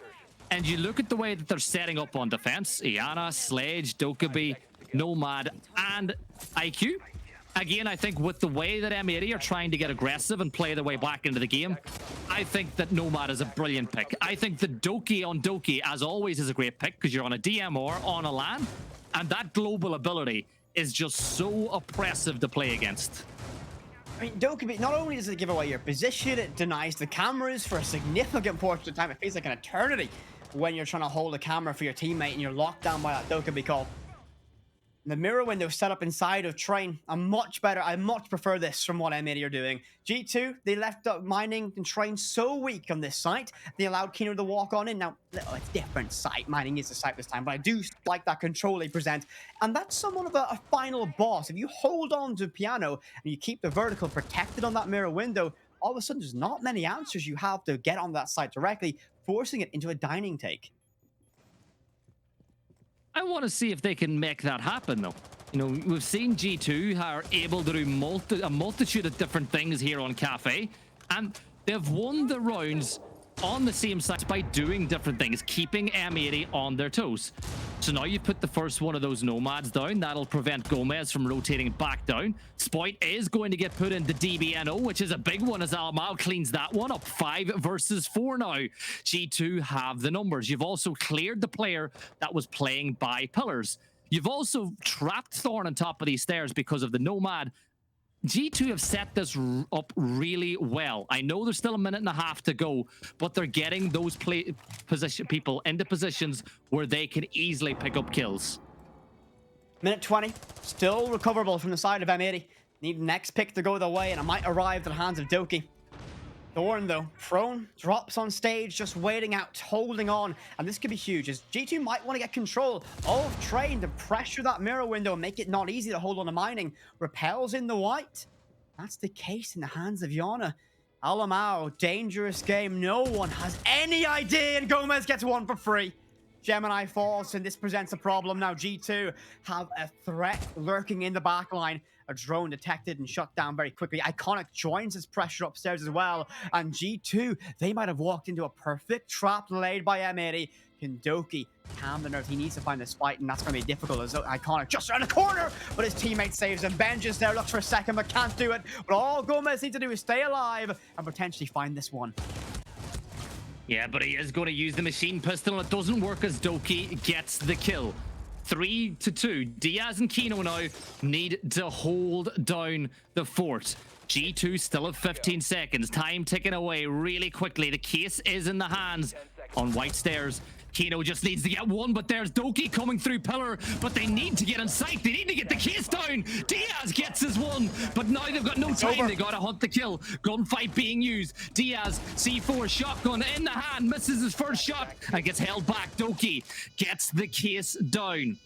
And you look at the way that they're setting up on defense. Iana, Sledge, Dokkaebi, Nomad, and IQ. Again, I think with the way that M80 are trying to get aggressive and play their way back into the game, I think that Nomad is a brilliant pick. I think the Doki on Doki, as always, is a great pick because you're on a DM or on a LAN, and that global ability is just so oppressive to play against. I mean, Dokkaebi, not only does it give away your position, it denies the cameras for a significant portion of time. It feels like an eternity when you're trying to hold a camera for your teammate and you're locked down by that Dokkaebi call. The mirror window set up inside of Train. I much prefer this from what M80 are doing. G2, they left up mining and Train so weak on this site, they allowed Kino to walk on in. Now, it's different site. Mining is the site this time, but I do like that control they present. And that's somewhat of a final boss. If you hold on to Piano and you keep the vertical protected on that mirror window, all of a sudden there's not many answers you have to get on that site directly, forcing it into a dining take. I want to see if they can make that happen, though. You know, we've seen G2 are able to do a multitude of different things here on Cafe, and they've won the rounds on the same site by doing different things, keeping M80 on their toes. So now you put the first one of those nomads down. That'll prevent Gomez from rotating back down. Spoit is going to get put into DBNO, which is a big one as Almao cleans that one up. 5 versus 4 now. G2 have the numbers. You've also cleared the player that was playing by pillars. You've also trapped Thorn on top of these stairs because of the nomad. G2 have set this up really well. I know there's still a minute and a half to go, but they're getting those people into positions where they can easily pick up kills. Minute 20, still recoverable from the side of M80. Need next pick to go their way, and it might arrive to the hands of Doki. Thorn, though, prone, drops on stage, just waiting out, holding on, and this could be huge, as G2 might want to get control of Train to pressure that mirror window and make it not easy to hold on to mining. Repels in the white. That's the case in the hands of Yana. Alamao, dangerous game. No one has any idea, and Gomez gets one for free. Gemini falls, and this presents a problem now. G2 have a threat lurking in the backline. A drone detected and shut down very quickly. Iconic joins his pressure upstairs as well. And G2, they might have walked into a perfect trap laid by M80. Kindoki, calm the nerves. He needs to find this fight, and that's going to be difficult as Iconic just around the corner. But his teammate saves him. Benj is there, looks for a second, but can't do it. But all Gomez needs to do is stay alive and potentially find this one. Yeah, but he is going to use the machine pistol, and it doesn't work as Doki gets the kill. 3-2. Diaz and Kino now need to hold down the fort. G2 still have 15 seconds. Time ticking away really quickly. The case is in the hands on white stairs. Kino just needs to get one, but there's Doki coming through pillar, but they need to get in sight. They need to get the case down. Diaz gets his one, but now they've got no time. They got to hunt the kill. Gunfight being used. Diaz, C4 shotgun in the hand, misses his first shot and gets held back. Doki gets the case down.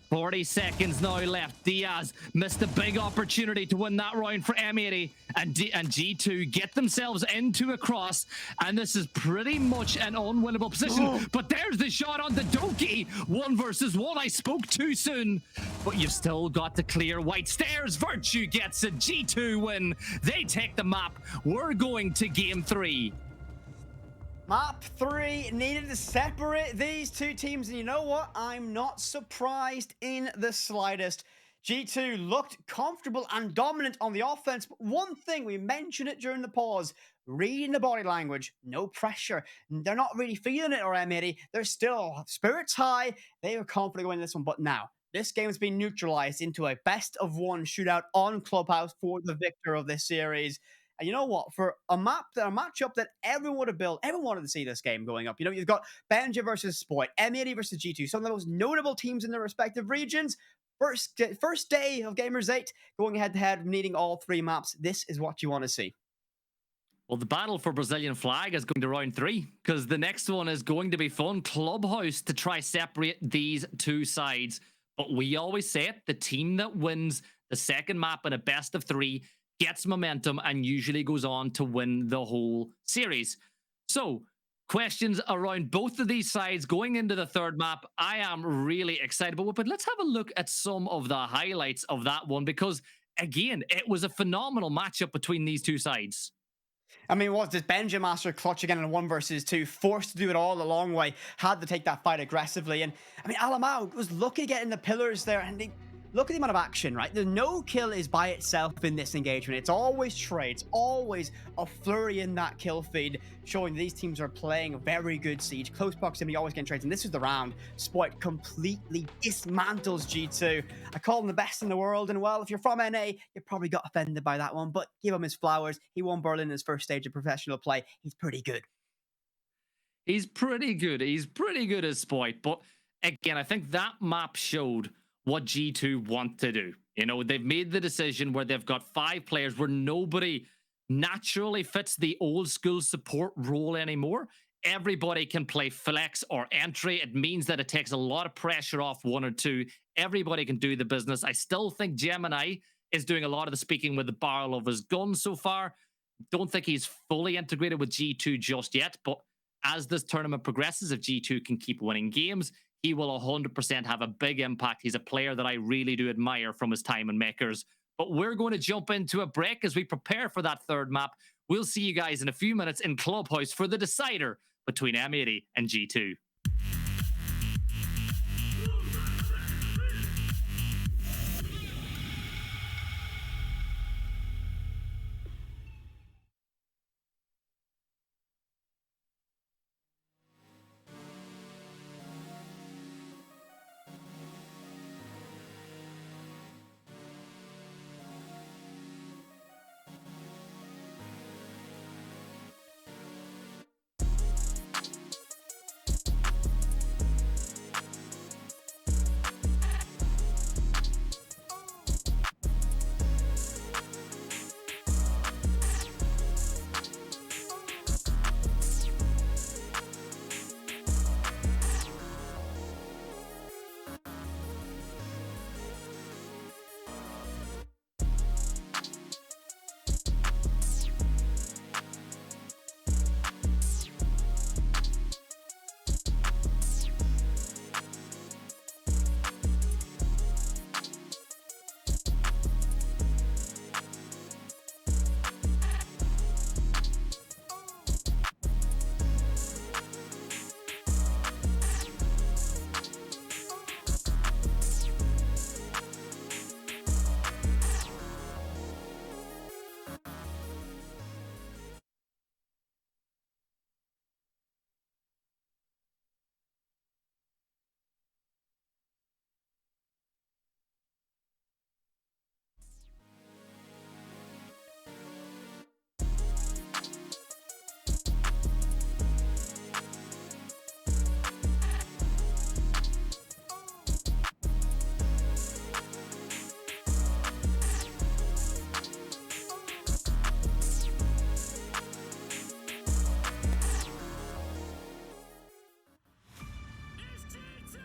40 seconds now left. Diaz missed a big opportunity to win that round for M80, and G2 get themselves into a cross, and this is pretty much an unwinnable position. But there's the shot on the Doki. 1 versus 1. I spoke too soon, but you've still got to clear white stairs. Virtue gets a G2 win. They take the map. We're going to game 3. Map 3 needed to separate these two teams, and you know what? I'm not surprised in the slightest. G2 looked comfortable and dominant on the offense, but one thing, we mentioned it during the pause, reading the body language, no pressure. They're not really feeling it, or M80. They're still spirits high. They were confident going this one, but now, this game has been neutralized into a best-of-1 shootout on Clubhouse for the victor of this series. And you know what? For a matchup that everyone would have built, everyone wanted to see this game going up. You know, you've got Benja versus Spoit, M80 versus G2, some of the most notable teams in their respective regions. First day of Gamers8, going head-to-head, needing all 3 maps. This is what you want to see. Well, the battle for Brazilian flag is going to round 3, because the next one is going to be fun. Clubhouse to try separate these two sides. But we always say it, the team that wins the second map in a best of 3 gets momentum and usually goes on to win the whole series. So, questions around both of these sides going into the third map. I am really excited, but let's have a look at some of the highlights of that one, because again, it was a phenomenal matchup between these two sides. I mean, what did Benja master clutch again in a 1 versus 2, forced to do it all a long way, had to take that fight aggressively. And I mean, Alamao was lucky to get in the pillars there, and look at the amount of action, right? The no kill is by itself in this engagement. It's always trades, always a flurry in that kill feed, showing these teams are playing a very good siege. Close proximity, always getting trades, and this is the round. Spoit completely dismantles G2. I call him the best in the world, and well, if you're from NA, you probably got offended by that one, but give him his flowers. He won Berlin in his first stage of professional play. He's pretty good. He's pretty good. He's pretty good as Spoit, but again, I think that map showed what G2 want to do. You know, they've made the decision where they've got 5 players where nobody naturally fits the old school support role anymore. Everybody can play flex or entry. It means that it takes a lot of pressure off 1 or 2. Everybody can do the business. I still think Gemini is doing a lot of the speaking with the barrel of his gun so far. Don't think he's fully integrated with G2 just yet, but as this tournament progresses, if G2 can keep winning games, he will 100% have a big impact. He's a player that I really do admire from his time in Makers. But we're going to jump into a break as we prepare for that third map. We'll see you guys in a few minutes in Clubhouse for the decider between M80 and G2.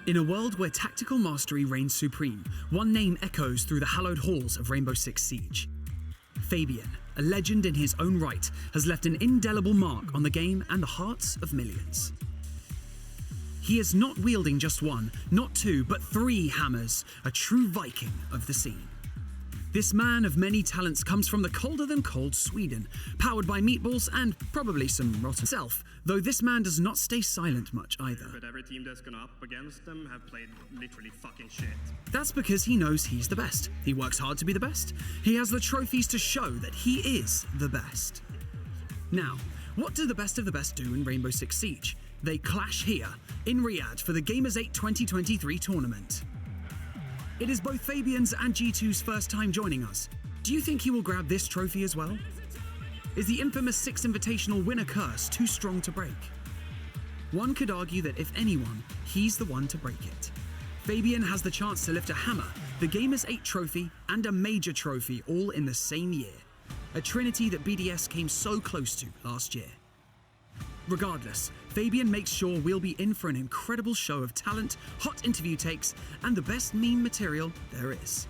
In a world where tactical mastery reigns supreme, one name echoes through the hallowed halls of Rainbow Six Siege. Fabian, a legend in his own right, has left an indelible mark on the game and the hearts of millions. He is not wielding just 1, not 2, but 3 hammers, a true Viking of the scene. This man of many talents comes from the colder than cold Sweden, powered by meatballs and probably some rotten self, though this man does not stay silent much either. But every team that's gone up against them have played literally fucking shit. That's because he knows he's the best. He works hard to be the best. He has the trophies to show that he is the best. Now, what do the best of the best do in Rainbow Six Siege? They clash here, in Riyadh, for the Gamers8 2023 tournament. It is both Fabian's and G2's first time joining us. Do you think he will grab this trophy as well? Is the infamous 6 Invitational winner curse too strong to break? One could argue that if anyone, he's the one to break it. Fabian has the chance to lift a hammer, the Gamers8 trophy, and a major trophy all in the same year. A trinity that BDS came so close to last year. Regardless, Fabian makes sure we'll be in for an incredible show of talent, hot interview takes, and the best meme material there is.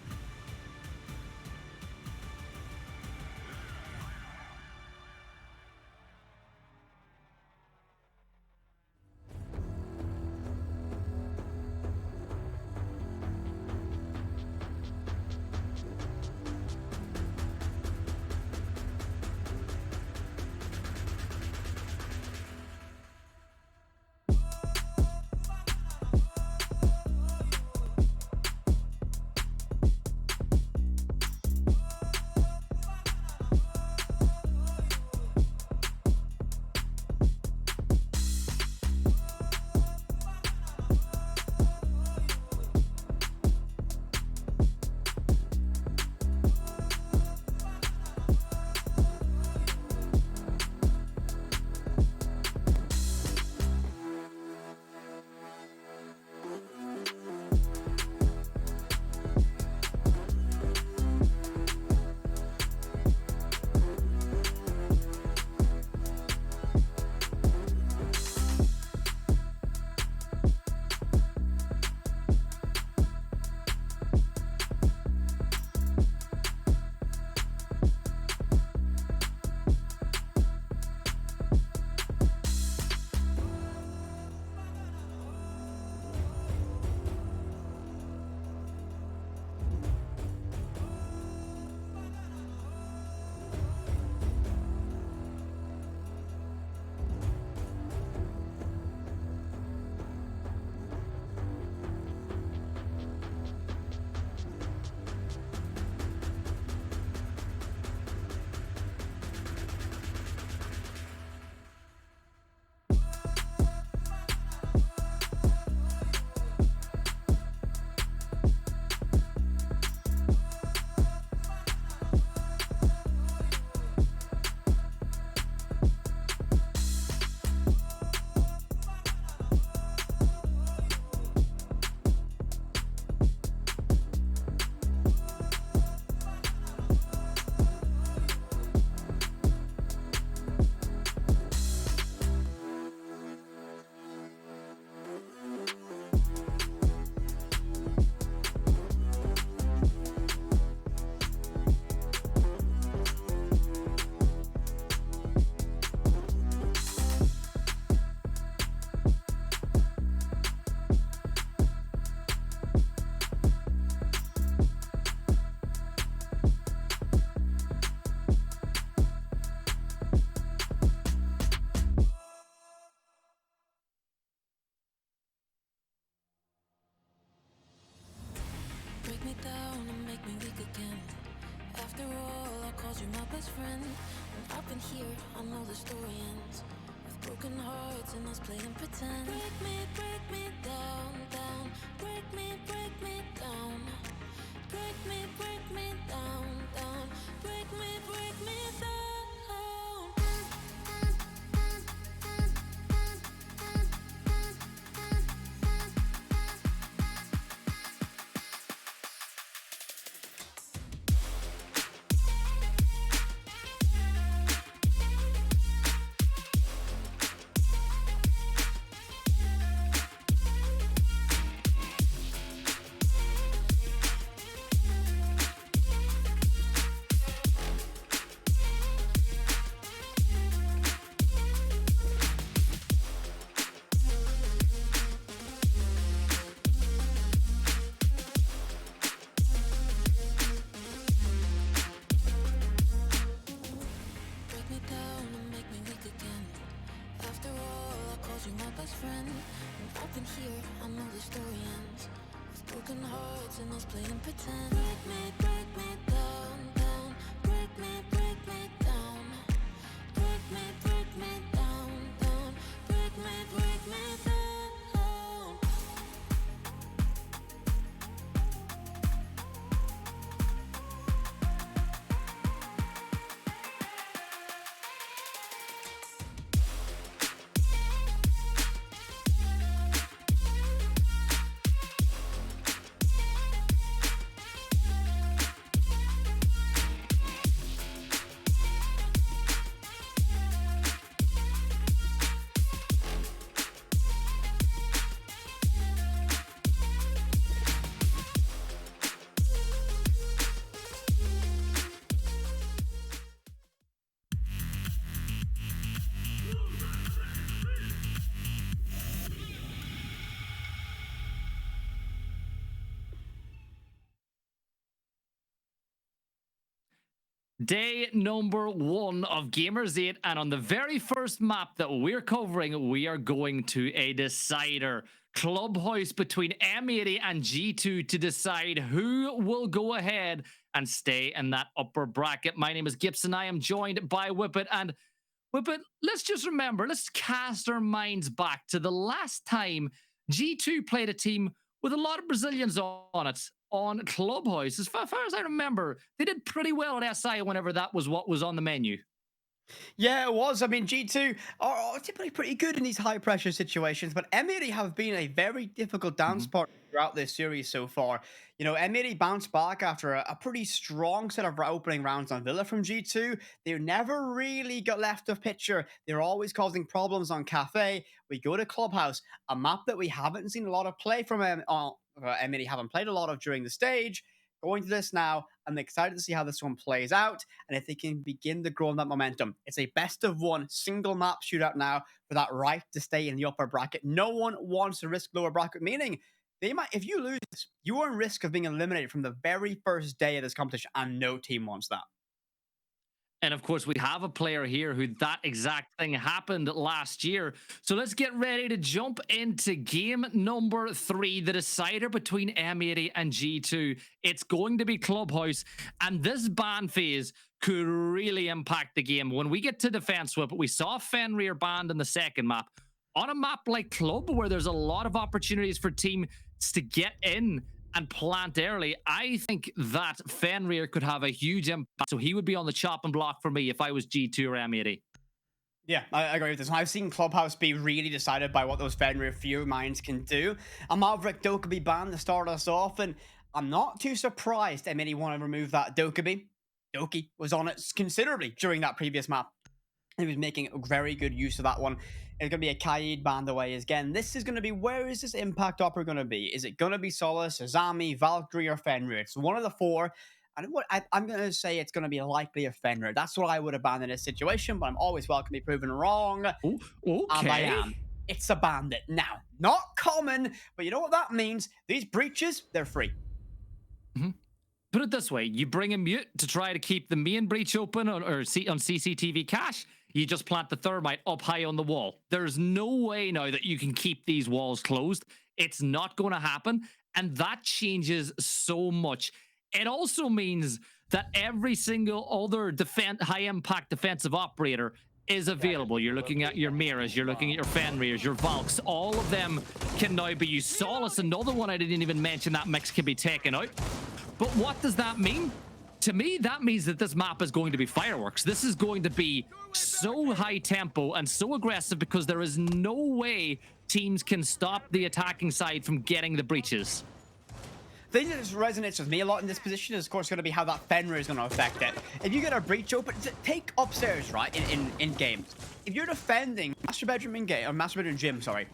make me weak again. After all, I called you my best friend. And I've been here, I know the story ends with broken hearts and us playing pretend. Break me down, down. Break me down. Break me down, down. Break me down. Break me down and make me weak again. After all, I called you my best friend. And I've been here, I know the story ends with broken hearts and us playing pretend. Break me down, down. Break me down. Break me down, down. Break me down. Day number 1 of Gamers8, and on the very first map that we're covering, we are going to a decider. Clubhouse between M80 and G2 to decide who will go ahead and stay in that upper bracket. My name is Gibson. I am joined by Whippet. And Whippet, let's just remember, let's cast our minds back to the last time G2 played a team with a lot of Brazilians on it on Clubhouse. As far as I remember, they did pretty well at SI whenever that was what was on the menu. Yeah, it was. I mean, G2 are typically pretty good in these high-pressure situations, but M80 have been a very difficult dance partner throughout this series so far. You know, M80 bounced back after a pretty strong set of opening rounds on Villa from G2. They never really got left of picture. They're always causing problems on Cafe. We go to Clubhouse, a map that we haven't seen a lot of play from M80 haven't played a lot of during the stage. Going to this now, I'm excited to see how this one plays out and if they can begin to grow on that momentum. It's a best of 1 single map shootout now for that right to stay in the upper bracket. No one wants to risk lower bracket, meaning they might, if you lose, you are in risk of being eliminated from the very first day of this competition, and no team wants that. And of course, we have a player here who that exact thing happened last year. So let's get ready to jump into game number 3, the decider between M80 and G2. It's going to be Clubhouse, and this ban phase could really impact the game. When we get to defense whip, we saw Fenrir banned in the second map. On a map like Club, where there's a lot of opportunities for teams to get in and plant early, I think that Fenrir could have a huge impact. So he would be on the chopping block for me if I was G2 or M80. Yeah, I agree with this. I've seen Clubhouse be really decided by what those Fenrir few minds can do. A Maverick Dokkaebi ban to start us off, and I'm not too surprised M80 want to remove that Dokkaebi. Doki was on it considerably during that previous map. He was making very good use of that one. It's going to be a Kaid band away again. This is going to be, where is this impact upper going to be? Is it going to be Solus, Azami, Valkyrie, or Fenrir? It's one of the 4. And what I'm going to say it's going to be likely a Fenrir. That's what I would have banned in this situation, but I'm always welcome to be proven wrong. Ooh, okay. And I am. It's a bandit. Now, not common, but you know what that means? These breaches, they're free. Put it this way, you bring a mute to try to keep the main breach open on CCTV cache, you just plant the thermite up high on the wall. There's no way now that you can keep these walls closed. It's not going to happen, and that changes so much. It also means that every single other high-impact defensive operator is available. You're looking at your Miras, you're looking at your Fenriers, your Valks. All of them can now be used. Solace, another one I didn't even mention, that mix can be taken out. But what does that mean? To me, that means that this map is going to be fireworks. This is going to be so high tempo and so aggressive because there is no way teams can stop the attacking side from getting the breaches. The thing that resonates with me a lot in this position is, of course, going to be how that Fenrir is going to affect it. If you get a breach open, take upstairs, right, in game. If you're defending master bedroom in game, or master bedroom gym, sorry.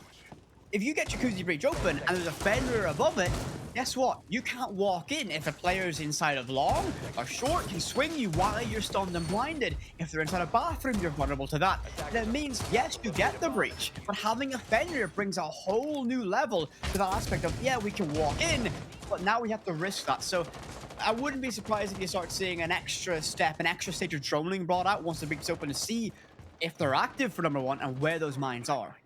If you get Jacuzzi breach open and there's a Fenrir above it, guess what? You can't walk in if a player's inside of long or short can swing you while you're stunned and blinded. If they're inside a bathroom, you're vulnerable to that. That means, yes, you get the breach, but having a Fenrir brings a whole new level to that aspect of, yeah, we can walk in, but now we have to risk that. So I wouldn't be surprised if you start seeing an extra step, an extra stage of droning brought out once the breach is open to see if they're active for number one and where those mines are.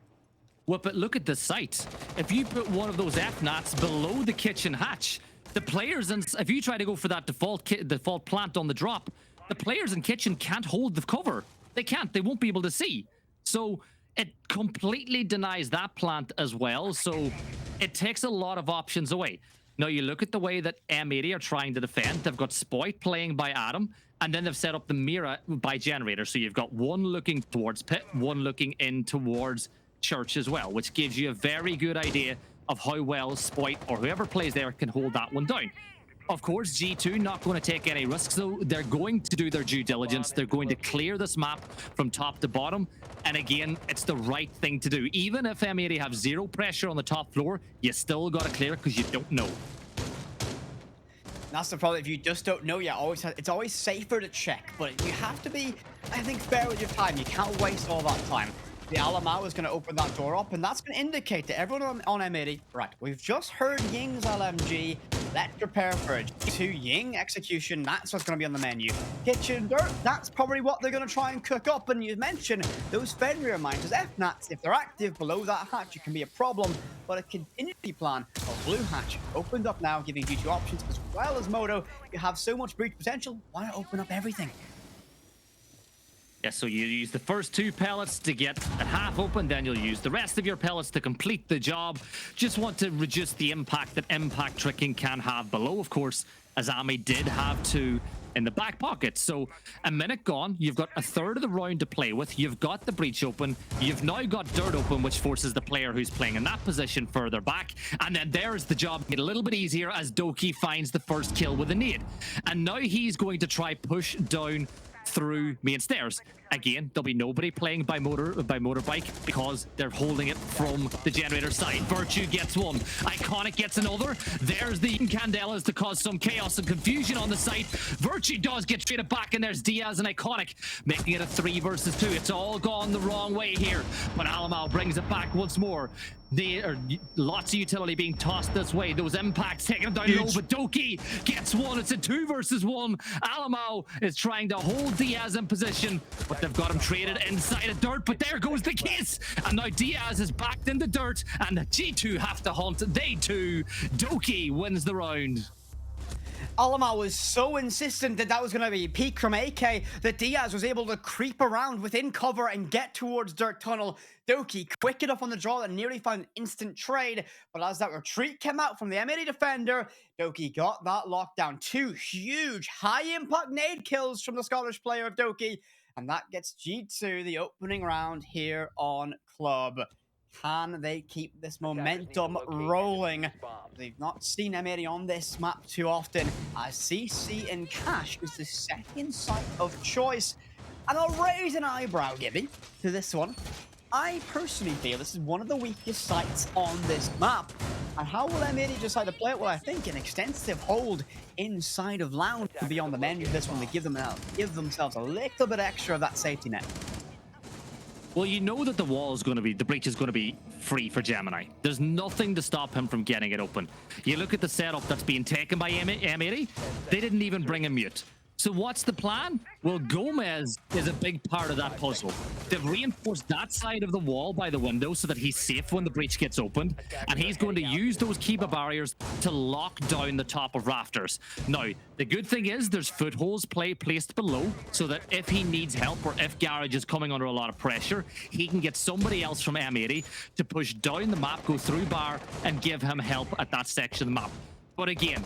Well, but look at the site. If you put one of those FNATs below the kitchen hatch, the players, and if you try to go for that default plant on the drop, the players in kitchen can't hold the cover. They can't. They won't be able to see. So it completely denies that plant as well. So it takes a lot of options away. Now, you look at the way that M80 are trying to defend. They've got Spoit playing by Adam, and then they've set up the Mira by Generator. So you've got one looking towards Pit, one looking in towards Church as well, which gives you a very good idea of how well Spoit or whoever plays there can hold that one down. Of course, G2 not going to take any risks, though. They're going to do their due diligence. They're going to clear this map from top to bottom. And again, it's the right thing to do. Even if M80 have zero pressure on the top floor, you still got to clear it because you don't know. That's the problem. If you just don't know, it's always safer to check, but you have to be, I think, fair with your time. You can't waste all that time. The Alamau is going to open that door up, and that's going to indicate to everyone on M80, right, we've just heard Ying's LMG. Let's prepare for a G2 Ying execution. That's what's going to be on the menu. Kitchen dirt, that's probably what they're going to try and cook up. And you mentioned those Fenrir mines, those FNATs, if they're active below that hatch, it can be a problem. But a contingency plan of blue hatch opened up now, giving G2 options as well as Moto. You have so much breach potential, why not open up everything? Yeah, so you use the first two pellets to get a half open, then you'll use the rest of your pellets to complete the job. Just want to reduce the impact that impact tricking can have below, of course, as Ami did have to in the back pocket. So a minute gone, you've got a third of the round to play with, you've got the breach open, you've now got dirt open, which forces the player who's playing in that position further back, and then there's the job made a little bit easier as Doki finds the first kill with a nade. And now he's going to try push down through main stairs. Again, there'll be nobody playing by motorbike because they're holding it from the generator side. Virtue gets one. Iconic gets another. There's the Candelas to cause some chaos and confusion on the site. Virtue does get traded back, and there's Diaz and Iconic, making it a 3 versus 2. It's all gone the wrong way here, but Alamau brings it back once more. Lots of utility being tossed this way. Those impacts taking him down low, but Doki gets one. It's a 2 versus 1. Alamau is trying to hold Diaz in position, but they've got him traded inside of dirt. But there goes the case, and now Diaz is backed in the dirt, and the G2 have to hunt. They too. Doki wins the round. Alamau was so insistent that that was going to be peak from AK that Diaz was able to creep around within cover and get towards Dirt Tunnel. Doki quick enough on the draw that nearly found an instant trade, but as that retreat came out from the M80 defender, Doki got that lockdown. 2 huge high-impact nade kills from the Scottish player of Doki, and that gets G2 the opening round here on Club. Can they keep this momentum rolling? They've not seen M80 on this map too often, as CC and Cash is the second site of choice. And I'll raise an eyebrow, Gibby, to this one. I personally feel this is one of the weakest sites on this map. And how will M80 decide to play it? Well, I think an extensive hold inside of Lounge could be on the menu for this one to give themselves a little bit extra of that safety net. Well, you know that the breach is going to be free for Gemini. There's nothing to stop him from getting it open. You look at the setup that's being taken by M80, they didn't even bring a mute. So what's the plan? Well, Gomez is a big part of that puzzle. They've reinforced that side of the wall by the window so that he's safe when the breach gets opened, and he's going to use those Kiba barriers to lock down the top of rafters. Now, the good thing is there's footholds placed below so that if he needs help or if Garage is coming under a lot of pressure, he can get somebody else from M80 to push down the map, go through bar, and give him help at that section of the map. But again,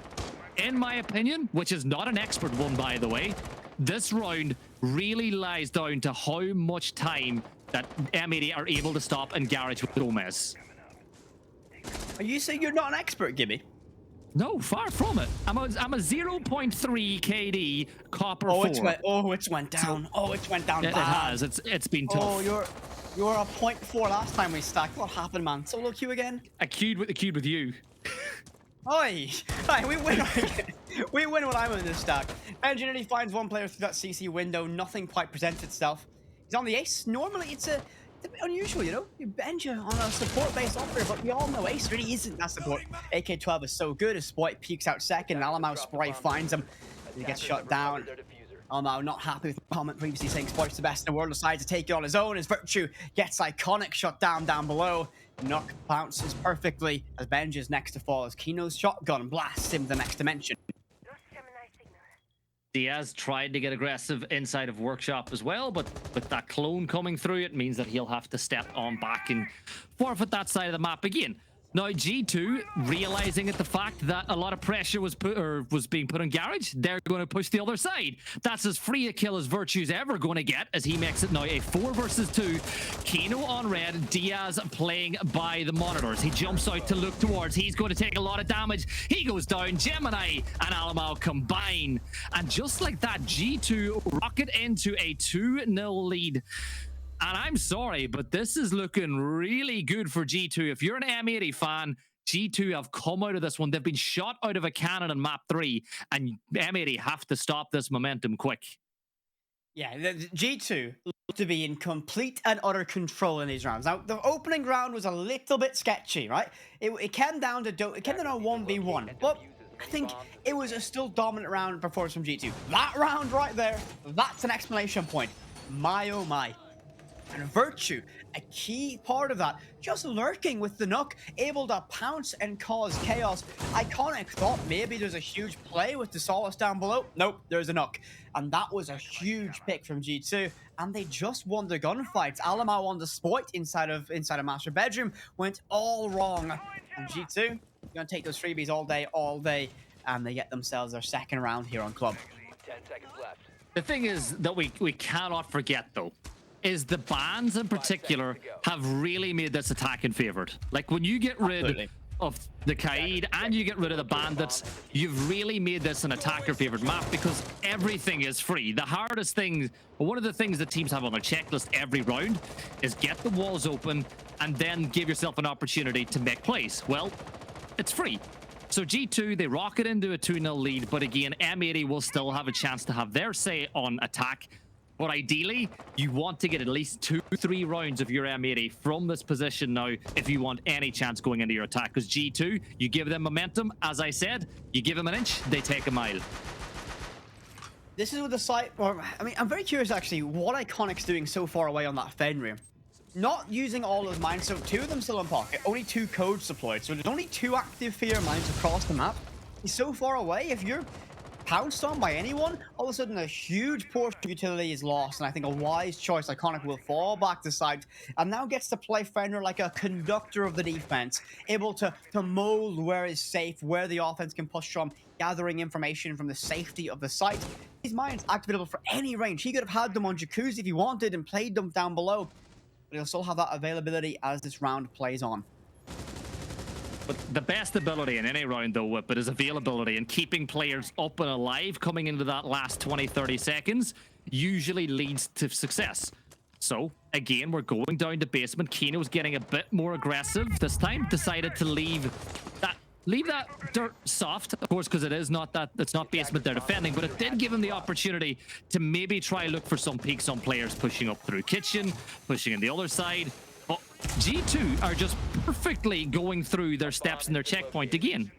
in my opinion, which is not an expert one, by the way, this round really lies down to how much time that M80 are able to stop and Garage with Gomez. Are you saying you're not an expert, Gibby? No, far from it. I'm a 0.3 KD copper 4. It's went down. It went down It bad. has. It's been tough. Oh, you're a 0.4 last time we stacked. What happened, man? Solo queue again? I queued with you. Oi! Right, we win. We win when I'm in this stack. Engineer finds one player through that CC window. Nothing quite presents itself. He's on the ace. Normally, it's a bit unusual, you know? You Benja on a support-based offer, but we all know ace really isn't that support. AK-12 is so good. His Spoit peeks out second. Alamau Spray finds him. He gets shut down. Alamau not happy with the comment previously saying Spoit's the best in the world. Decides to take it on his own. His Virtue gets iconic shut down below. Knock bounces perfectly as Benj is next to fall as Kino's shotgun blasts him to the next dimension. Diaz tried to get aggressive inside of Workshop as well, but with that clone coming through, it means that he'll have to step on back and forfeit that side of the map again. Now, G2, realizing at the fact that a lot of pressure was being put on Garage, they're going to push the other side. That's as free a kill as Virtue's ever going to get, as he makes it now a 4 versus 2. Kino on red, Diaz playing by the monitors. He jumps out to look towards. He's going to take a lot of damage. He goes down. Gemini and Alamau combine. And just like that, G2 rocket into a 2-0 lead. And I'm sorry, but this is looking really good for G2. If you're an M80 fan, G2 have come out of this one. They've been shot out of a cannon in map 3, and M80 have to stop this momentum quick. Yeah, the G2 look to be in complete and utter control in these rounds. Now, the opening round was a little bit sketchy, right? It came down to a 1v1, but I think it was a still dominant round performance from G2. That round right there, that's an exclamation point. My oh my. And Virtue, a key part of that, just lurking with the Nook, able to pounce and cause chaos. Iconic thought maybe there's a huge play with the Solace down below. Nope, there's a Nook. And that was a huge pick from G2. And they just won the gunfights. Alamau on the Spoit inside of Master Bedroom went all wrong. And G2, gonna take those freebies all day. And they get themselves their second round here on Club. 10 seconds left. The thing is that we cannot forget, though, is the bans in particular have really made this attacking favored. Like, when you get rid of the Kaid and you get rid of the bandits, you've really made this an attacker favored map because everything is free. The hardest thing, one of the things that teams have on their checklist every round is get the walls open and then give yourself an opportunity to make plays. Well, it's free. So G2, they rocket into a 2-0 lead, but again, M80 will still have a chance to have their say on attack. But ideally, you want to get at least 2-3 rounds of your M80 from this position now if you want any chance going into your attack. Because G2, you give them momentum. As I said, you give them an inch, they take a mile. This is with the site, or I mean, I'm very curious actually what Iconic's doing so far away on that Fenrir. Not using all of mines, so 2 of them still in pocket, only 2 codes deployed, so there's only 2 active fear mines across the map. He's so far away, if you're pounced on by anyone, all of a sudden a huge portion of utility is lost, and I think a wise choice. Iconic will fall back to site and now gets to play Fenrir like a conductor of the defense, able to mold where is safe, where the offense can push from, gathering information from the safety of the site. These mines activatable for any range. He could have had them on Jacuzzi if he wanted and played them down below, but he'll still have that availability as this round plays on. But the best ability in any round, though, Whippet, is availability, and keeping players up and alive coming into that last 20-30 seconds usually leads to success. So, again, we're going down to basement. Kino's getting a bit more aggressive this time. Decided to leave that dirt soft, of course, because it's not basement they're defending, but it did give him the opportunity to maybe try look for some peeks on players pushing up through kitchen, pushing in the other side. But G2 are just perfectly going through their steps and their checkpoint again.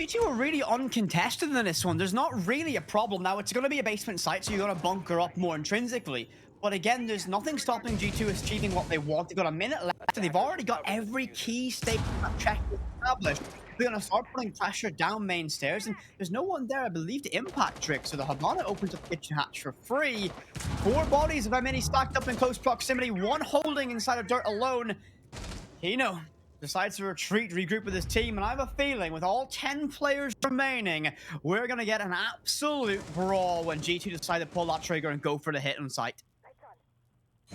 G2 are really uncontested in this one. There's not really a problem. Now, it's going to be a basement site, so you got to bunker up more intrinsically. But again, there's nothing stopping G2 achieving what they want. They've got a minute left, and they've already got every key stake check established. They're going to start putting pressure down main stairs, and there's no one there, I believe, to impact Trick. So the Havana opens up kitchen hatch for free. 4 bodies of M80 stacked up in close proximity, 1 holding inside of dirt alone. Hino decides to retreat, regroup with his team, and I have a feeling with all 10 players remaining, we're going to get an absolute brawl when G2 decide to pull that trigger and go for the hit on site.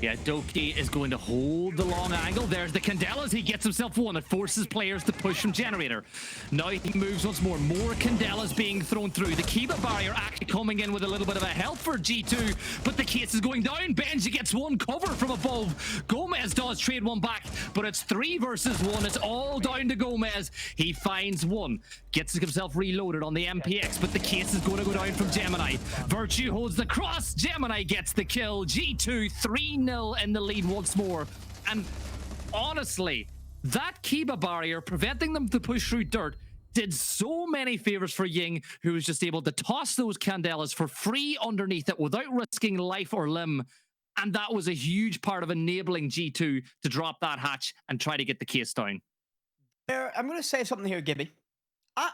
Yeah, Doki is going to hold the long angle. There's the Candelas. He gets himself one. It forces players to push from Generator. Now he moves once more. More Candelas being thrown through. The Kiba barrier actually coming in with a little bit of a help for G2, but the case is going down. Benji gets one cover from above. Gomez does trade one back, but it's 3 versus 1. It's all down to Gomez. He finds one. Gets himself reloaded on the MPX, but the case is going to go down from Gemini. Virtue holds the cross. Gemini gets the kill. G2 3-0 in the lead once more. And honestly, that Kiba barrier preventing them to push through dirt did so many favors for Ying, who was just able to toss those Candelas for free underneath it without risking life or limb. And that was a huge part of enabling G2 to drop that hatch and try to get the case down. I'm going to say something here, Gibby. I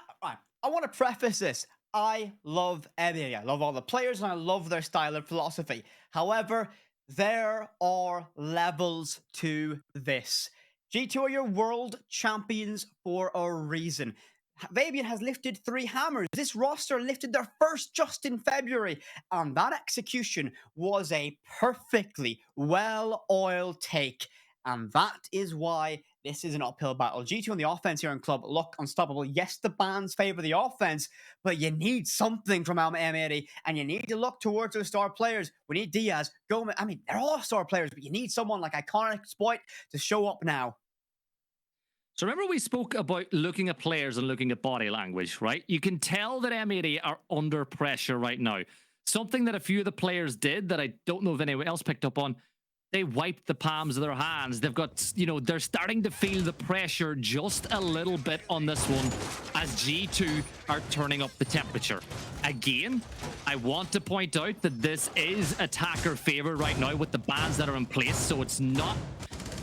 want to preface this. I love M80. I love all the players, and I love their style and philosophy. However, there are levels to this. G2 are your world champions for a reason. Fabian has lifted 3 hammers. This roster lifted their first just in February, and that execution was a perfectly well-oiled take. And that is why this is an uphill battle. G2 on the offense here in Club look unstoppable. Yes, the bans favor the offense, but you need something from M80, and you need to look towards those star players. We need Diaz, Gomez. I mean, they're all star players, but you need someone like Iconic, Spoit to show up now. So remember we spoke about looking at players and looking at body language, right? You can tell that M80 are under pressure right now. Something that a few of the players did that I don't know if anyone else picked up on. They wiped the palms of their hands. They've got, they're starting to feel the pressure just a little bit on this one as G2 are turning up the temperature. Again, I want to point out that this is attacker favored right now with the bans that are in place, so it's not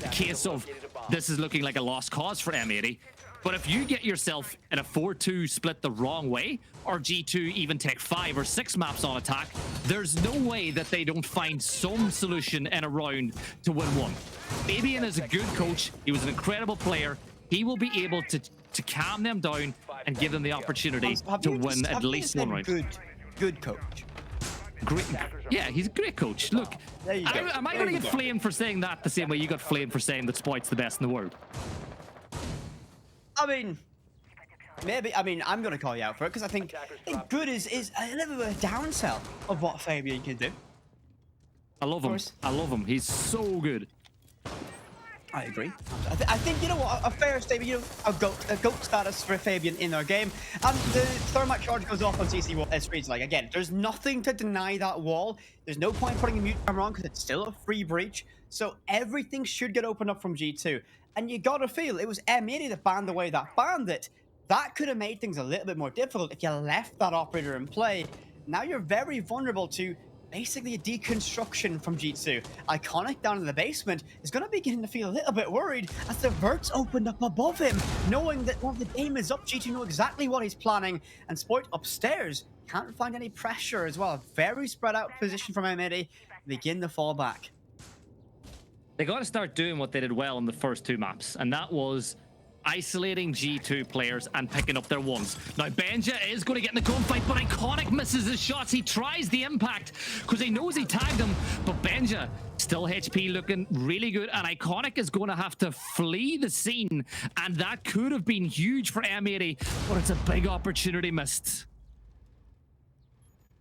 a case of this is looking like a lost cause for M80. But if you get yourself in a 4-2 split the wrong way, or G2 even take 5 or 6 maps on attack, there's no way that they don't find some solution in a round to win one. Fabian is a good coach. He was an incredible player. He will be able to calm them down and give them the opportunity to win at least one round. Good coach. Great. Yeah, he's a great coach. Look, am I going to get flamed for saying that the same way you got flamed for saying that Spoit's the best in the world? I mean, maybe. I mean, I'm going to call you out for it because I think good is a little bit of a downsell of what Fabian can do. I love him. I love him. He's so good. I agree. I think, you know what, a fair statement, a GOAT status for Fabian in our game. And the thermite charge goes off on CC screens. Like, again, there's nothing to deny that wall. There's no point putting a mute camera on because it's still a free breach. So everything should get opened up from G2. And you gotta feel it was M80 that banned the way that banned it. That could have made things a little bit more difficult if you left that operator in play. Now you're very vulnerable to basically a deconstruction from G2. Iconic down in the basement is going to be beginning to feel a little bit worried as the verts opened up above him, knowing that once the game is up, G2 know exactly what he's planning, and Spoit upstairs can't find any pressure as well. Very spread out position from M80, begin to fall back. They got to start doing what they did well in the first 2 maps, and that was isolating G2 players and picking up their ones. Now, Benja is going to get in the gunfight, but Iconic misses his shots. He tries the impact because he knows he tagged him, but Benja, still HP looking really good, and Iconic is going to have to flee the scene, and that could have been huge for M80, but it's a big opportunity missed.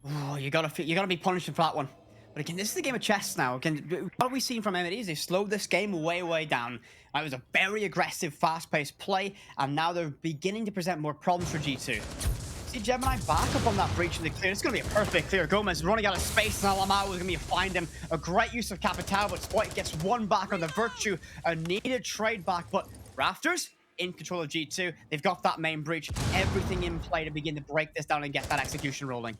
Oh, you gotta be punished for that one. But again, this is a game of chess now. Again, what we've seen from M80 is they slowed this game way down. It was a very aggressive, fast-paced play, and now they're beginning to present more problems for G2. See Gemini back up on that breach in the clear. It's going to be a perfect clear. Gomez running out of space, and Alamao is going to be find him. A great use of Capital, but Spoit gets one back on the Virtue. A needed trade back, but Rafters in control of G2. They've got that main breach, everything in play to begin to break this down and get that execution rolling.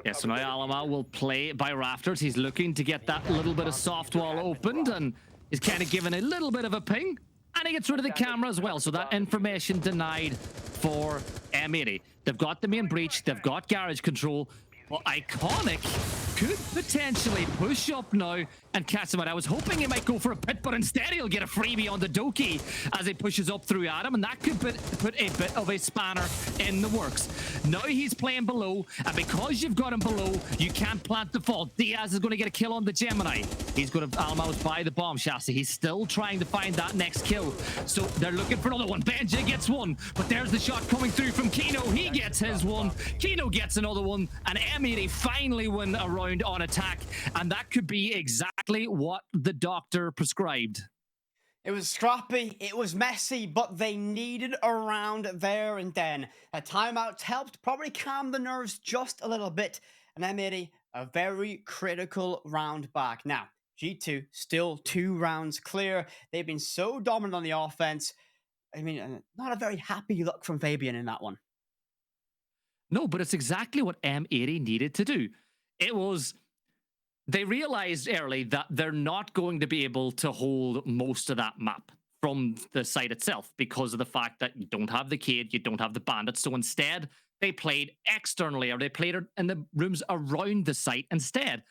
Yeah, so now Alama will play by Rafters. He's looking to get that little bit of soft wall opened, and he's kind of given a little bit of a ping, and he gets rid of the camera as well. So that information denied for M80. They've got the main breach, they've got garage control. Well, Iconic could potentially push up now and catch him out. I was hoping he might go for a pit, but instead he'll get a freebie on the Doki as he pushes up through Adam, and that could put a bit of a spanner in the works. Now he's playing below, and because you've got him below, you can't plant the fault. Diaz is going to get a kill on the Gemini. He's going to Alamos by the bomb chassis. He's still trying to find that next kill. So they're looking for another one. Benja gets one, but there's the shot coming through from Kino. He gets his one. Kino gets another one, and M80 finally win a round on attack, and that could be exactly what the doctor prescribed. It was scrappy, it was messy, but they needed a round there and then. A timeout helped probably calm the nerves just a little bit, and M80 a very critical round back. Now, G2 still 2 rounds clear. They've been so dominant on the offense. I mean, not a very happy look from Fabian in that one. No, but it's exactly what M80 needed to do. It was, they realized early that they're not going to be able to hold most of that map from the site itself because of the fact that you don't have the Cade, you don't have the Bandits. So instead, they played externally, or they played in the rooms around the site instead.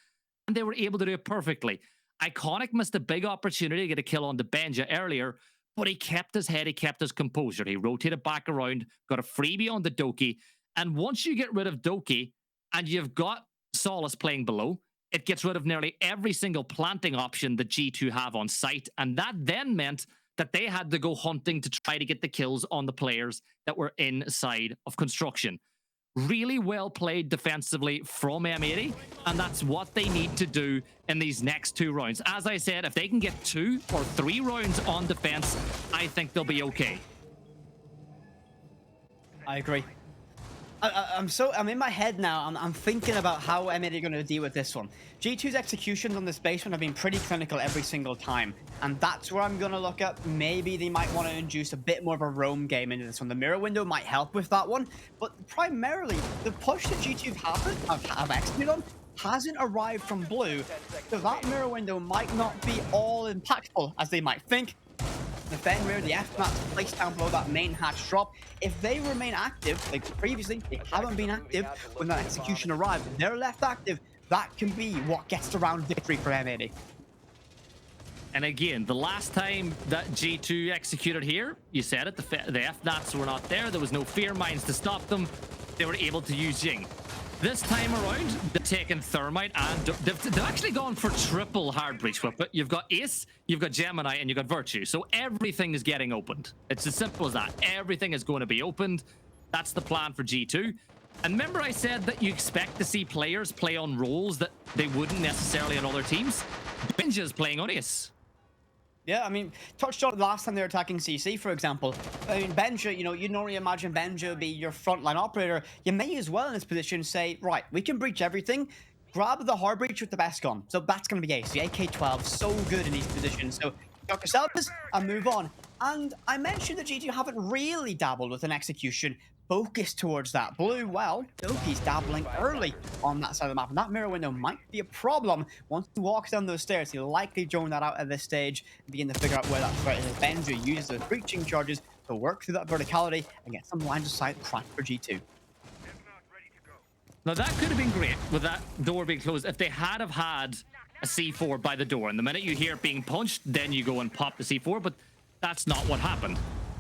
And they were able to do it perfectly. Iconic missed a big opportunity to get a kill on the Benja earlier, but he kept his head, he kept his composure. He rotated back around, got a freebie on the Doki. And once you get rid of Doki and you've got Solace playing below, it gets rid of nearly every single planting option that G2 have on site. And that then meant that they had to go hunting to try to get the kills on the players that were inside of construction. Really well played defensively from M80, and that's what they need to do in these next 2 rounds. As I said, if they can get 2 or 3 rounds on defense, I think they'll be okay. I agree. I'm in my head now. I'm thinking about how M80 are going to deal with this one. G2's executions on this basement have been pretty clinical every single time, and that's where I'm going to look at. Maybe they might want to induce a bit more of a roam game into this one. The mirror window might help with that one, but primarily the push that G2 have executed on hasn't arrived from blue, so that mirror window might not be all impactful as they might think. The Fenrir, the F-Mats placed down below that main hatch drop. If they remain active, like previously, they haven't been active when that execution arrived. If they're left active, that can be what gets the round victory for M80. And again, the last time that G2 executed here, you said it, the F-Nats were not there. There was no fear mines to stop them. They were able to use Jing. This time around, they've taken Thermite, and they've actually gone for triple hard breach whip. You've got Ace, you've got Gemini, and you've got Virtue. So everything is getting opened. It's as simple as that. Everything is going to be opened. That's the plan for G2. And remember I said that you expect to see players play on roles that they wouldn't necessarily on other teams? Benja's playing on Ace. Yeah, I mean, touched on it last time they were attacking CC, for example. I mean, Benja, you'd normally imagine Benja would be your frontline operator. You may as well in this position say, right, we can breach everything. Grab the hard breach with the best gun. So that's going to be Ace. The AK-12, so good in these positions. So, knock yourselves and move on. And I mentioned that G2 haven't really dabbled with an execution focused towards that blue. Well, Doki's dabbling early on that side of the map, and that mirror window might be a problem. Once he walks down those stairs, he'll likely drone that out at this stage and begin to figure out where that threat is. Benja uses those breaching charges to work through that verticality and get some lines of sight cracked for G2. Now that could have been great with that door being closed if they had have had a C4 by the door. And the minute you hear it being punched, then you go and pop the C4, but that's not what happened.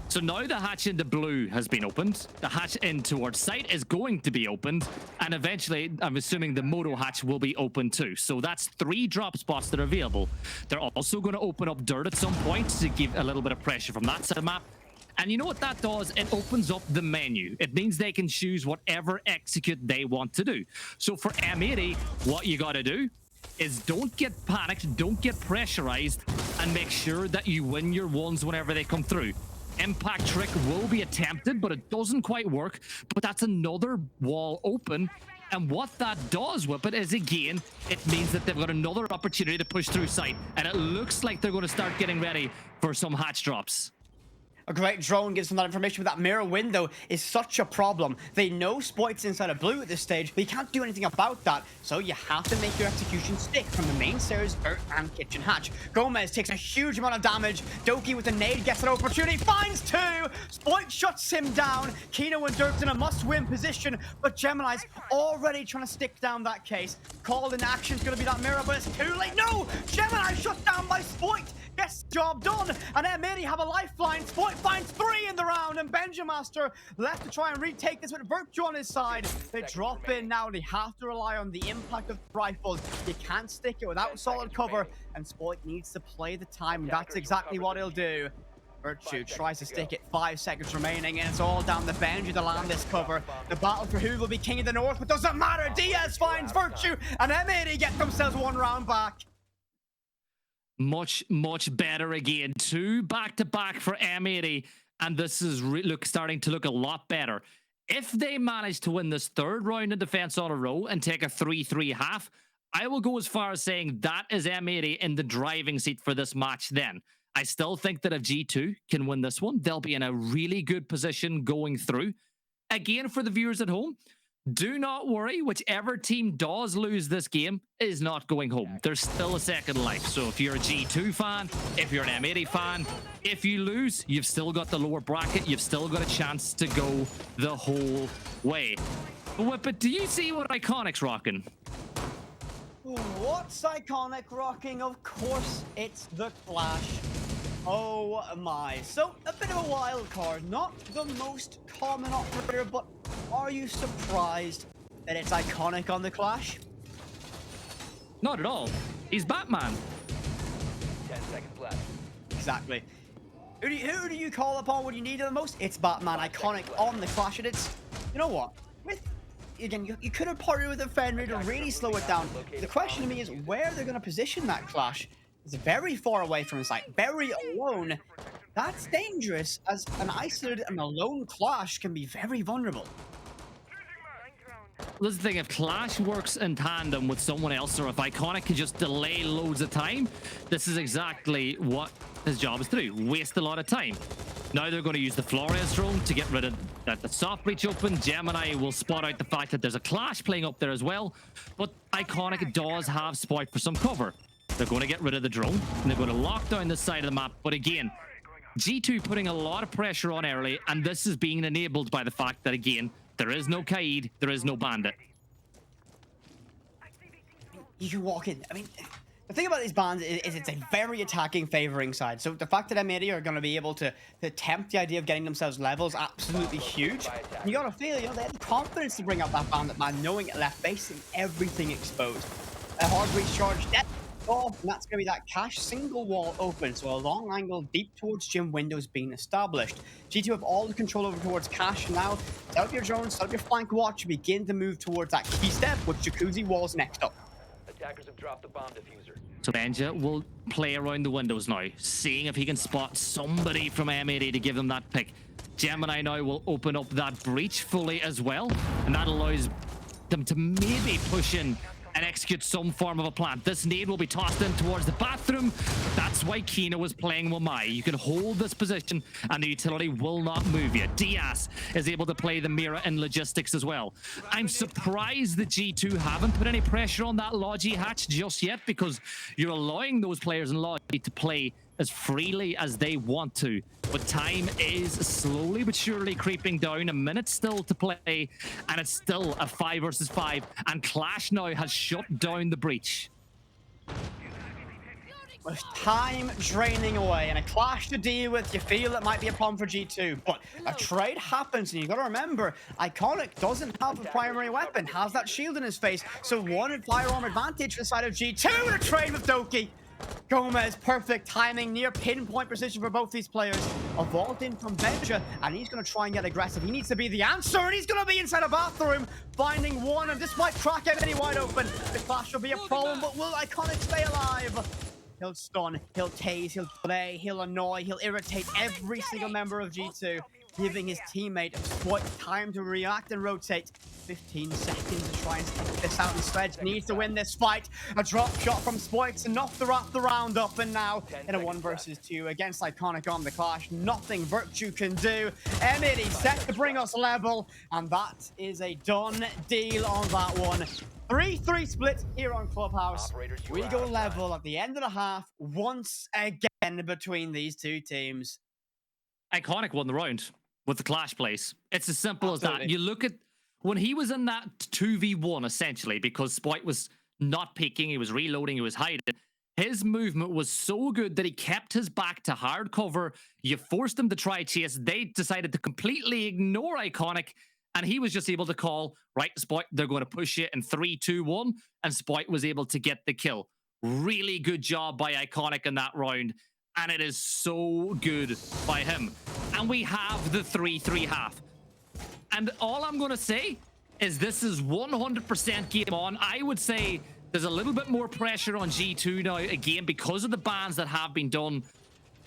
So now the hatch into blue has been opened. The hatch in towards site is going to be opened. And eventually, I'm assuming the Moto hatch will be open too. So that's 3 drop spots that are available. They're also going to open up dirt at some point to give a little bit of pressure from that side of the map. And you know what that does? It opens up the menu. It means they can choose whatever execute they want to do. So for M80, what you got to do is don't get panicked, don't get pressurized, and make sure that you win your ones whenever they come through. Impact trick will be attempted, but it doesn't quite work. But that's another wall open. And what that does with it is, again, it means that they've got another opportunity to push through site. And it looks like they're going to start getting ready for some hatch drops. A great drone gives them that information, but that mirror window is such a problem. They know Spoit's inside of blue at this stage, but you can't do anything about that, so you have to make your execution stick from the main stairs, dirt, and kitchen hatch. Gomez takes a huge amount of damage. Doki with a nade gets an opportunity, finds two! Spoit shuts him down. Kino and Dirt's in a must-win position, but Gemini's already trying to stick down that case. Called in action's gonna be that mirror, but it's too late. No! Gemini shut down by Spoit! Gets the job done, and M80 have a lifeline. Spoit finds 3 in the round, and Benjamaster left to try and retake this with Virtue on his side. They drop in now. They have to rely on the impact of the rifles. You can't stick it without solid cover, and Spoit needs to play the time, and that's exactly what he'll do. Virtue tries to stick it, 5 seconds remaining, and it's all down the Benji to land this cover. The battle for who will be king of the north, but doesn't matter. Diaz finds Virtue, and M80 get themselves 1 round back. Much better again. 2 back-to-back for M80, and this is starting to look a lot better. If they manage to win this 3rd round in defense on a row and take a 3-3 half, I will go as far as saying that is M80 in the driving seat for this match then. I still think that if G2 can win this one, they'll be in a really good position going through. Again, for the viewers at home, do not worry. Whichever team does lose this game is not going home. There's still a second life. So if you're a G2 fan, if you're an M80 fan, if you lose, you've still got the lower bracket. You've still got a chance to go the whole way. But do you see what Iconic's rocking? What's Iconic rocking? Of course, it's the Clash. Oh my. So, a bit of a wild card. Not the most common operator, but are you surprised that it's Iconic on the Clash? Not at all. He's Batman. 10 seconds left. Exactly. Who do you call upon when you need it the most? It's Batman. Iconic on the Clash, and it's... You know what? Again, you could have partnered with a Fenrir to really slow it down. The question to me is where they're going to position that Clash. It's very far away from his site, very alone. That's dangerous, as an isolated and alone Clash can be very vulnerable. This is the thing, if Clash works in tandem with someone else, or if Iconic can just delay loads of time, this is exactly what his job is to do, waste a lot of time. Now they're going to use the Flores drone to get rid of that. The soft breach open. Gemini will spot out the fact that there's a Clash playing up there as well, but Iconic does have Spoit for some cover. They're going to get rid of the drone, and they're going to lock down this side of the map. But again, G2 putting a lot of pressure on early, and this is being enabled by the fact that, again, there is no Kaid, there is no Bandit. You can walk in. I mean, the thing about these bands is it's a very attacking, favoring side. So the fact that M80 are going to be able to tempt the idea of getting themselves levels absolutely huge. You got to feel, they have the confidence to bring up that Bandit man, knowing it left base and everything exposed. A hard breach charge, death. Oh, and that's going to be that cache single wall open, so a long angle deep towards gym windows being established. G2 have all the control over towards cache now. Set up your drones, set up your flank watch, begin to move towards that key step, with Jacuzzi walls next up. Attackers have dropped the bomb diffuser. So Benja will play around the windows now, seeing if he can spot somebody from M80 to give them that pick. Gemini now will open up that breach fully as well, and that allows them to maybe push in and execute some form of a plan. This nade will be tossed in towards the bathroom. That's why Kino was playing Wamai. You can hold this position and the utility will not move you. Diaz is able to play the mirror in logistics as well. I'm surprised that G2 haven't put any pressure on that Logi hatch just yet, because you're allowing those players in Logi to play as freely as they want to. But time is slowly but surely creeping down. A minute still to play, and it's still a 5 versus 5. And Clash now has shut down the breach. With time draining away and a Clash to deal with, you feel it might be a problem for G2. But a trade happens, and you got to remember, Iconic doesn't have a primary weapon, has that shield in his face. So one firearm advantage for the side of G2 to trade with Doki. Gomez, perfect timing, near pinpoint precision for both these players. A vault in from Benja, and he's going to try and get aggressive. He needs to be the answer, and he's going to be inside a bathroom, finding one, and this might crack M80 wide open. The Clash will be a problem, but will Iconic stay alive? He'll stun, he'll tase, he'll play, he'll annoy, he'll irritate every single member of G2. giving his teammate Sport time to react and rotate. 15 seconds to try and stick this out, and Sledge needs to win this fight. A drop shot from Spoits enough to wrap the round up, and now in a 1 versus 2 against Iconic on the clash, nothing Virtue can do. M80 set to bring us level, and that is a done deal on that one. 3-3 split here on Clubhouse. We go level at the end of the half once again between these two teams. Iconic won the round with the clash place. It's as simple as that. You look at when he was in that 2v1 essentially, because Spite was not peeking, he was reloading, he was hiding. His movement was so good that he kept his back to hard cover. You forced him to try chase. They decided to completely ignore Iconic, and he was just able to call, right, Spite, they're going to push it in 3, 2, 1, and Spite was able to get the kill. Really good job by Iconic in that round, and it is so good by him. And we have the 3-3 half. And all I'm going to say is this is 100% game on. I would say there's a little bit more pressure on G2 now, again, because of the bans that have been done.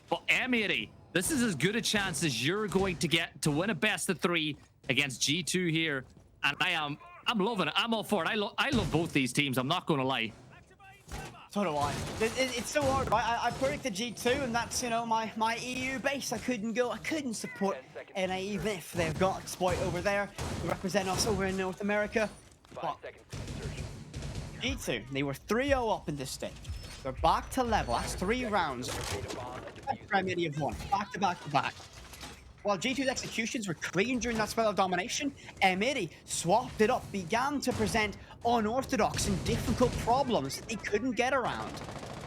But M80, this is as good a chance as you're going to get to win a best of 3 against G2 here. And I'm loving it. I'm all for it. I love both these teams. I'm not going to lie. So do I. It's so hard, right? I predicted G2, and that's, you know, my EU base. I couldn't support NA even if they've got Exploit over there to represent us over in North America. But G2, they were 3-0 up in this stage. They're back to level. That's 3 rounds. Remedy of 1. Back to back to back. While G2's executions were clean during that spell of domination, M80 swapped it up, began to present unorthodox and difficult problems that they couldn't get around.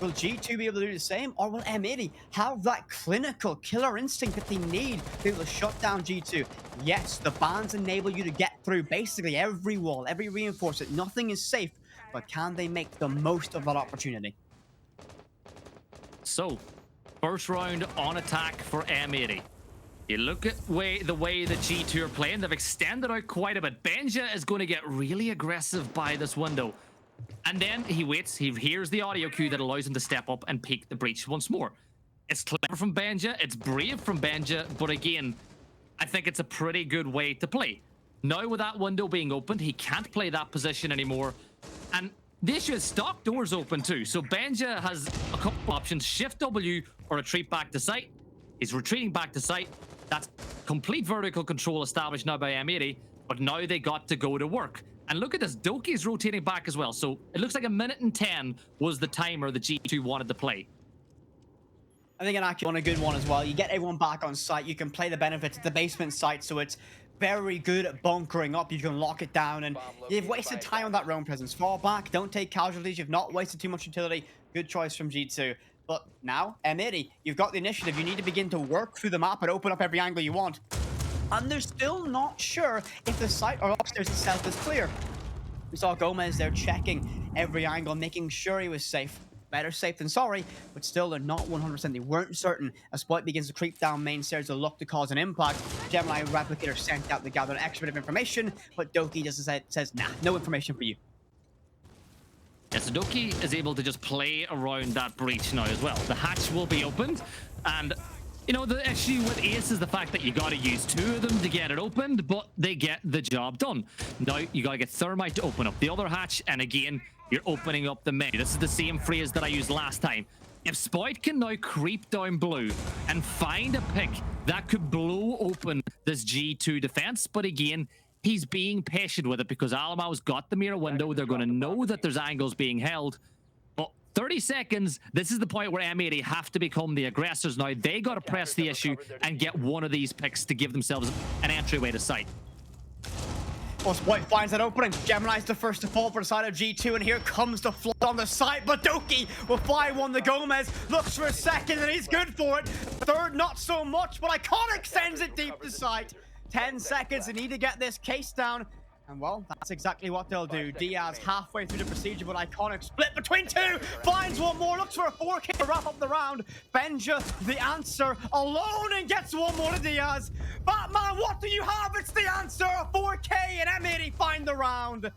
Will G2 be able to do the same, or will M80 have that clinical killer instinct that they need to be able to shut down G2? Yes, the bans enable you to get through basically every wall, every reinforcement. Nothing is safe, but can they make the most of that opportunity? So, first round on attack for M80. You look at the way that G2 are playing, they've extended out quite a bit. Benja is going to get really aggressive by this window. And then he waits, he hears the audio cue that allows him to step up and peek the breach once more. It's clever from Benja, it's brave from Benja, but again, I think it's a pretty good way to play. Now with that window being opened, he can't play that position anymore. And the issue is stock doors open too. So Benja has a couple options, shift W or retreat back to site. He's retreating back to site. That's complete vertical control established now by M80, but now they got to go to work. And look at this, Doki's rotating back as well. So it looks like 1:10 was the timer that G2 wanted to play. I think an actually on a good one as well. You get everyone back on site. You can play the benefits of the basement site, so it's very good at bunkering up. You can lock it down, and you've wasted time on that roam presence. Fall back, don't take casualties. You've not wasted too much utility. Good choice from G2. But now, M80, you've got the initiative. You need to begin to work through the map and open up every angle you want. And they're still not sure if the site or upstairs itself is clear. We saw Gomez there checking every angle, making sure he was safe. Better safe than sorry, but still they're not 100%. They weren't certain. As Spite begins to creep down main stairs to look to cause an impact, Gemini Replicator sent out to gather an extra bit of information, but Doki just says, nah, no information for you. Yeah, so Doki is able to just play around that breach now as well. The hatch will be opened, and you know, the issue with Ace is the fact that you got to use 2 of them to get it opened, but they get the job done. Now, you got to get Thermite to open up the other hatch, and again, you're opening up the menu. This is the same phrase that I used last time. If Spite can now creep down blue and find a pick, that could blow open this G2 defense, but again, he's being patient with it because Alamao's got the mirror window. They're going to know that there's angles being held. 30 seconds, this is the point where M80 have to become the aggressors now. They got to press the issue and get one of these picks to give themselves an entryway to site. Well, Spite finds that opening. Gemini's the first to fall for the side of G2, and here comes the flood on the site. But Doki will fly one to Gomez, looks for a second, and he's good for it. Third, not so much, but Iconic sends it deep to site. 10 seconds, they need to get this case down. And well, that's exactly what they'll do. Diaz halfway through the procedure, but Iconic split between 2. Finds one more, looks for a 4K to wrap up the round. Benja, the answer, alone, and gets one more to Diaz. Batman, what do you have? It's the answer, a 4K, and M80 find the round.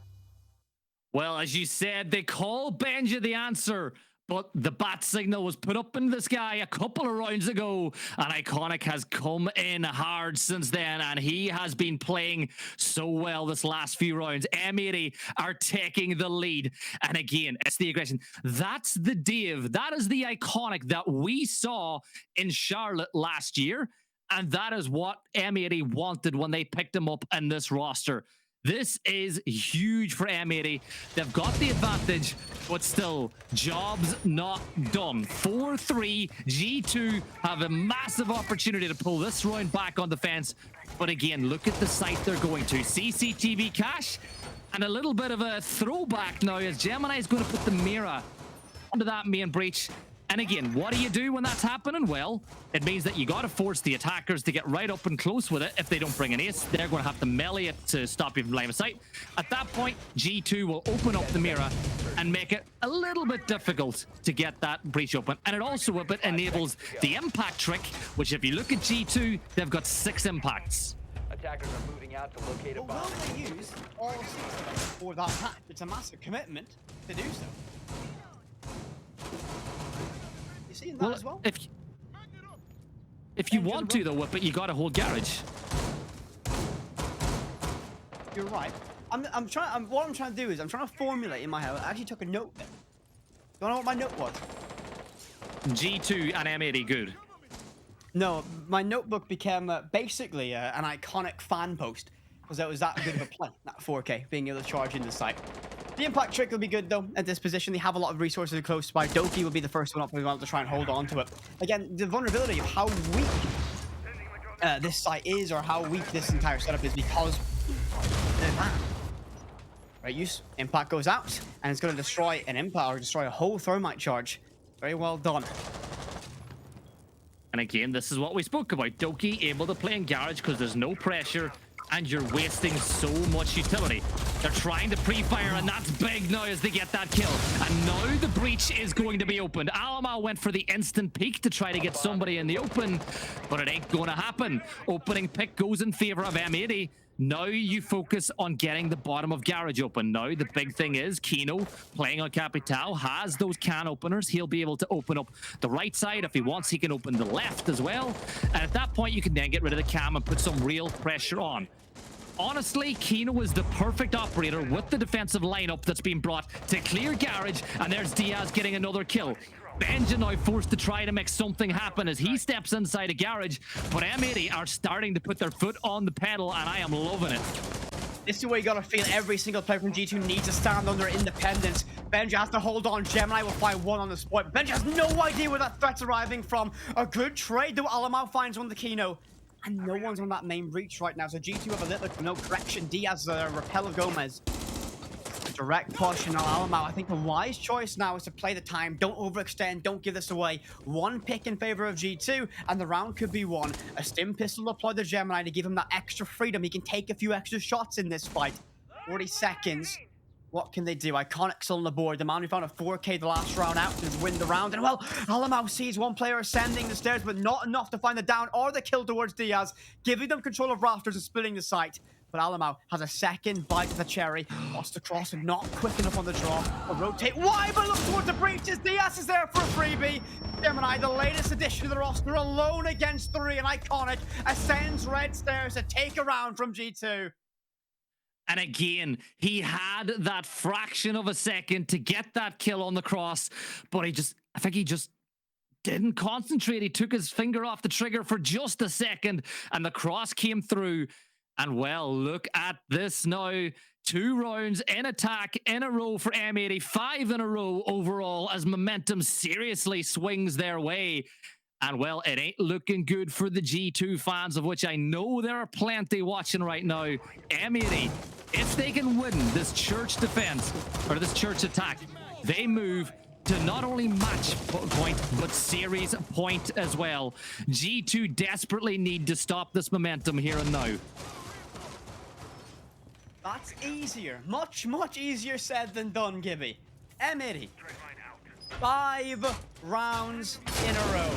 Well, as you said, they call Benja the answer, But the bat signal was put up in the sky a couple of rounds ago, and Iconic has come in hard since then, and he has been playing so well this last few rounds. M80 are taking the lead, and again, it's the aggression. That's the Dave. That is the Iconic that we saw in Charlotte last year, and that is what M80 wanted when they picked him up in this roster. This is huge for M80. They've got the advantage, but still, job's not done. 4-3, G2 have a massive opportunity to pull this round back on the fence. But again, look at the site they're going to. CCTV cache, and a little bit of a throwback now as Gemini is going to put the mirror onto that main breach. And again, what do you do when that's happening? Well, it means that you got to force the attackers to get right up and close with it. If they don't bring an ace, they're going to have to melee it to stop you from line of sight. At that point, G2 will open up the mirror and make it a little bit difficult to get that breach open. And it also a bit enables the impact trick, which if you look at G2, they've got 6 impacts. Attackers are moving out to locate a Well, bomb. will they use all 6 for that hack? It's a massive commitment to do so. You seeing that as well? If you want to, though, Whip it, you got to hold garage. You're right. What I'm trying to do is I'm trying to formulate in my head. I actually took a note. Do you know what my note was? G2 and M80 good. No, my notebook became basically an Iconic fan post because it was that good of a play, that 4K, being able to charge into the site. The impact trick will be good though at this position. They have a lot of resources close by. Doki will be the first one up. We want to try and hold on to it. Again, the vulnerability of how weak this site is, or how weak this entire setup is, because the ban. Right, use impact goes out, and it's going to destroy an impact or destroy a whole thermite charge. Very well done. And again, this is what we spoke about. Doki able to play in garage because there's no pressure and you're wasting so much utility. They're trying to pre-fire, and that's big now as they get that kill. And now the breach is going to be opened. Alamo went for the instant peek to try to get somebody in the open, but it ain't going to happen. Opening pick goes in favor of M80. Now you focus on getting the bottom of garage open. Now the big thing is Kino playing on Capital has those can openers. He'll be able to open up the right side. If he wants, he can open the left as well. And at that point, you can then get rid of the cam and put some real pressure on. Honestly, Kino is the perfect operator with the defensive lineup that's been brought to clear garage. And there's Diaz getting another kill. Benja now forced to try to make something happen as he steps inside a garage, but M80 are starting to put their foot on the pedal, and I am loving it. This is where you gotta feel every single player from G2 needs to stand on their independence. Benja has to hold on. Gemini will find one on the spot. Benja has no idea where that threat's arriving from. A good trade, though. Alamau finds one the Kino. And no one's on that main breach right now, so G2 have a little no correction. Diaz, Repel Gomez. Direct push, and Alamau. I think the wise choice now is to play the time. Don't overextend. Don't give this away. One pick in favor of G2, and the round could be won. A stim pistol applied to Gemini to give him that extra freedom. He can take a few extra shots in this fight. 40 seconds. What can they do? Iconic still on the board. The man who found a 4K the last round out to win the round. And well, Alamau sees one player ascending the stairs, but not enough to find the down or the kill towards Diaz, giving them control of rafters and splitting the site. But Alamau has a second bite of the cherry. Lost across and not quick enough on the draw. A rotate wide, but look towards the breaches. Diaz is there for a freebie. Gemini, the latest addition to the roster, alone against 3, and Iconic ascends red stairs to take a round from G2. And again, he had that fraction of a second to get that kill on the cross, but I think he just didn't concentrate. He took his finger off the trigger for just a second, and the cross came through. And well, look at this now. 2 rounds in attack in a row for M80, 5 in a row overall as momentum seriously swings their way. And well, it ain't looking good for the G2 fans, of which I know there are plenty watching right now. M80, if they can win this church defense, or this church attack, they move to not only match point, but series point as well. G2 desperately need to stop this momentum here and now. That's easier. Much, much easier said than done, Gibby. M80. 5 rounds in a row.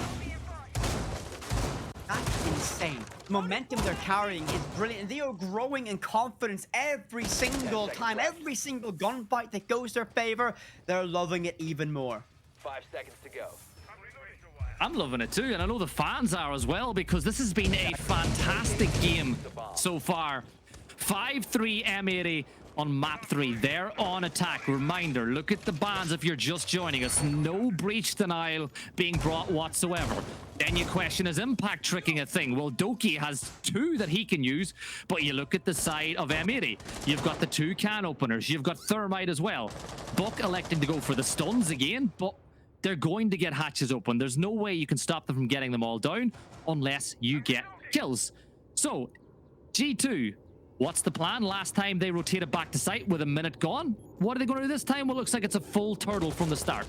That's insane. The momentum they're carrying is brilliant. They are growing in confidence every single time. Every single gunfight that goes their favor, they're loving it even more. 5 seconds to go. I'm loving it too, and I know the fans are as well, because this has been a fantastic game so far. 5-3 M80 on map 3. They're on attack. Reminder, look at the bans if you're just joining us. No breach denial being brought whatsoever. Then you question, is impact tricking a thing? Well, Doki has 2 that he can use, but you look at the side of M80. You've got the 2 can openers. You've got Thermite as well. Buck electing to go for the stuns again, but they're going to get hatches open. There's no way you can stop them from getting them all down unless you get kills. So, G2, what's the plan? Last time they rotated back to site with a minute gone. What are they going to do this time? Well, looks like it's a full turtle from the start.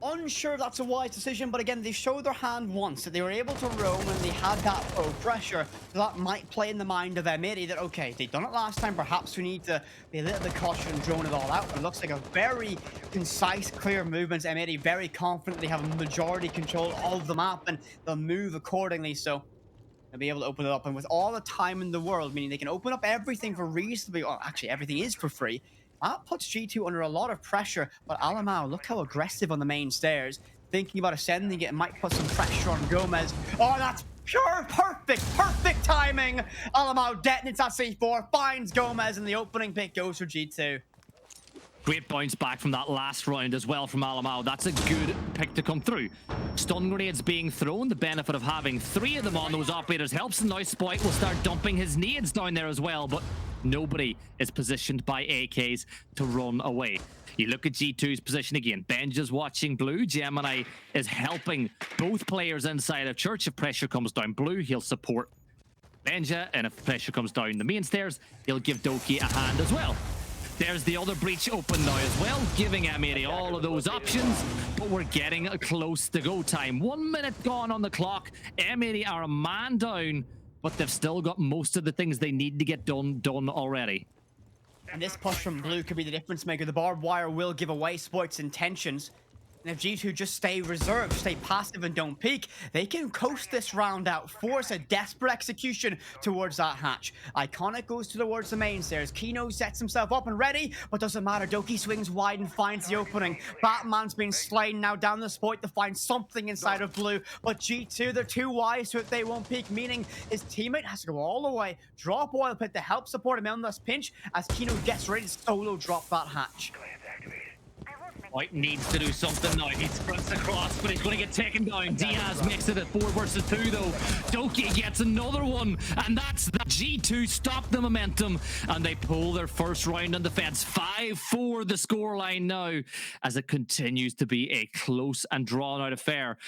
Unsure if that's a wise decision, but again, they showed their hand once, that they were able to roam and they had that pro pressure. So that might play in the mind of M80 that, okay, they've done it last time, perhaps we need to be a little bit cautious and drone it all out. But it looks like a very concise, clear movements. M80 very confidently have a majority control of the map, and they'll move accordingly. So they'll be able to open it up. And with all the time in the world, meaning they can open up everything for reasonably, well, actually, everything is for free. That puts G2 under a lot of pressure, but Alamau, look how aggressive on the main stairs. Thinking about ascending it, might put some pressure on Gomez. Oh, that's pure perfect timing. Alamau detonates that C4, finds Gomez, and the opening pick goes for G2. Great bounce back from that last round as well from Alamau. That's a good pick to come through. Stun grenades being thrown. The benefit of having 3 of them on those operators helps, and now Spike will start dumping his nades down there as well, but nobody is positioned by AKs to run away. You look at G2's position again. Benja's watching blue. Gemini is helping both players inside of Church. If pressure comes down blue, he'll support Benja, and if pressure comes down the main stairs, he'll give Doki a hand as well. There's the other breach open now as well, giving M80 all of those options, but we're getting close to go time. 1 minute gone on the clock. M80 are a man down, but they've still got most of the things they need to get done already. And this push from blue could be the difference maker. The barbed wire will give away Sport's intentions. And if G2 just stay reserved, stay passive and don't peek, they can coast this round out, force a desperate execution towards that hatch. Iconic goes towards the main stairs. Kino sets himself up and ready, but doesn't matter. Doki swings wide and finds the opening. Batman's been slain now down the spot to find something inside of blue, but G2, they're too wise so they won't peek, meaning his teammate has to go all the way, drop oil pit to help support him on this pinch as Kino gets ready to solo drop that hatch. White needs to do something now. He sprints across, but he's going to get taken down. Diaz makes it at 4 versus 2, though. Doki gets another one, and that's the G2 stop the momentum, and they pull their first round on defense. 5-4 the scoreline now, as it continues to be a close and drawn-out affair.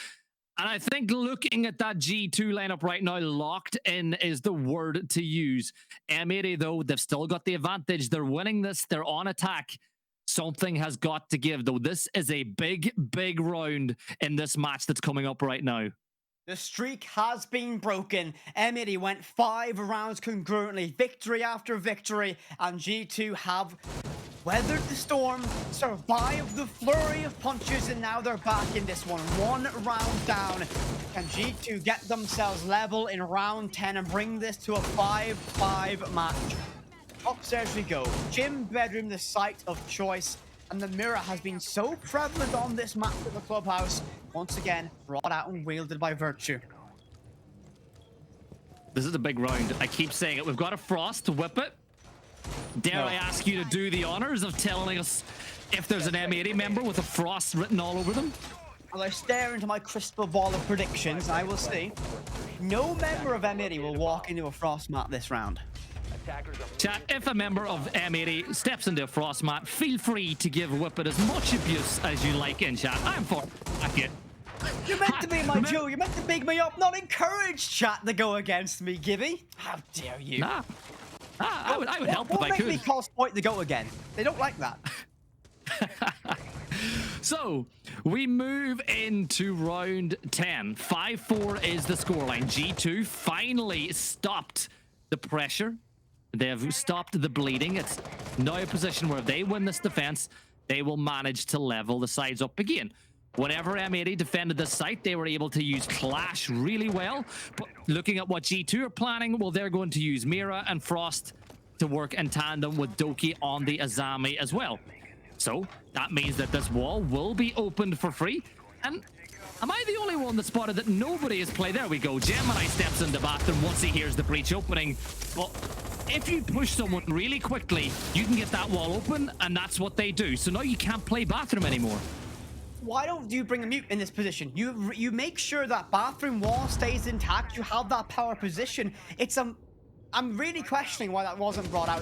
And I think looking at that G2 lineup right now, locked in is the word to use. M80, though, they've still got the advantage. They're winning this. They're on attack. Something has got to give, though. This is a big round in this match that's coming up right now. The streak has been broken. M80 went 5 rounds congruently, victory after victory, and G2 have weathered the storm, survived the flurry of punches, and now they're back in this one. 1 round down. Can G2 get themselves level in round 10 and bring this to a 5-5 match? Upstairs we go. Gym, bedroom, the site of choice. And the mirror has been so prevalent on this map of the clubhouse. Once again, brought out and wielded by Virtue. This is a big round. I keep saying it. We've got a Frost to whip it. Dare I ask you to do the honors of telling us if there's an M80 member with a Frost written all over them? Well, I stare into my crystal ball of predictions, and I will see. No member of M80 will walk into a Frost map this round. Chat, if a member of M80 steps into a Frost mat, feel free to give Whippet as much abuse as you like in chat. I'm for it. You're meant to be my Joe. You're meant to big me up, not encourage chat to go against me, Gibby. How dare you? Nah. I would help if I could. Don't make me call Sport the goat again. They don't like that. So, we move into round 10. 5-4 is the scoreline. G2 finally stopped the pressure. They have stopped the bleeding. It's now a position where if they win this defense, they will manage to level the sides up again. Whenever M80 defended this site, they were able to use Clash really well. But looking at what G2 are planning, well, they're going to use Mira and Frost to work in tandem with Doki on the Azami as well. So that means that this wall will be opened for free. And am I the only one that spotted that nobody has played? There we go. Gemini steps in the bathroom once he hears the breach opening. But if you push someone really quickly, you can get that wall open, and that's what they do. So now you can't play bathroom anymore. Why don't you bring a mute in this position? You make sure that bathroom wall stays intact. You have that power position. I'm really questioning why that wasn't brought out.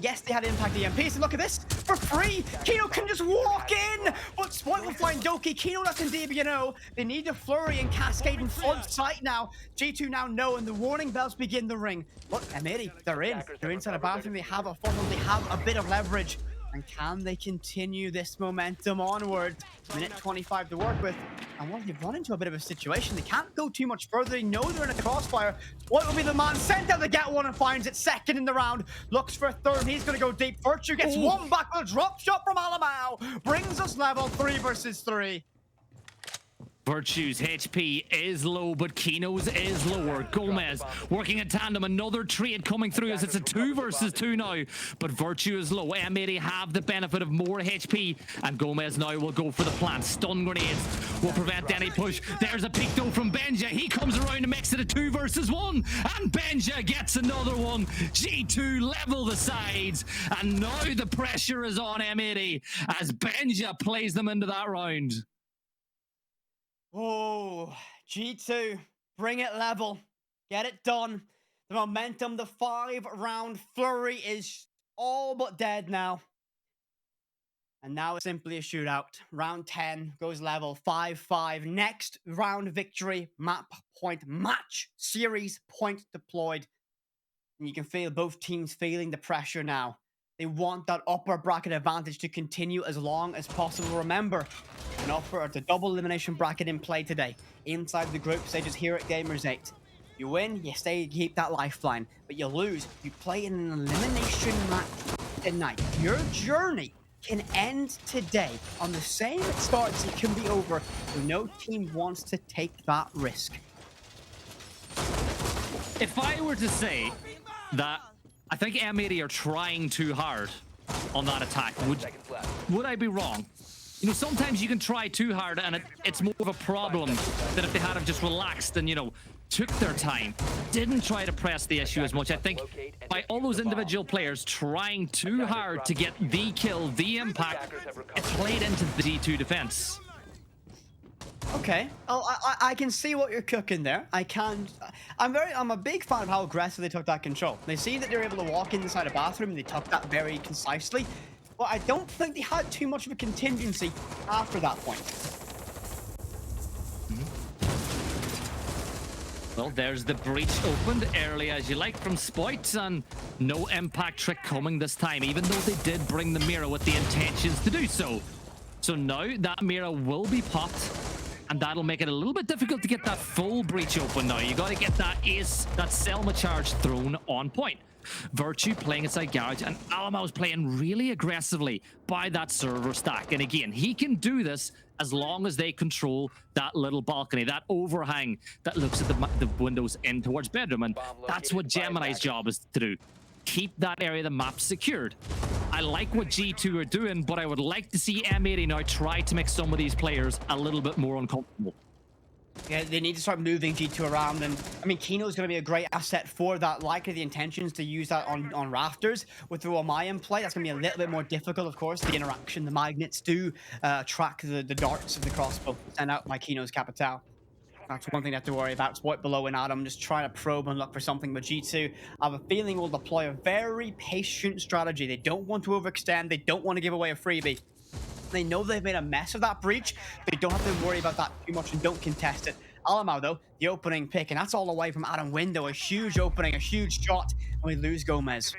Yes, they had impact EMP, so look at this. For free, Kino can just walk in. But Spoit will find Doki. Kino left in DBNO. They need a flurry and cascade and flood sight now. G2 now know, and the warning bells begin to ring. Look, M80, they're in. They're inside a bathroom. They have a funnel. They have a bit of leverage. And can they continue this momentum onward? Minute 25 to work with. And well, they've run into a bit of a situation. They can't go too much further. They know they're in a crossfire. What will be the man sent out to get one and finds it second in the round? Looks for a third. He's going to go deep. Virtue gets one back with a drop shot from Alamau. Brings us level 3 versus 3. Virtue's HP is low, but Kino's is lower. Gomez working in tandem. Another trade coming through as it's a 2 versus 2 now. But Virtue is low. M80 have the benefit of more HP. And Gomez now will go for the plant. Stun grenades will prevent any push. There's a peek though from Benja. He comes around and makes it a 2 versus 1. And Benja gets another one. G2 level the sides. And now the pressure is on M80 as Benja plays them into that round. Oh, G2, bring it level. Get it done. The momentum, the 5-round flurry is all but dead now. And now it's simply a shootout. Round 10 goes level 5-5. Next round victory, map point match, series point deployed. And you can feel both teams feeling the pressure now. They want that upper bracket advantage to continue as long as possible. Remember, an offer the double elimination bracket in play today. Inside the group stages here at Gamers8. You win, you stay, you keep that lifeline. But you lose, you play in an elimination match tonight. Your journey can end today. On the same it starts, it can be over. So no team wants to take that risk. If I were to say that I think M80 are trying too hard on that attack, would I be wrong? You know, sometimes you can try too hard and it's more of a problem than if they had just relaxed and, you know, took their time, didn't try to press the issue as much. I think by all those individual players trying too hard to get the kill, the impact, it played into the G2 defense. Okay, I can see what you're cooking there. I'm a big fan of how aggressive they took that control. They see that they're able to walk inside a bathroom and they took that very concisely. But I don't think they had too much of a contingency after that point. Well, there's the breach opened early as you like from Spoit, and no impact trick coming this time, even though they did bring the mirror with the intentions to do so. So now that mirror will be popped, and that'll make it a little bit difficult to get that full breach open now. You got to get that ace, that Selma charge thrown on point. Virtue playing inside Garage, and Alamo is playing really aggressively by that server stack. And again, he can do this as long as they control that little balcony, that overhang that looks at the windows in towards bedroom. And that's what Gemini's job is to do. Keep that area of the map secured. I like what G2 are doing, but I would like to see M80 now try to make some of these players a little bit more uncomfortable. Yeah, they need to start moving G2 around, and I mean, Kino's going to be a great asset for that. Likely the intentions to use that on rafters with the Omayan play. That's going to be a little bit more difficult, of course. The interaction, the magnets do track the darts of the crossbow. Send out my Kino's Capital. That's one thing they have to worry about. Spoit below and Adam just trying to probe and look for something. But G2, I have a feeling will deploy a very patient strategy. They don't want to overextend. They don't want to give away a freebie. They know they've made a mess of that breach. They don't have to worry about that too much and don't contest it. Alamau, though, the opening pick, and that's all away from Adam Window. A huge opening, a huge shot, and we lose Gomez.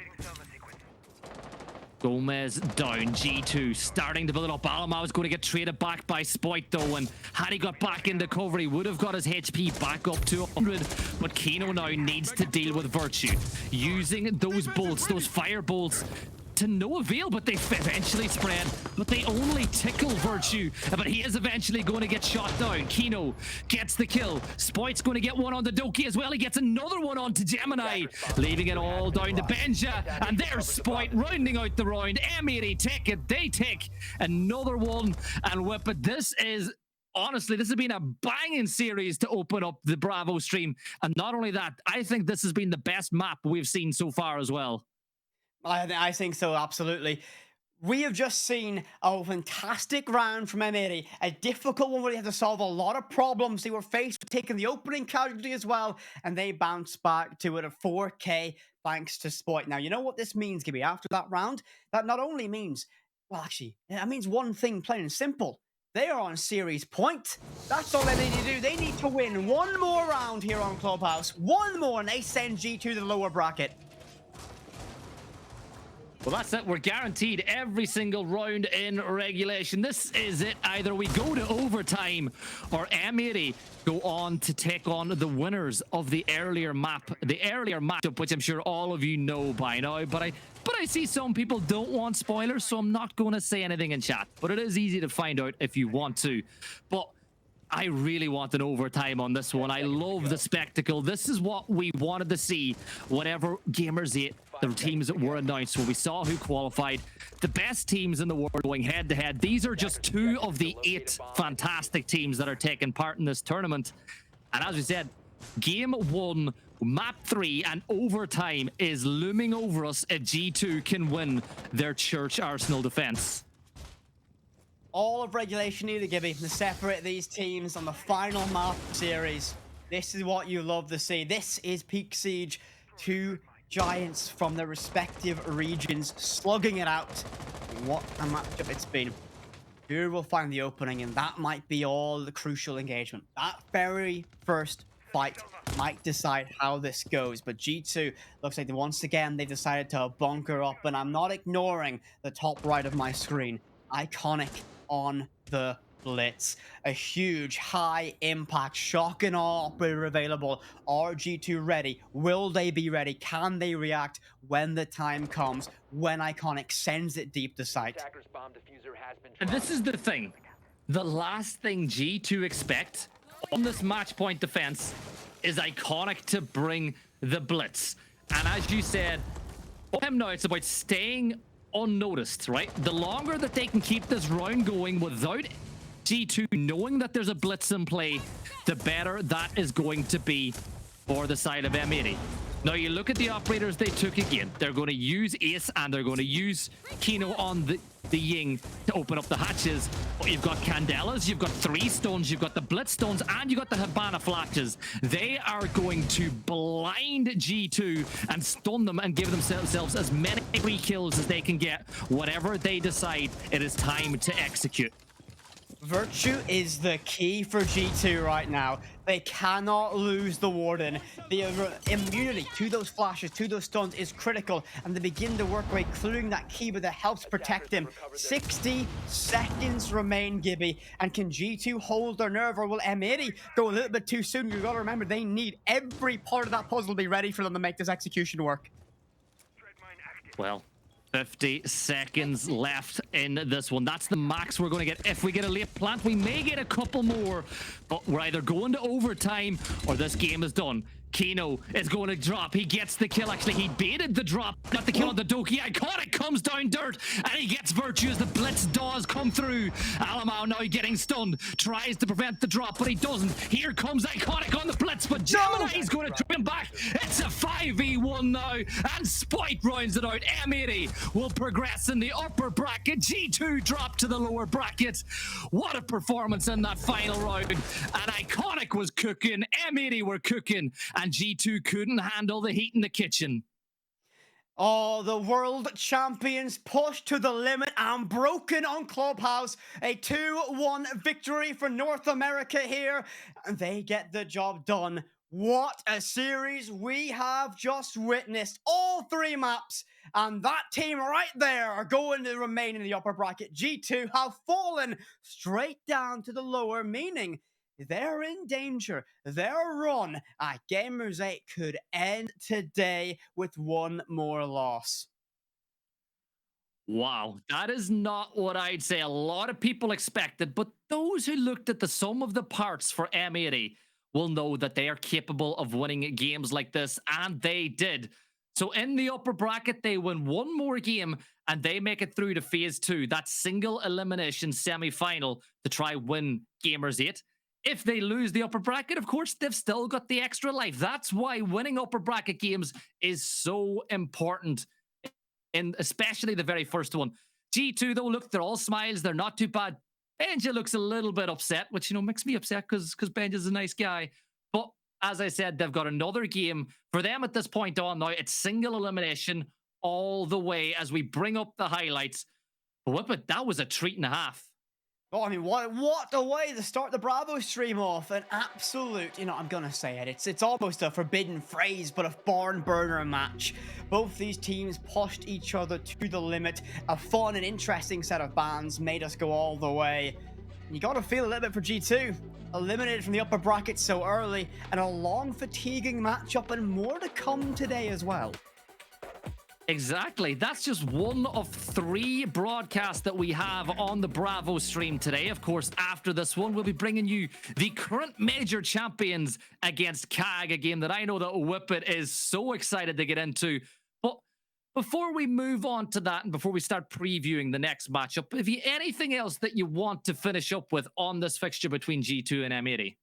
Gomez down, G2 starting to build it up. Alamau is going to get traded back by Spoit, though, and had he got back into cover, he would have got his HP back up to 100, but Kino now needs to deal with Virtue. Using those bolts, those fire bolts, to no avail, but they eventually spread, but they only tickle Virtue, but he is eventually going to get shot down. Kino gets the kill. Spoit's going to get one on the Doki as well. He gets another one onto Gemini, leaving it all down to Benja, and there's Spoit rounding out the round. M80 take it, they take another one and whip it. This is honestly, this has been a banging series to open up the Bravo stream. And not only that, I think this has been the best map we've seen so far as well. I think so, absolutely. We have just seen a fantastic round from M80, a difficult one where they had to solve a lot of problems. They were faced with taking the opening casualty as well, and they bounced back to it at 4K thanks to Spoit. Now, you know what this means, Gibby, after that round? That not only means, well, actually, that means one thing plain and simple. They are on series point. That's all they need to do. They need to win one more round here on Clubhouse. One more, and they send G2 to the lower bracket. Well, that's it. We're guaranteed every single round in regulation. This is it. Either we go to overtime or M80 go on to take on the winners of the earlier matchup, which I'm sure all of you know by now. But I see some people don't want spoilers, so I'm not going to say anything in chat. But it is easy to find out if you want to. But I really want an overtime on this one. I love the spectacle. This is what we wanted to see whenever Gamers8, the teams that were announced, when we saw who qualified, the best teams in the world going head to head. These are just 2 of the 8 fantastic teams that are taking part in this tournament. And as we said, game 1, map 3 and overtime is looming over us if G2 can win their Church Arsenal defense. All of regulation needed, Gibby, to separate these teams on the final map series. This is what you love to see. This is Peak Siege. 2 giants from their respective regions slugging it out. What a matchup it's been. Who will find the opening, and that might be all the crucial engagement. That very first fight might decide how this goes, but G2 looks like once again they decided to bunker up, and I'm not ignoring the top right of my screen. Iconic on the Blitz. A huge high impact shock and awe operator available. Are G2 ready? Will they be ready? Can they react when the time comes, when Iconic sends it deep to sight? And this is the thing. The last thing G2 expect on this match point defense is Iconic to bring the Blitz. And as you said, for him now it's about staying unnoticed, right? The longer that they can keep this round going without G2 knowing that there's a Blitz in play, the better that is going to be for the side of M80. Now you look at the operators they took again. They're going to use Ace and they're going to use Kino on the Ying to open up the hatches. But you've got Candelas, you've got 3 stones, you've got the Blitz stones, and you've got the Habana flashes. They are going to blind G2 and stun them and give themselves as many free kills as they can get whenever they decide it is time to execute. Virtue is the key for G2 right now. They cannot lose the Warden. The immunity to those flashes, to those stuns is critical, and they begin to work away, clearing that Kiba that helps protect him. 60 seconds remain, Gibby, and can G2 hold their nerve, or will M80 go a little bit too soon? You've got to remember, they need every part of that puzzle to be ready for them to make this execution work. Well, 50 seconds left in this one. That's the max we're going to get. If we get a late plant, we may get a couple more, but we're either going to overtime or this game is done. Kino is going to drop. He gets the kill. Actually, he baited the drop. Got the kill on the Doki. Iconic comes down dirt, and he gets Virtue as the Blitz does come through. Alamau now getting stunned. Tries to prevent the drop, but he doesn't. Here comes Iconic on the Blitz, but Gemini is going to trip him back. It's a 5v1 now, and Spoit rounds it out. M80 will progress in the upper bracket. G2 drop to the lower bracket. What a performance in that final round. And Iconic was cooking. M80 were cooking. And G2 couldn't handle the heat in the kitchen. Oh, the world champions pushed to the limit and broken on Clubhouse. A 2-1 victory for North America here. And they get the job done. What a series we have just witnessed. All 3 maps. And that team right there are going to remain in the upper bracket. G2 have fallen straight down to the lower, meaning they're in danger. Their run at Gamers8 could end today with one more loss. Wow, that is not what I'd say a lot of people expected, but those who looked at the sum of the parts for M80 will know that they are capable of winning games like this, and they did. So in the upper bracket, they win one more game and they make it through to phase 2, that single elimination semi-final to try win Gamers8. If they lose the upper bracket, of course, they've still got the extra life. That's why winning upper bracket games is so important, in especially the very first one. G2, though, look, they're all smiles. They're not too bad. Benja looks a little bit upset, which, makes me upset because Benja's a nice guy. But as I said, they've got another game. For them at this point on now, it's single elimination all the way as we bring up the highlights. Whip it, that was a treat and a half. Oh, I mean, what a way to start the Bravo stream off. An absolute, I'm going to say it. It's almost a forbidden phrase, but a barn burner match. Both these teams pushed each other to the limit. A fun and interesting set of bans made us go all the way. You got to feel a little bit for G2. Eliminated from the upper bracket so early, and a long, fatiguing matchup, and more to come today as well. Exactly. That's just one of 3 broadcasts that we have on the Bravo stream today. Of course, after this one, we'll be bringing you the current major champions against CAG, a game that I know that Whippet is so excited to get into. But before we move on to that and before we start previewing the next matchup, have you anything else that you want to finish up with on this fixture between G2 and M80?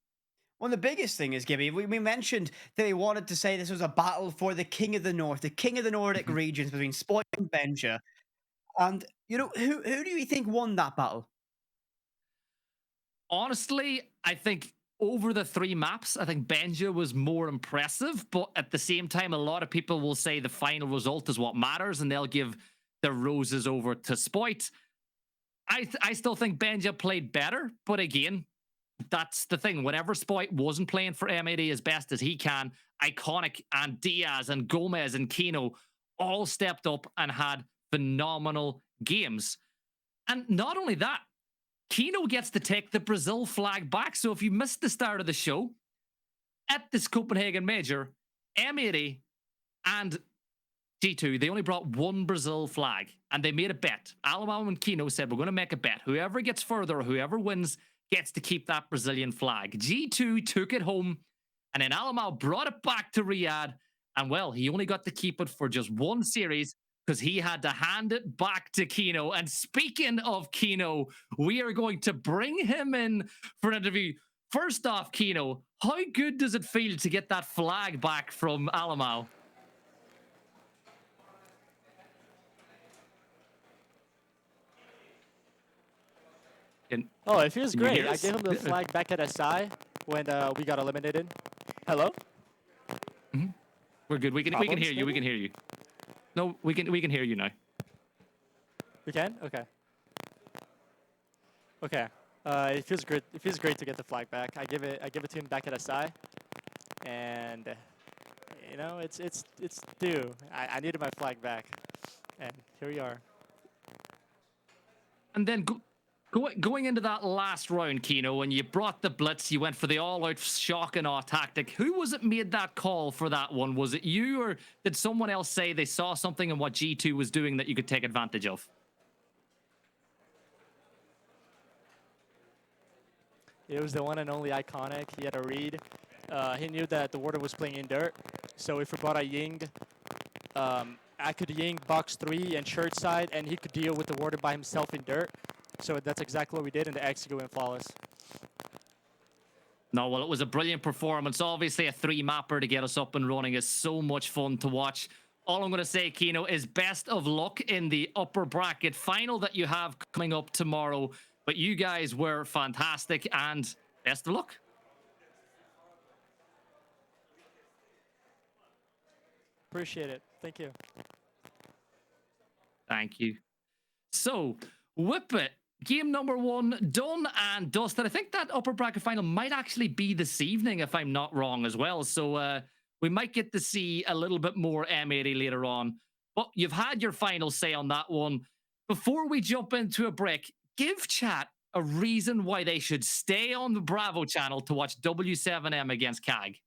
Well, the biggest thing is, Gibby, we mentioned that they wanted to say this was a battle for the King of the North, the King of the Nordic regions between Spoit and Benja. And, who do you think won that battle? Honestly, I think over the 3 maps, I think Benja was more impressive, but at the same time, a lot of people will say the final result is what matters, and they'll give the roses over to Spoit. I still think Benja played better, but again, that's the thing. Whenever Spoit wasn't playing for M80 as best as he can, Iconic and Diaz and Gomez and Kino all stepped up and had phenomenal games. And not only that, Kino gets to take the Brazil flag back. So if you missed the start of the show, at this Copenhagen Major, M80 and G2, they only brought 1 Brazil flag, and they made a bet. Alamau and Kino said, we're going to make a bet. Whoever gets further, whoever wins, gets to keep that Brazilian flag. G2 took it home, and then Alamau brought it back to Riyadh, and well, he only got to keep it for just 1 series because he had to hand it back to Kino. And speaking of Kino, we are going to bring him in for an interview. First off, Kino, how good does it feel to get that flag back from Alamau? Oh, it feels great. I gave him the flag back at SI when we got eliminated. Hello? Mm-hmm. We're good. We can hear you. We can hear you. No, we can hear you now. We can? Okay. Okay. It feels great. It feels great to get the flag back. I give it to him back at SI, and it's due. I needed my flag back, and here we are. And then going into that last round, Kino, when you brought the blitz, you went for the all-out shock and awe tactic. Who was it made that call for that one? Was it you, or did someone else say they saw something in what G2 was doing that you could take advantage of? It was the one and only Iconic. He had a read. He knew that the Warden was playing in dirt. So if we brought a Ying, I could Ying box 3 and shirt side, and he could deal with the Warden by himself in dirt. So that's exactly what we did, and the execute went flawless. No, well, it was a brilliant performance. Obviously, a 3-mapper to get us up and running is so much fun to watch. All I'm going to say, Kino, is best of luck in the upper bracket final that you have coming up tomorrow. But you guys were fantastic, and best of luck. Appreciate it. Thank you. Thank you. So, Whippet. Game number 1 done and dusted. I think that upper bracket final might actually be this evening, if I'm not wrong, as well. So we might get to see a little bit more M80 later on. But you've had your final say on that one. Before we jump into a break, give chat a reason why they should stay on the Bravo channel to watch W7M against CAG.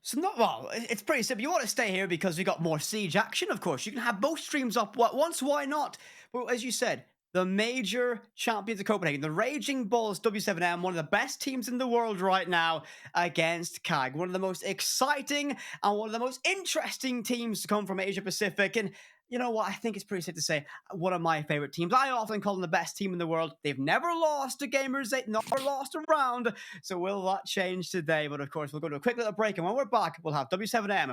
So not well. It's pretty simple. You want to stay here because we got more Siege action. Of course, you can have both streams up at once. Why not? But as you said, the major champions of Copenhagen, the Raging Bulls W7M, one of the best teams in the world right now against CAG. One of the most exciting and one of the most interesting teams to come from Asia Pacific. And you know what? I think it's pretty safe to say one of my favorite teams. I often call them the best team in the world. They've never lost to Gamers8, never lost a round. So will that change today? But of course, we'll go to a quick little break. And when we're back, we'll have W7M